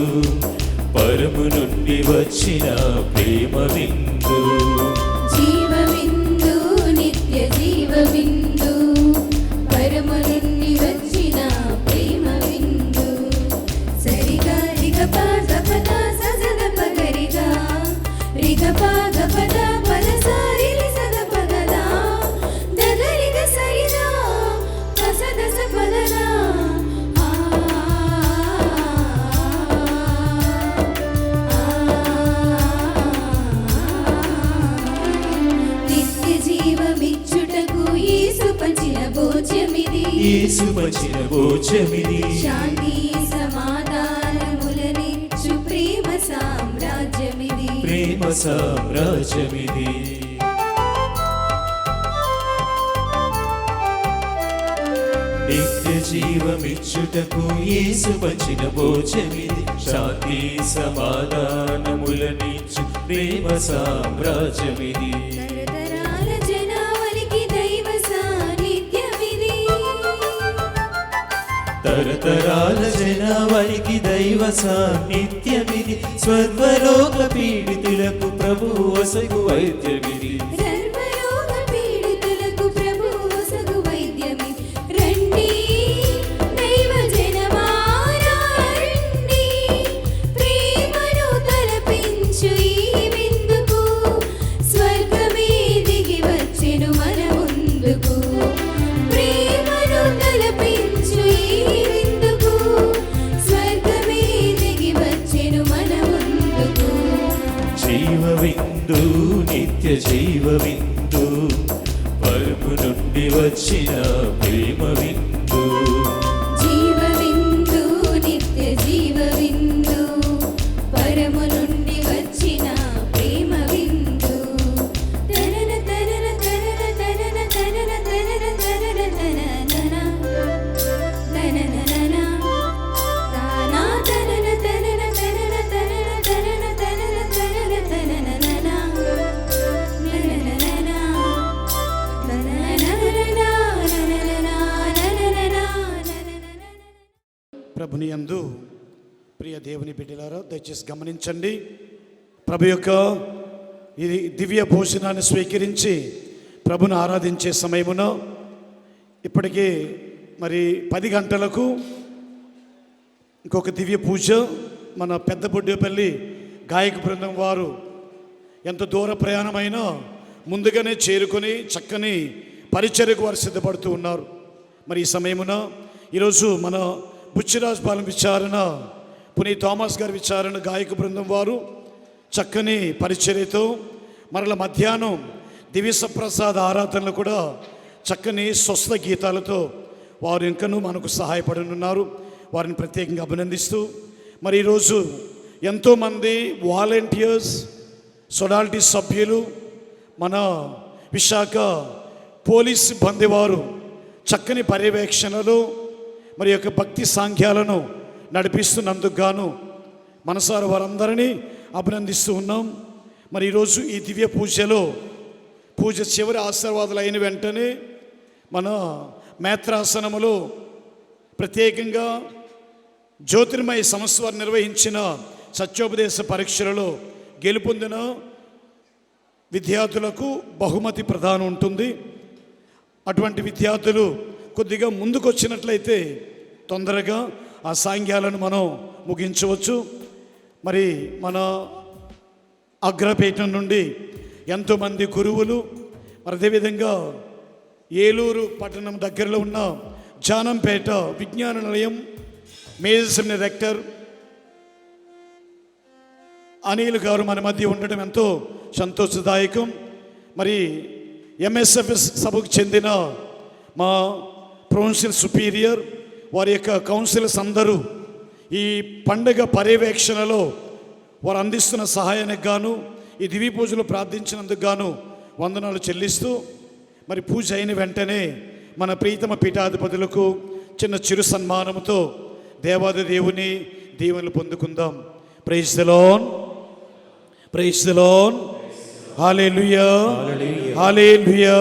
పరము నుండి వచ్చిన ప్రేమ విందు జీవవిందు నిత్య జీవవిందు పరము నుండి వచ్చిన ప్రేమ విందు సరిగా రిగపా గపద సజద పగరిగా రిగపా గపద పద సారి సద పగదా దగరిగ సరిదా పసద సపదనా నిత్య జీవమిచ్చుటకు యేసు పంచిన భోజ్యమిది యేసు పంచిన భోజ్యమిది శాంతి సమాధానములనిచ్చు ప్రేమ సామ్రాజ్యమిది ప్రేమ సామ్రాజ్యమిది నిత్య జీవమిచ్చుటకు యేసు పంచిన భోజమిది శాంతి సమాధానములనిచ్చు ప్రేమ సామ్రాజ్యమిది తరతరాల జనావళికి దైవ సాన్నిధ్యమిది తరతరాల జనావళికి దైవ సాన్నిధ్యమిది స్వర్గలోక పీడితులకు ప్రభు వసగు వైద్యమిది సర్వరోగ పీడితులకు ప్రభువు సగు వైద్యమిది రండి దైవ జనమారా రండి ప్రేమను తలపించు ఈ విందుకు స్వర్గమే దిగి వచ్చెను మన ముందుకు ప్రేమను తలపించు ఈ విందుకు స్వర్గమే దిగి వచ్చెను మన ముందుకు జీవవిందు నిత్య జీవవిందు పరము నుండి వచ్చిన ప్రేమ విందు జీవవిందు నిత్య జీవవిందు పరము నుండి వచ్చిన ప్రేమ విందు తనన తనన తనన తనన తనన తనన తనన తనన తనన తానా తనన తనన తనన తనన తనన తనన తనన తనన ప్రభుని యందు ప్రియ దేవుని బిడ్డలారా దయచేసి గమనించండి. ప్రభు యొక్క ఇది దివ్య భోజనాన్ని స్వీకరించి ప్రభుని ఆరాధించే సమయమున ఇప్పటికే మరి 10 గంటలకు ఇంకొక దివ్య పూజ మన పెద్ద బొడ్డేపల్లి గాయక బృందం వారు ఎంత దూర ప్రయాణమైనా ముందుగానే చేరుకొని చక్కని పరిచర్యకు వారు సిద్ధపడుతూ ఉన్నారు. మరి ఈ సమయమున ఈరోజు మన బుచ్చిరాజ్ పాలెం విచారణ, పునీత్ థామస్ గారి విచారణ గాయక బృందం వారు చక్కని పరిచర్యతో, మరల మధ్యాహ్నం దివ్యసప్రసాద ఆరాధనలు కూడా చక్కని స్వస్థ గీతాలతో వారు ఇంకనూ మనకు సహాయపడనున్నారు. వారిని ప్రత్యేకంగా అభినందిస్తూ, మరి ఈరోజు ఎంతోమంది వాలంటీర్స్, సొడాలిటీ సభ్యులు, మన విశాఖ పోలీస్ సిబ్బంది వారు చక్కని పర్యవేక్షణలో మరి యొక్క భక్తి సాంఖ్యాలను నడిపిస్తున్నందుకు గాను మనసారా వారందరినీ అభినందిస్తూ ఉన్నాం. మరి ఈరోజు ఈ దివ్య పూజలో పూజ చివరి ఆశీర్వాదాలు అయిన వెంటనే మన మేత్రాసనములో ప్రత్యేకంగా జ్యోతిర్మయ సంస్థ వారు నిర్వహించిన సత్యోపదేశ పరీక్షలలో గెలుపొందిన విద్యార్థులకు బహుమతి ప్రదానం ఉంటుంది. అటువంటి విద్యార్థులు కొద్దిగా ముందుకు వచ్చినట్లయితే తొందరగా ఆ సాంఘ్యాలను మనం ముగించవచ్చు. మరి మన అగ్రపీఠం నుండి ఎంతోమంది గురువులు, మరి అదేవిధంగా ఏలూరు పట్టణం దగ్గరలో ఉన్న జానంపేట విజ్ఞాన నిలయం మేజర్ సెమినరీ రెక్టర్ అనిల్ గారు మన మధ్య ఉండడం ఎంతో సంతోషదాయకం. మరి ఎంఎస్ఎఫ్ఎస్ సభకు చెందిన మా ప్రొవిన్షియల్ సుపీరియర్, వారి యొక్క కౌన్సిలర్స్ అందరూ ఈ పండుగ పర్యవేక్షణలో వారు అందిస్తున్న సహాయానికి గాను, ఈ దివ్య పూజలు ప్రార్థించినందుకు గాను వందనాలు చెల్లిస్తూ, మరి పూజ అయిన వెంటనే మన ప్రీతమ పీఠాధిపతులకు చిన్న చిరు సన్మానంతో దేవాది దేవుని దీవెనలు పొందుకుందాం. Praise the Lord, praise the Lord, hallelujah, hallelujah.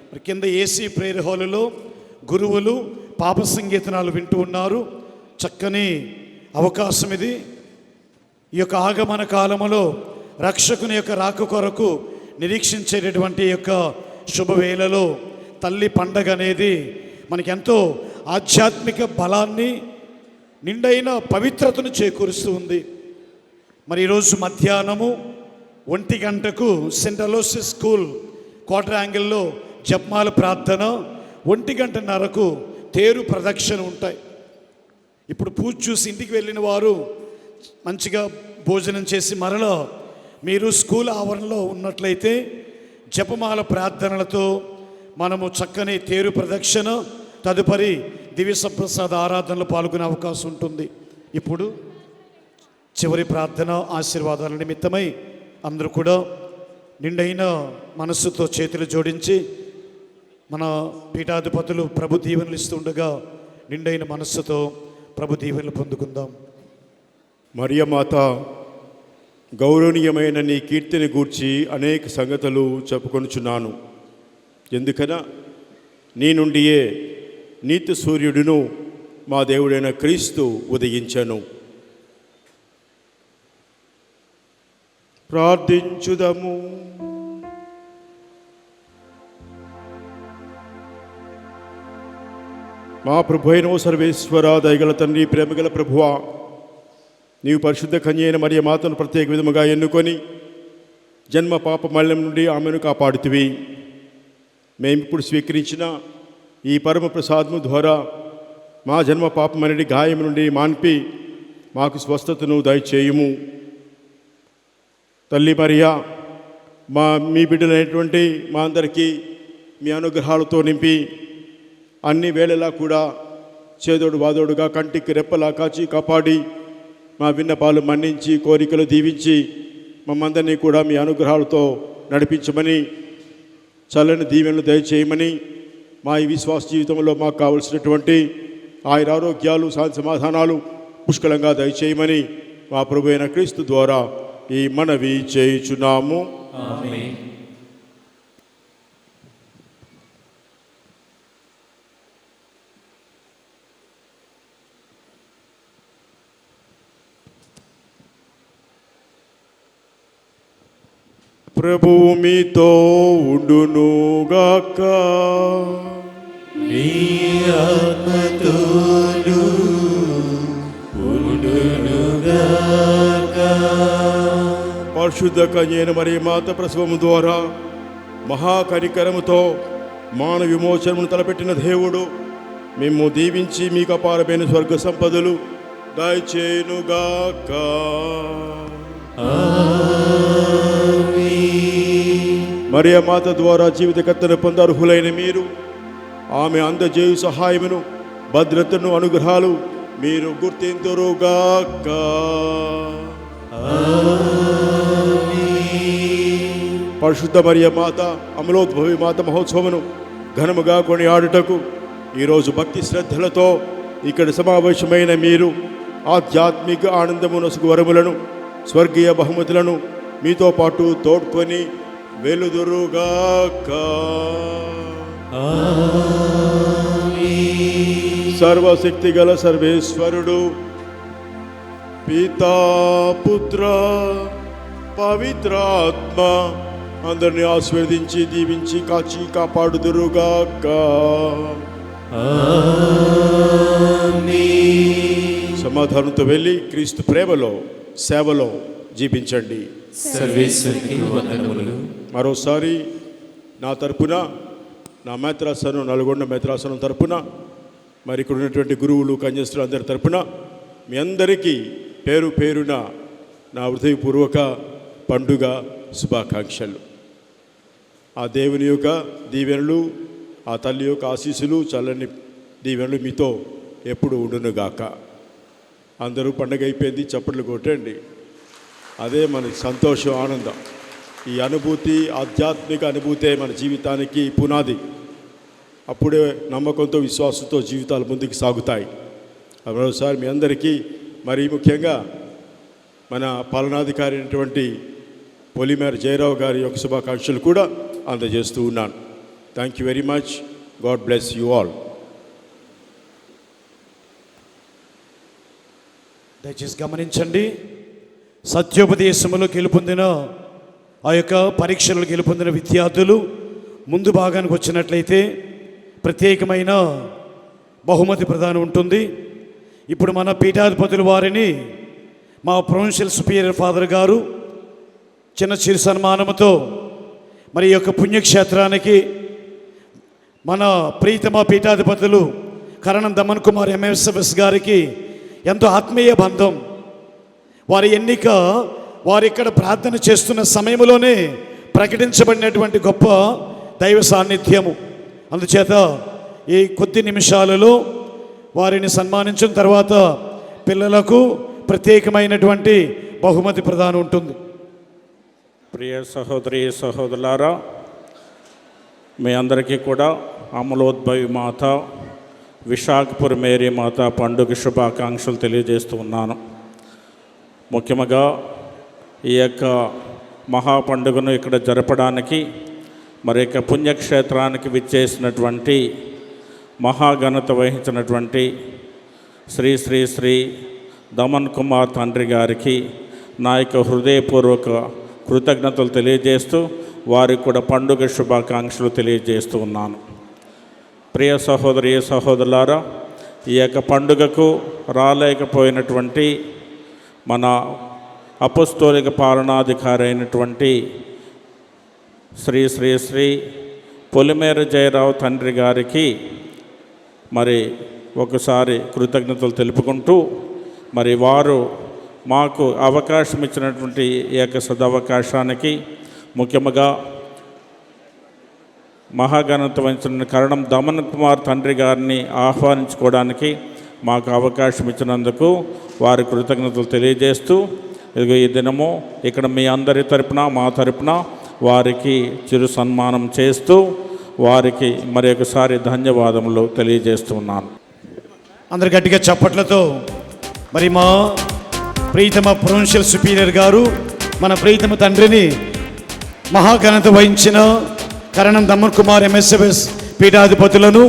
మరి కింద ఏసీ ప్రేయర్ హాలులో గురువులు పాప సంగీతనాలు వింటూ ఉన్నారు. చక్కని అవకాశం ఇది. ఈ యొక్క ఆగమన కాలములో రక్షకుని యొక్క రాక కొరకు నిరీక్షించేటటువంటి యొక్క శుభవేళలో తల్లి పండగ అనేది మనకెంతో ఆధ్యాత్మిక బలాన్ని, నిండైన పవిత్రతను చేకూరుస్తూ ఉంది. మరి ఈరోజు మధ్యాహ్నము 1 గంటకు సెయింట్ అలోసిస్ స్కూల్ క్వార్టర్ యాంగిల్లో జపమాల ప్రార్థన, 1:30కు తేరు ప్రదక్షిణ ఉంటాయి. ఇప్పుడు పూజ చూసి ఇంటికి వెళ్ళిన వారు మంచిగా భోజనం చేసి మరలా మీరు స్కూల్ ఆవరణలో ఉన్నట్లయితే జపమాల ప్రార్థనలతో మనము చక్కని తేరు ప్రదక్షిణ, తదుపరి దివ్య సప్రసాద ఆరాధనలో పాల్గొనే అవకాశం ఉంటుంది. ఇప్పుడు చివరి ప్రార్థన ఆశీర్వాదాల నిమిత్తమై అందరూ కూడా నిండైన మనస్సుతో చేతులు జోడించి మన పీఠాధిపతులు ప్రభు దీవెనలు ఇస్తుండగా నిండైన మనస్సుతో ప్రభు దీవెనలు పొందుకుందాం. మరియమాత, గౌరవనీయమైన నీ కీర్తిని గూర్చి అనేక సంగతులు చెప్పుకొనుచున్నాను. ఎందుకనా నీ నుండియే నీతి సూర్యుడును మా దేవుడైన క్రీస్తు ఉదయించెను. ప్రార్థించుదము. మా ప్రభు అయిన సర్వేశ్వర, దయగల తండ్రి, ప్రేమగల ప్రభువా, నీవు పరిశుద్ధ కన్య అయిన మరియ మాతను ప్రత్యేక విధముగా ఎన్నుకొని జన్మ పాప మరణం నుండి ఆమెను కాపాడుతివి. మేమిప్పుడు స్వీకరించిన ఈ పరమ ప్రసాదము ద్వారా మా జన్మ పాపమనడి గాయం నుండి మాన్పి మాకు స్వస్థతను దయచేయుము. తల్లి మరియా, మీ బిడ్డలైనటువంటి మా అందరికీ మీ అనుగ్రహాలతో నింపి అన్ని వేళలా కూడా చేదోడు వాదోడుగా కంటికి రెప్పలా కాచి కాపాడి మా విన్నపాలు మన్నించి కోరికలు దీవించి మమ్మందరినీ కూడా మీ అనుగ్రహాలతో నడిపించమని, చల్లని దీవెనలు దయచేయమని, మా ఈ విశ్వాస జీవితంలో మాకు కావలసినటువంటి ఆయురారోగ్యాలు, శాంతి సమాధానాలు పుష్కలంగా దయచేయమని మా ప్రభు అయిన క్రీస్తు ద్వారా ఈ మనవి చేయుచున్నాము. ఆమేన్. ప్రభువు మీతో ఉండునుగాక. నీ ఆత్మతోను ఉండునుగాక. పరిశుద్ధ కన్యైన మరియ మాత ప్రసవము ద్వారా మహాకనికరముతో మానవ విమోచనను తలపెట్టిన దేవుడు మేము దీవించి మీకు అపారమైన స్వర్గ సంపదలు దయచేయునుగాక. మరియ మాత ద్వారా జీవితకర్తను పొందర్హులైన మీరు ఆమె అందజేయు సహాయమును, భద్రతను, అనుగ్రహాలు మీరు గుర్తింతురుగాక. పరిశుద్ధ మరియ మాత అమలోద్భవి మాత మహోత్సవమును ఘనముగా కొనియాడుటకు ఈరోజు భక్తి శ్రద్ధలతో ఇక్కడ సమావేశమైన మీరు ఆధ్యాత్మిక ఆనందమునసుగు వరములను, స్వర్గీయ బహుమతులను మీతో పాటు తోడ్కొని వెలుదురుగాక. సర్వశక్తి గల సర్వేశ్వరుడు పితా, పుత్ర, పవిత్రాత్మ అందరినీ ఆశీర్వదించి దీవించి కాచి కాపాడుదురుగాక. సమాధానంతో వెళ్ళి క్రీస్తు ప్రేమలో, సేవలో జీవించండి. సర్వేశ్వరునికి వందనములు. మరోసారి నా తరపున, నా మేత్రాసనం, నల్గొండ మేత్రాసనం తరపున, మరి ఇక్కడ ఉన్నటువంటి గురువులు, కన్యస్త్రులు అందరి తరపున మీ అందరికీ పేరు పేరున నా హృదయపూర్వక పండుగ శుభాకాంక్షలు. ఆ దేవుని యొక్క దీవెనలు, ఆ తల్లి యొక్క ఆశీస్సులు, చల్లని దీవెనలు మీతో ఎప్పుడు ఉండునుగాక. అందరూ పండుగ అయిపోయింది, చప్పట్లు కొట్టండి. అదే మన సంతోషం, ఆనందం. ఈ అనుభూతి, ఆధ్యాత్మిక అనుభూతే మన జీవితానికి పునాది. అప్పుడే నమ్మకంతో, విశ్వాసంతో జీవితాలు ముందుకు సాగుతాయి. మరోసారి మీ అందరికీ, మరీ ముఖ్యంగా మన పాలనాధికారి అయినటువంటి పొలిమేర జయరావు గారి యొక్క శుభాకాంక్షలు కూడా అందజేస్తూ ఉన్నాను. Thank you very much. God bless you all. దయచేసి గమనించండి, సత్యోపదేశములు గెలుపొందిన, ఆ యొక్క పరీక్షలు గెలుపొందిన విద్యార్థులు ముందు భాగానికి వచ్చినట్లయితే ప్రత్యేకమైన బహుమతి ప్రదానం ఉంటుంది. ఇప్పుడు మన పీఠాధిపతుల వారిని మా ప్రొవిన్షియల్ సుపీరియర్ ఫాదర్ గారు చిన్న చిరు సన్మానముతో మరి యొక్క పుణ్యక్షేత్రానికి మన ప్రీతమ పీఠాధిపతులు కరణం దమన్ కుమార్ ఎంఎస్ఎఫ్ఎస్ గారికి ఎంతో ఆత్మీయ బంధం. వారి ఎన్నిక వారు ఇక్కడ ప్రార్థన చేస్తున్న సమయంలోనే ప్రకటించబడినటువంటి గొప్ప దైవ సాన్నిధ్యము. అందుచేత ఈ కొద్ది నిమిషాలలో వారిని సన్మానించిన తర్వాత పిల్లలకు ప్రత్యేకమైనటువంటి బహుమతి ప్రదానం ఉంటుంది. ప్రియ సహోదరి సహోదరులారా, మీ అందరికీ కూడా అమలోద్భవి మాత, విశాఖపురం మేరీ మాత పండుగ శుభాకాంక్షలు తెలియజేస్తూ ఉన్నాను. ముఖ్యంగా ఈ యొక్క మహాపండుగను ఇక్కడ జరపడానికి, మరి యొక్క పుణ్యక్షేత్రానికి విచ్చేసినటువంటి, మహాఘనత వహించినటువంటి శ్రీ శ్రీ శ్రీ దమన్ కుమార్ తండ్రి గారికి నా యొక్క హృదయపూర్వక కృతజ్ఞతలు తెలియజేస్తూ వారికి కూడా పండుగ శుభాకాంక్షలు తెలియజేస్తూ ఉన్నాను. ప్రియ సహోదరి సహోదరులారా, ఈ యొక్క పండుగకు రాలేకపోయినటువంటి మన అపొస్తోలిక పాలనాధికారి అయినటువంటి శ్రీ శ్రీ శ్రీ పొలిమేర జయరావు తండ్రి గారికి మరి ఒకసారి కృతజ్ఞతలు తెలుపుకుంటూ, మరి వారు మాకు అవకాశం ఇచ్చినటువంటి ఈ యొక్క సదవకాశానికి, ముఖ్యంగా మహాఘనత వహించిన కరణం దమన్ కుమార్ తండ్రి గారిని ఆహ్వానించుకోవడానికి మాకు అవకాశం ఇచ్చినందుకు వారి కృతజ్ఞతలు తెలియజేస్తూ, ఇదిగో ఈ దినము ఇక్కడ మీ అందరి తరపున, మా తరపున వారికి చిరు సన్మానం చేస్తూ వారికి మరి ఒకసారి ధన్యవాదములు తెలియజేస్తున్నాను. అందరు గట్టిగా చప్పట్లతో మరి మా ప్రీతమ ప్రొవిన్షియల్ సుపీరియర్ గారు మన ప్రీతమ తండ్రిని మహాఘనత వహించిన కరణం దమన్ కుమార్ ఎంఎస్ఎఫ్ఎస్ పీఠాధిపతులను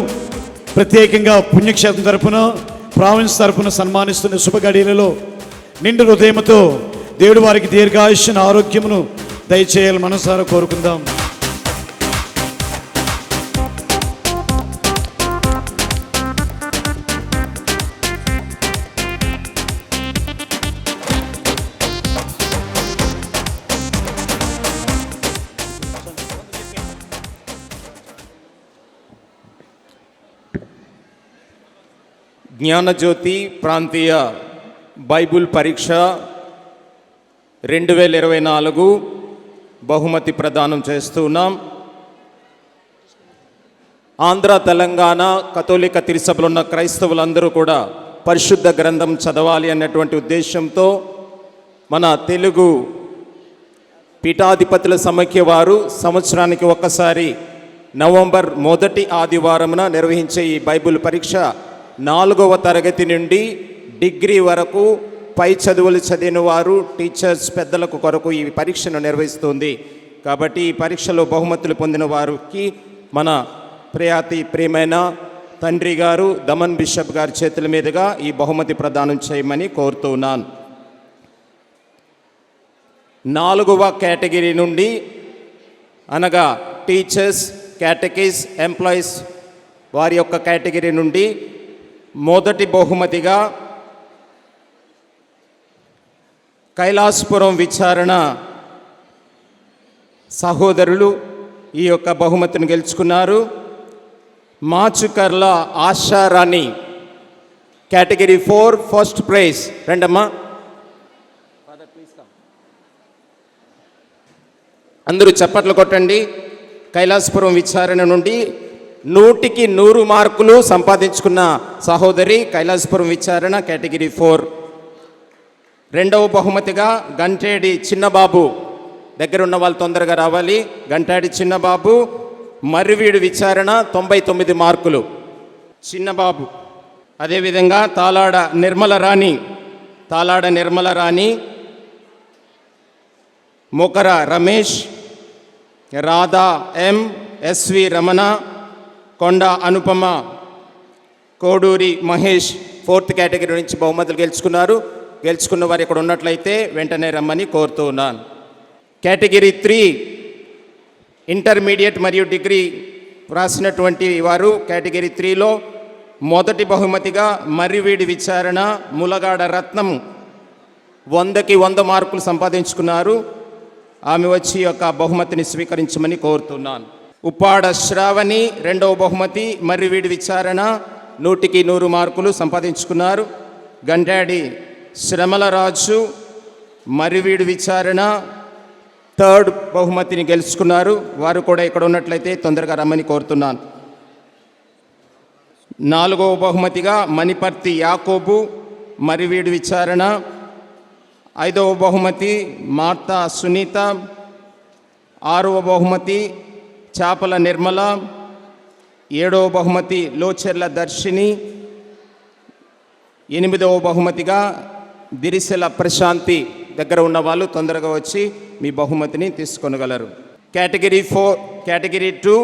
ప్రత్యేకంగా పుణ్యక్షేత్రం తరపున, ప్రావిన్స్ తరపున సన్మానిస్తున్న శుభగడియలలో నిండు హృదయంతో దేవుడు వారికి దీర్ఘాయుష్యను, ఆరోగ్యమును దయచేయాలని మనసారా కోరుకుందాం. జ్ఞానజ్యోతి ప్రాంతీయ బైబుల్ పరీక్ష 2024 బహుమతి ప్రదానం చేస్తున్నాం. ఆంధ్ర తెలంగాణ కథోలిక తిరుసభలో ఉన్న క్రైస్తవులందరూ కూడా పరిశుద్ధ గ్రంథం చదవాలి అన్నటువంటి ఉద్దేశంతో మన తెలుగు పీఠాధిపతుల సమైక్య వారు సంవత్సరానికి ఒక్కసారి నవంబర్ 1వ ఆదివారమున నిర్వహించే ఈ బైబిల్ పరీక్ష 4వ తరగతి నుండి డిగ్రీ వరకు పై చదువులు చదివిన వారు టీచర్స్ పెద్దలకు కొరకు ఈ పరీక్షను నిర్వహిస్తుంది. కాబట్టి ఈ పరీక్షలో బహుమతులు పొందిన వారికి మన ప్రియమైన తండ్రి గారు దమన్ బిషప్ గారి చేతుల మీదుగా ఈ బహుమతి ప్రదానం చేయమని కోరుతున్నాను. 4వ కేటగిరీ నుండి అనగా టీచర్స్, కేటకిస్, ఎంప్లాయీస్ వారి యొక్క కేటగిరీ నుండి మొదటి బహుమతిగా కైలాసపురం విచారణ సహోదరులు ఈ యొక్క బహుమతిని గెలుచుకున్నారు. మాచుకర్ల ఆశారాణి కేటగిరీ 4 ఫస్ట్ ప్రైజ్. రండమ్మా, అందరూ చప్పట్లు కొట్టండి. కైలాసపురం విచారణ నుండి 100కి 100 మార్కులు సంపాదించుకున్న సహోదరి కైలాసపురం విచారణ కేటగిరీ 4. రెండవ బహుమతిగా గంటేడి చిన్నబాబు, దగ్గర ఉన్న వాళ్ళు తొందరగా రావాలి. గంటాడి చిన్నబాబు మర్రివీడు విచారణ 99 మార్కులు చిన్నబాబు. అదేవిధంగా తాలాడ నిర్మల రాణి, మొకర రమేష్, రాధా ఎం, ఎస్వి రమణ, కొండ అనుపమ, కోడూరి మహేష్ 4th కేటగిరీ నుంచి బహుమతులు గెలుచుకున్న వారు ఇక్కడ ఉన్నట్లయితే వెంటనే రమ్మని కోరుతూ ఉన్నాను. కేటగిరీ 3 ఇంటర్మీడియట్ మరియు డిగ్రీ రాసినటువంటి వారు కేటగిరీ 3లో మొదటి బహుమతిగా మర్రివీడి విచారణ ములగాడ రత్నం 100కి 100 మార్కులు సంపాదించుకున్నారు. ఆమె వచ్చి యొక్క బహుమతిని స్వీకరించమని కోరుతున్నాను. ఉప్పాడ శ్రావణి రెండవ బహుమతి మర్రివీడి విచారణ 100కి 100 మార్కులు సంపాదించుకున్నారు. గంటాడి శ్రమలరాజు మర్రివీడి విచారణ 3rd బహుమతిని గెలుచుకున్నారు. వారు కూడా ఇక్కడ ఉన్నట్లయితే తొందరగా రమ్మని కోరుతున్నాను. 4వ బహుమతిగా మణిపర్తి యాకోబు మర్రివీడి విచారణ. 5వ బహుమతి మార్తా సునీత. 6వ బహుమతి చాపల నిర్మల. 7వ బహుమతి లోచెర్ల దర్శిని. 8వ బహుమతిగా దిరిసెల ప్రశాంతి. దగ్గర ఉన్న వాళ్ళు తొందరగా వచ్చి మీ బహుమతిని తీసుకొనగలరు. కేటగిరీ 2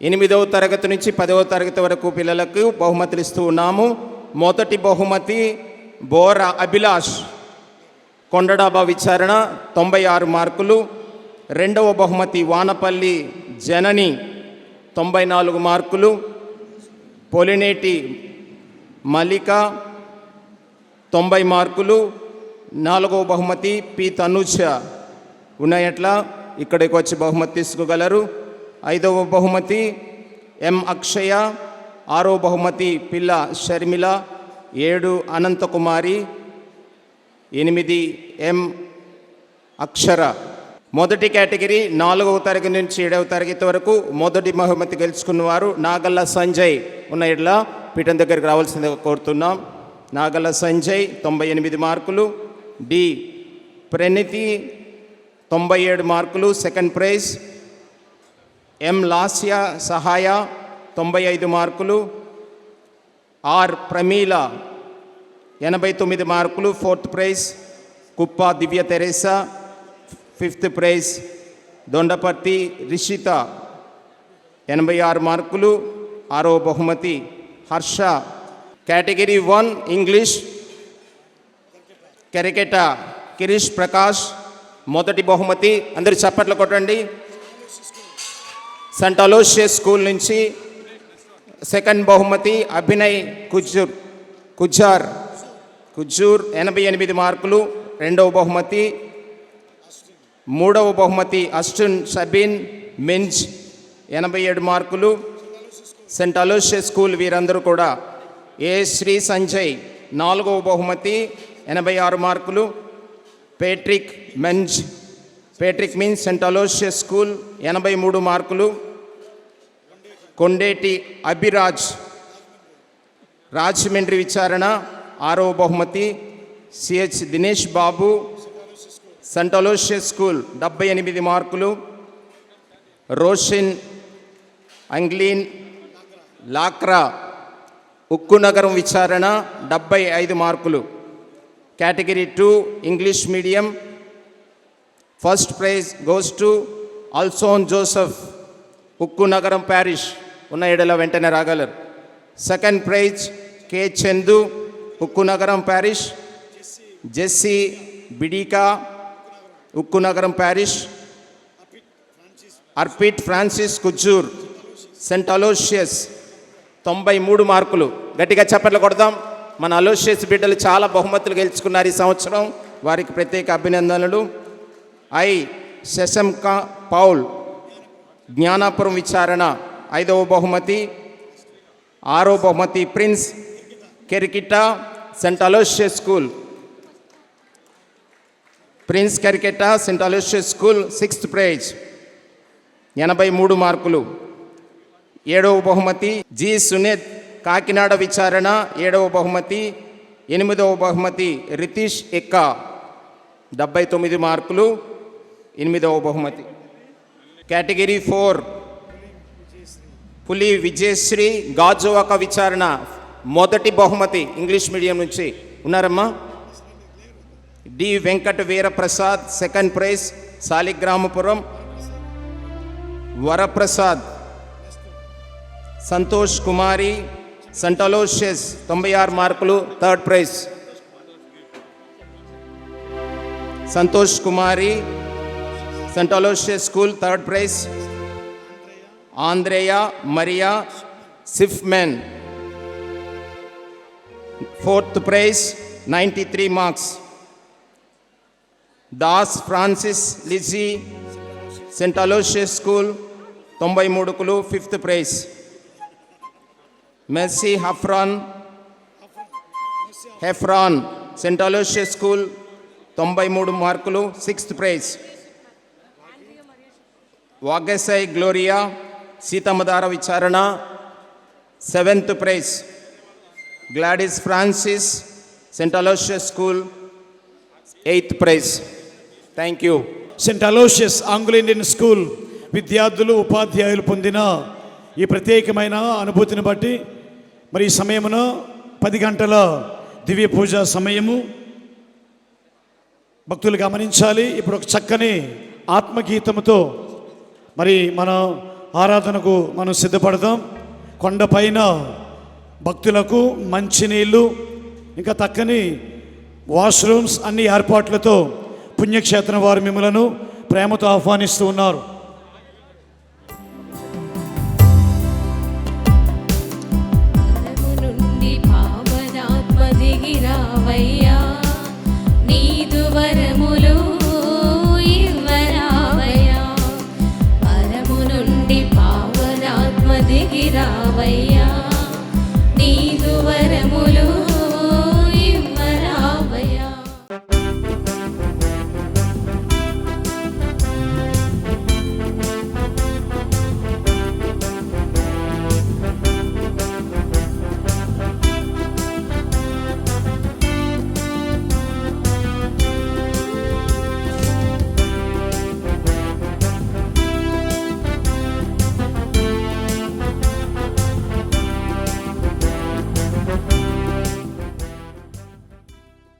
8వ తరగతి నుంచి 10వ తరగతి వరకు పిల్లలకు బహుమతులు ఇస్తూ ఉన్నాము. మొదటి బహుమతి బోర అభిలాష్ కొండడాబా విచారణ 96 మార్కులు. 2వ బహుమతి వానపల్లి జనని 94 మార్కులు. పొలినేటి మల్లిక 90 మార్కులు. 4వ బహుమతి పి తనుజ ఉన్నాయట్లా ఇక్కడికి వచ్చి బహుమతి తీసుకోగలరు. 5వ బహుమతి ఎం అక్షయ. 6వ బహుమతి పిల్ల షర్మిల. 7 అనంతకుమారి. 8 ఎం అక్షర. మొదటి కేటగిరీ 4వ తరగతి నుంచి 7వ తరగతి వరకు మొదటి బహుమతి గెలుచుకున్న వారు నాగల్ల సంజయ్ ఉన్న ఇట్లా పీఠం దగ్గరికి రావాల్సిందిగా కోరుతున్నాం. నాగల్ల సంజయ్ 98 మార్కులు. డి ప్రణితి 97 మార్కులు సెకండ్ ప్రైజ్. ఎం లాస్య సహాయ 95 మార్కులు. ఆర్ ప్రమీల 89 మార్కులు 4th prize. Kuppa Divya Teresa 5th prize. Dondaparthi Rishitha 86 మార్కులు 6వ బహుమతి. హర్ష కేటగిరీ 1 ఇంగ్లీష్ కెరికెట కిరీష్ ప్రకాష్ మొదటి బహుమతి. అందరూ చప్పట్లు కొట్టండి. సెంట్ అలోషియస్ స్కూల్ నుంచి. సెకండ్ బహుమతి అభినయ్ కుజ్జూర్ 88 మార్కులు 2వ బహుమతి. 3వ బహుమతి అస్టున్ షబీన్ మింజ్ 87 మార్కులు. సెంట్ అలోషియస్ స్కూల్ వీరందరూ కూడా ఏ శ్రీ సంజయ్ 4వ బహుమతి 86 మార్కులు. Patrick means Saint Aloysius school 83 మార్కులు. కొండేటి అభిరాజ్ రాజమండ్రి విచారణ 6వ బహుమతి. CH Dinesh Babu Saint Aloysius school 78 మార్కులు. రోషన్ అంగ్లీన్ లాక్రా ఉక్కు నగరం విచారణ 75 మార్కులు. Category 2 English medium. First prize goes to Alson Joseph Ukku Nagaram parish ఉన్న ఎడల వెంటనే రాగలరు. Second prize K Chandu Ukku Nagaram parish. Jessie Bidika Ukku Nagaram parish. Arpit Francis Kujur Saint Aloysius 93 మార్కులు. గట్టిగా చప్పట్లు కొడదాం. మన అలోషియస్ బిడ్డలు చాలా బహుమతులు గెలుచుకున్నారు ఈ సంవత్సరం. వారికి ప్రత్యేక అభినందనలు. శశంక పౌల్ జ్ఞానాపురం విచారణ 5వ బహుమతి. 6వ బహుమతి ప్రిన్స్ కెరికిటా సెంట్ అలోషియస్ స్కూల్. ప్రిన్స్ కెరికిటా saint Aloysius school 6th prize 83 మార్కులు. 7వ బహుమతి జి సునీత్ కాకినాడ విచారణ 7వ బహుమతి. 8వ బహుమతి రితీష్ ఎక్కా 79 మార్కులు 8వ బహుమతి. కేటగిరీ 4 పులి విజయశ్రీ గాజువాక విచారణ 1వ బహుమతి ఇంగ్లీష్ మీడియం నుంచి ఉన్నారమ్మా. D Venkata Veeraprasad 2nd prize Saligramapuram. Varaprasad Santosh Kumari saint Aloysius 96 మార్కులు 3rd prize. Santosh Kumari saint Aloysius school 3rd prize. Andrea Maria సిఫ్మెన్ 4th prize 93 marks. Das Francis Lizzie saint Aloysius school 93 5th prize. Mercy హెఫ్రాన్ సెంట్ అలోషియస్ స్కూల్ 93 మార్కులు 6th ప్రైజ్. వాగెసై Gloria Seethammadhara విచారణ 7th prize. Gladys Francis saint Aloysius school 8th prize. Thank you. Saint Aloysius Anglo Indian school విద్యార్థులు ఉపాధ్యాయులు పొందిన ఈ ప్రత్యేకమైన అనుభూతిని బట్టి మరి ఈ సమయమున 10 గంటల దివ్య పూజ సమయము భక్తులు గమనించాలి. ఇప్పుడు ఒక చక్కని ఆత్మగీతముతో మరి మన ఆరాధనకు మనం సిద్ధపడదాం. కొండపైన భక్తులకు మంచినీళ్ళు ఇంకా చక్కని వాష్రూమ్స్ అన్ని ఏర్పాట్లతో పుణ్యక్షేత్రం వారు మిమ్మలను ప్రేమతో ఆహ్వానిస్తూ ఉన్నారు. దిగిరావయ్యా నీదు వరములు ఇవ్వరావయ్యా. పరము నుండి పావనాత్మ దిగిరావయ్యా నీదు వరములు